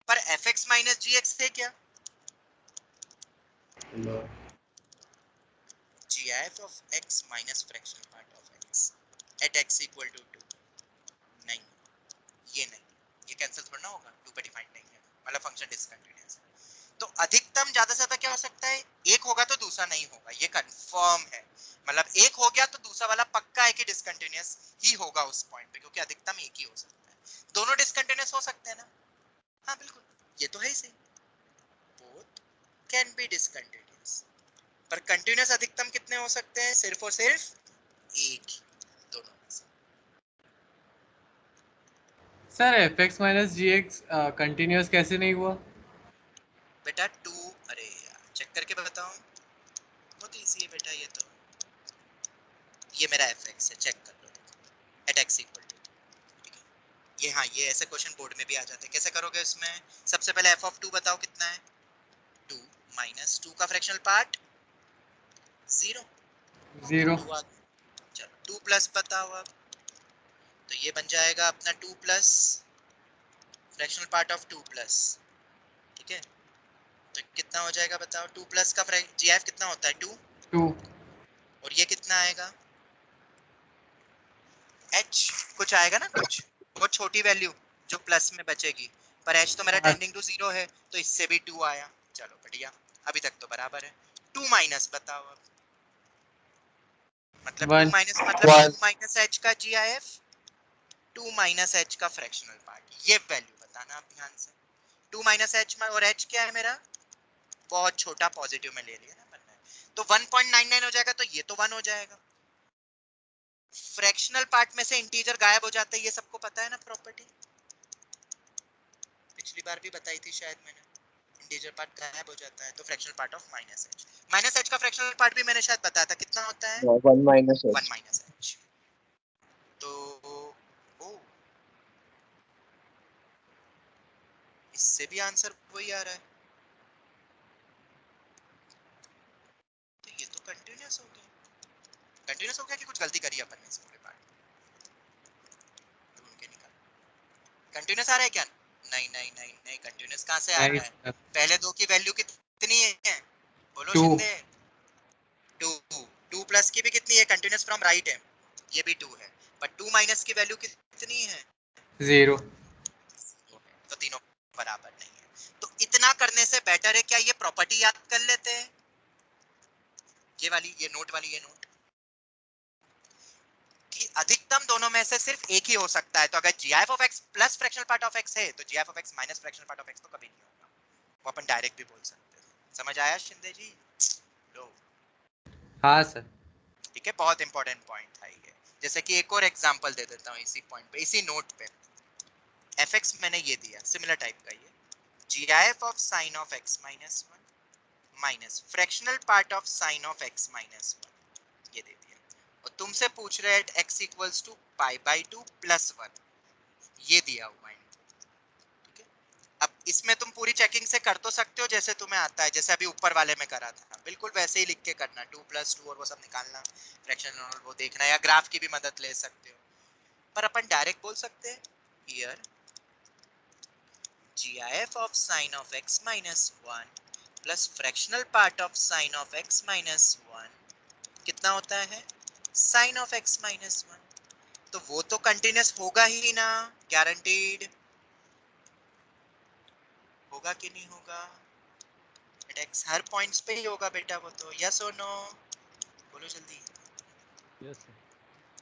पर fx minus gx है क्या, no gf of x minus fractional part of x at x equal to 2, नहीं, ये नहीं, ये कैंसिल थोड़ा ना होगा, 2 पे डिफाइंड नहीं है, मतलब फंक्शन डिसकंटिन्यूअस है। तो अधिकतम ज्यादा से ज्यादा क्या हो सकता है, एक होगा तो दूसरा नहीं होगा, ये कंफर्म है, मतलब एक हो गया तो दूसरा वाला पक्का है कि डिसकंटिन्यूअस ही होगा उस पॉइंट पे, क्योंकि अधिकतम एक ही हो सकता है। दोनों डिसकंटिन्यूअस हो सकते हैं ना, हाँ बिल्कुल, ये तो है ही सही, बोथ कैन बी डिसकंटिन्यूअस, पर कंटिन्यूअस अधिकतम कितने हो सकते हैं, सिर्फ और सिर्फ एक ही, दोनों में से। Sir fx minus gx continuous कैसे नहीं हुआ? बेटा 2, अरे यार चेक करके बताऊं, बहुत इजी है बेटा, ये मेरा fx है, चेक कर लो, एट x इक्वल टू, ये हाँ ये ऐसे क्वेश्चन बोर्ड में भी आ जाते हैं, कैसे करोगे इसमें, सबसे पहले f ऑफ 2 बताओ कितना है, 2 माइनस 2 का फ्रैक्शनल पार्ट 0, 0 चलो 2 प्लस बताओ अब, तो ये बन जाएगा अपना 2 plus fractional part of 2 plus, ठीक है, तो कितना हो जाएगा बताओ, 2 प्लस का gf कितना होता है 2, 2 और ये कितना आएगा h, कुछ आएगा ना, कुछ बहुत छोटी वैल्यू जो प्लस में बचेगी, पर h तो मेरा टेंडिंग टू 0 है, तो इससे भी 2 आया, चलो बढ़िया, अभी तक तो बराबर है। 2 माइनस बताओ अब, मतलब 2 माइनस मतलब 2 माइनस h का gif, 2 माइनस h का फ्रैक्शनल पार्ट, ये वैल्यू बताना आप ध्यान से। 2 माइनस h में, और h क्या है मेरा, बहुत छोटा, पॉजिटिव में ले लिया ना बनना है, तो 1.99 हो जाएगा, तो ये तो 1 हो जाएगा। फ्रैक्शनल पार्ट में से इंटीजर गायब हो जाता है, ये सबको पता है ना प्रॉपर्टी, पिछली बार भी बताई थी शायद मैंने, इंटीजर पार्ट गायब हो जाता है, तो fractional part of minus h का फ्रैक्शनल पार्ट भी मैंने शायद बताया था, कितना होता है 1 माइनस 1 माइनस h, तो ओ इससे भी आंसर वही आ रहा है, तो ये तो कंटिन्यूअस हो गया, कंटिन्यूअस हो गया कि कुछ गलती करी अपन ने इस पूरे पार्ट ढूंढ के निकाल, कंटिन्यूअस आ रहा है क्या, नहीं नहीं नहीं नहीं, कंटिन्यूअस कहां से आ रहा है, पहले दो की वैल्यू कितनी है, बोलो 2 शिंदे, 2 प्लस की भी कितनी है, कंटिन्यूअस फ्रॉम राइट है, ये भी 2 है, बट 2 माइनस की वैल्यू कितनी है 0 तो तीनों बराबर नहीं है। तो इतना करने से बेटर है क्या ये प्रॉपर्टी याद कर लेते हैं, ये वाली, ये नोट वाली, ये नोट कि अधिकतम दोनों में से सिर्फ एक ही हो सकता है, तो अगर gf of x plus fractional part of x है, तो gf of x minus fractional part of x तो कभी नहीं होगा, वो अपन डायरेक्ट भी बोल सकते हैं। समझ आया शिंदे जी, लो हाँ सर ठीक है, बहुत इंपॉर्टेंट पॉइंट था ये। जैसे कि एक और एग्जांपल दे देता हूँ इसी पॉइंट पे, इसी नोट पे, fx मैंने ये दिया सिमिलर टाइप का, ये gif of sin of x minus 1 minus fractional part of sin of x minus 1, ये दे दिया, और तुमसे पूछ रहे हैं x equals to pi by 2 plus 1, ये दिया हुआ है, इसमें तुम पूरी चेकिंग से कर तो सकते हो जैसे तुम्हें आता है, जैसे अभी ऊपर वाले में करा था, बिल्कुल वैसे ही लिख के करना, 2 + 2 और वो सब निकालना, फ्रैक्शन और वो देखना, या ग्राफ की भी मदद ले सकते हो। पर अपन डायरेक्ट बोल सकते हैं here gif of sin of x minus 1 plus fractional part of sin of x minus 1 कितना होता है sin of x minus 1। तो वो तो कंटिन्यूअस होगा ही ना, गारंटीड होगा कि नहीं होगा? x हर पॉइंट्स पे ही होगा बेटा वो तो, यस और नो? बोलो जल्दी। यस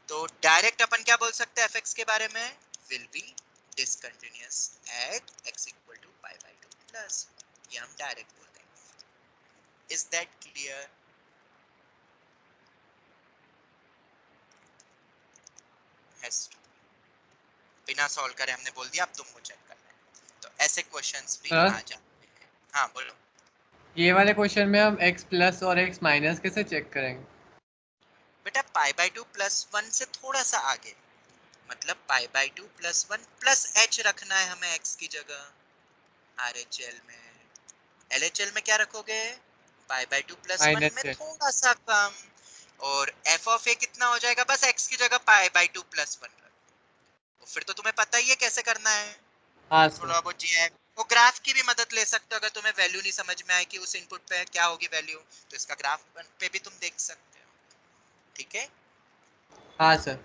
तो डायरेक्ट अपन क्या बोल सकते हैं fx के बारे में? Will be discontinuous at x = π/2 plus, ये हम डायरेक्ट बोल देंगे। Is that clear? बिना सॉल्व करे हमने बोल दिया, अब तुमको चेक करना है। तो ऐसे क्वेश्चंस भी आ जाते हैं। हाँ बोलो। ये वाले क्वेश्चन में हम x प्लस और x माइनस कैसे चेक करेंगे? बेटा π/2 + 1 से थोड़ा सा आगे, मतलब π/2 + 1 प्लस h रखना है हमें x की जगह। RHL में, LHL में क्या रखोगे? π/2 + 1 में -h थोड़ा सा कम, और f of a कितना हो जाएगा? बस x की जगह π/2 + 1 रख, तो फिर तो तुम्हें पता ही है कैसे करना है। हाँ थोड़ा सर। बहुत जी वो ग्राफ की भी मदद ले सकते हो, अगर तुम्हें वैल्यू नहीं समझ में आए कि उस इनपुट पे क्या होगी वैल्यू, तो इसका ग्राफ पे भी तुम देख सकते हो। ठीक है, हाँ सर।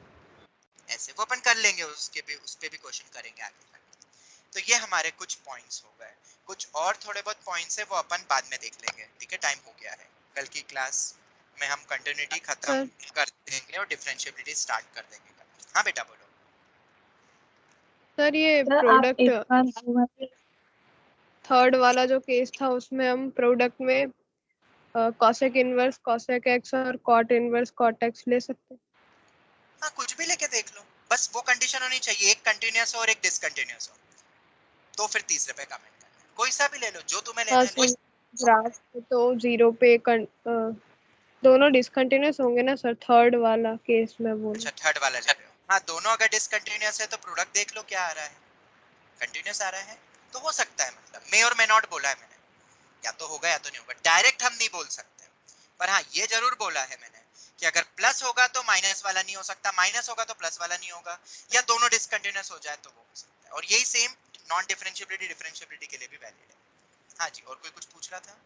ऐसे वो अपन कर लेंगे, उसके भी उस पे भी क्वेश्चन करेंगे आगे। तो ये हमारे कुछ पॉइंट्स हो गए, कुछ और थोड़े बहुत पॉइंट्स है वो अपन बाद में देख लेंगे। ठीक है, टाइम हो गया है, कल की क्लास में हम कंटिन्यूटी खत्म कर देंगे और डिफरेंशिएबिलिटी स्टार्ट कर देंगे। हाँ बेटा बोलो। सर ये सर आप प्रोडक्ट एक बार थर्ड वाला जो केस था उसमें हम प्रोडक्ट में कॉसेक इनवर्स कॉसेक एक्स और कॉट इनवर्स कॉट एक्स ले सकते हैं। हाँ कुछ भी लेके देख लो, बस वो कंडीशन होनी चाहिए एक कंटिन्यूअस हो और एक डिसकंटिन्यूअस हो, तो फिर तीसरे पे कमेंट करना, कोई सा भी ले लो जो तुम्हें लेना हाँ है। सर, ग्राफ तो 0 पे दोनों डिसकंटिन्यूअस होंगे ना सर, थर्ड वाला केस में बोल। अच्छा थर्ड वाला ले रहे हो? हाँ दोनों अगर डिसकंटिन्यूअस है तो प्रोडक्ट देख लो क्या आ रहा है, कंटिन्यूअस आ रहा है तो हो सकता है, मतलब मे और मे नॉट बोला है मैंने, या तो होगा या तो नहीं होगा, डायरेक्ट हम नहीं बोल सकते। पर हाँ ये जरूर बोला है मैंने कि अगर प्लस होगा तो माइनस वाला नहीं हो सकता, माइनस होगा तो प्लस वाला नहीं होगा, या दोनों डिसकंटिन्यूअस हो जाए तो वो हो सकता है। और यही सेम नॉन डिफरेंशिएबिलिटी डिफरेंशिएबिलिटी के लिए भी वैलिड है। हाँ जी, और कोई कुछ पूछ रहा था?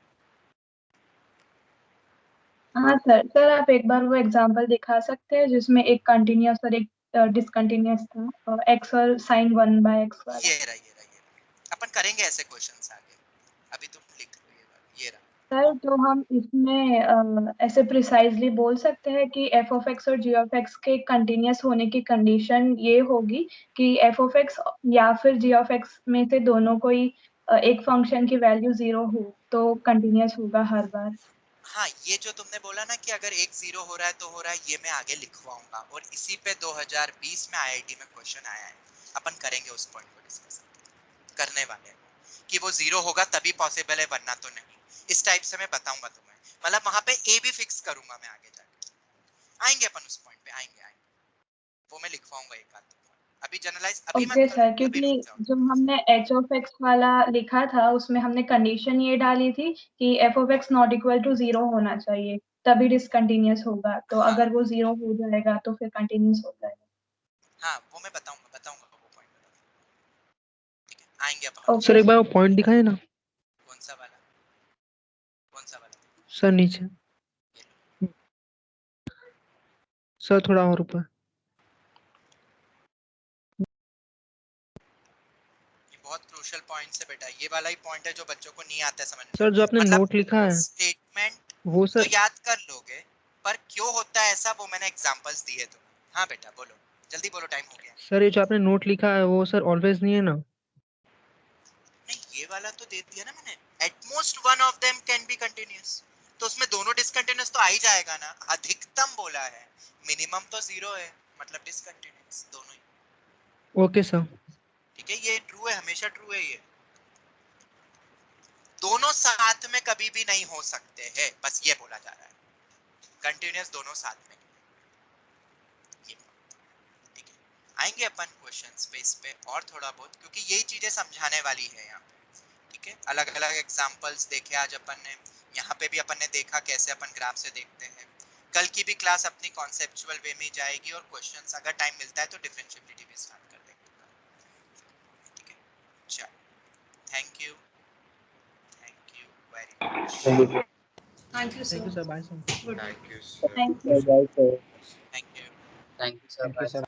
हाँ सर, सर आप एक बार वो एग्जांपल दिखा सकते हैं जिसमें एक कंटिन्यूअस और एक डिसकंटिन्यूअस था, एक्स और sin 1/x वाला। ये रहा अपन करेंगे ऐसे क्वेश्चंस आगे, अभी तुम लिख लो ये रहा। सर तो हम इसमें ऐसे प्रिसाइजली बोल सकते हैं कि f of x और g of x के कंटिन्यूअस होने की कंडीशन ये होगी कि f of x या फिर g of x में से दोनों कोई एक फंक्शन की वैल्यू 0 हो तो कंटिन्यूअस होगा हर बार। हाँ ये जो तुमने बोला ना कि अगर एक 0 हो रहा है तो हो रहा है, ये मैं आगे लिखवाऊंगा, और इसी पे 2020 में IIT में क्वेश्चन आया है, अपन करेंगे उस पॉइंट को डिस्कस करने वाले हैं कि वो 0 होगा तभी पॉसिबल है वरना तो नहीं। इस टाइप से मैं बताऊंगा तुम्हें, मतलब वहां पे ए भी फिक्स करूंगा मैं आगे जाके, आएंगे अपन उस पॉइंट पे, आएंगे वो मैं लिखवाऊंगा एक बात। अभी जनरलाइज अभी मत ओके करो, सर, अभी क्योंकि रुक जाओ। जो हमने h of x वाला लिखा था उसमें हमने कंडीशन ये डाली थी कि f of x not equal to 0 होना चाहिए तभी डिसकंटिन्यूअस होगा, तो हाँ, अगर वो 0 हो जाएगा तो फिर कंटिन्यूअस हो जाएगा। हाँ वो मैं बताऊंगा वो पॉइंट, ठीक है आएंगे अपन। सर एक बार वो पॉइंट दिखाए ना। कौन सा वाला? सर नीचे। सर थोड़ा और ऊपर। बहुत क्रूशियल पॉइंट है बेटा, ये वाला ही पॉइंट है जो बच्चों को नहीं आता है समझ में। सर जो आपने मतलब नोट लिखा है स्टेटमेंट वो तो सर याद कर लोगे, पर क्यों होता है ऐसा वो मैंने एग्जांपल्स दिए तुम्हें। हाँ बेटा बोलो, जल्दी बोलो, टाइम हो गया। सर ये जो आपने नोट लिखा है वो सर ऑलवेज नहीं है ना। नहीं ये वाला तो दे दिया ना मैंने, at most one of them can be continuous, तो उसमें दोनों डिसकंटिन्यूअस तो आ ही जाएगा ना, अधिकतम बोला है, मिनिमम तो 0 है, मतलब डिसकंटिन्यूअस दोनों ही। Okay sir. ठीक है, ये ट्रू है, हमेशा ट्रू है, ये दोनों साथ में कभी भी नहीं हो सकते हैं, बस ये बोला जा रहा है, कंटिन्यूअस दोनों साथ में। ये ठीक है, आएंगे अपन क्वेश्चंस पे इस पे और थोड़ा बहुत, क्योंकि यही चीजें समझाने वाली है यहाँ पे। ठीक है, अलग अलग एग्जांपल्स देखे आज अपन ने, यहाँ पे भी अपन ने देखा कैसे अपन ग्राफ से देखते हैं। कल की भी क्लास अपनी कॉन्सेप्चुअल वे में जाएगी और क्वेश्चंस अगर टाइम मिलता है तो डिफरेंशिएबिलिटी भी स्टार्ट कर देंगे। ठीक है, चलो thank you very much. Thank you thank you sir. Sir, bye sir. Good thank you sir. Thank you. Thank you thank you sir, bye sir.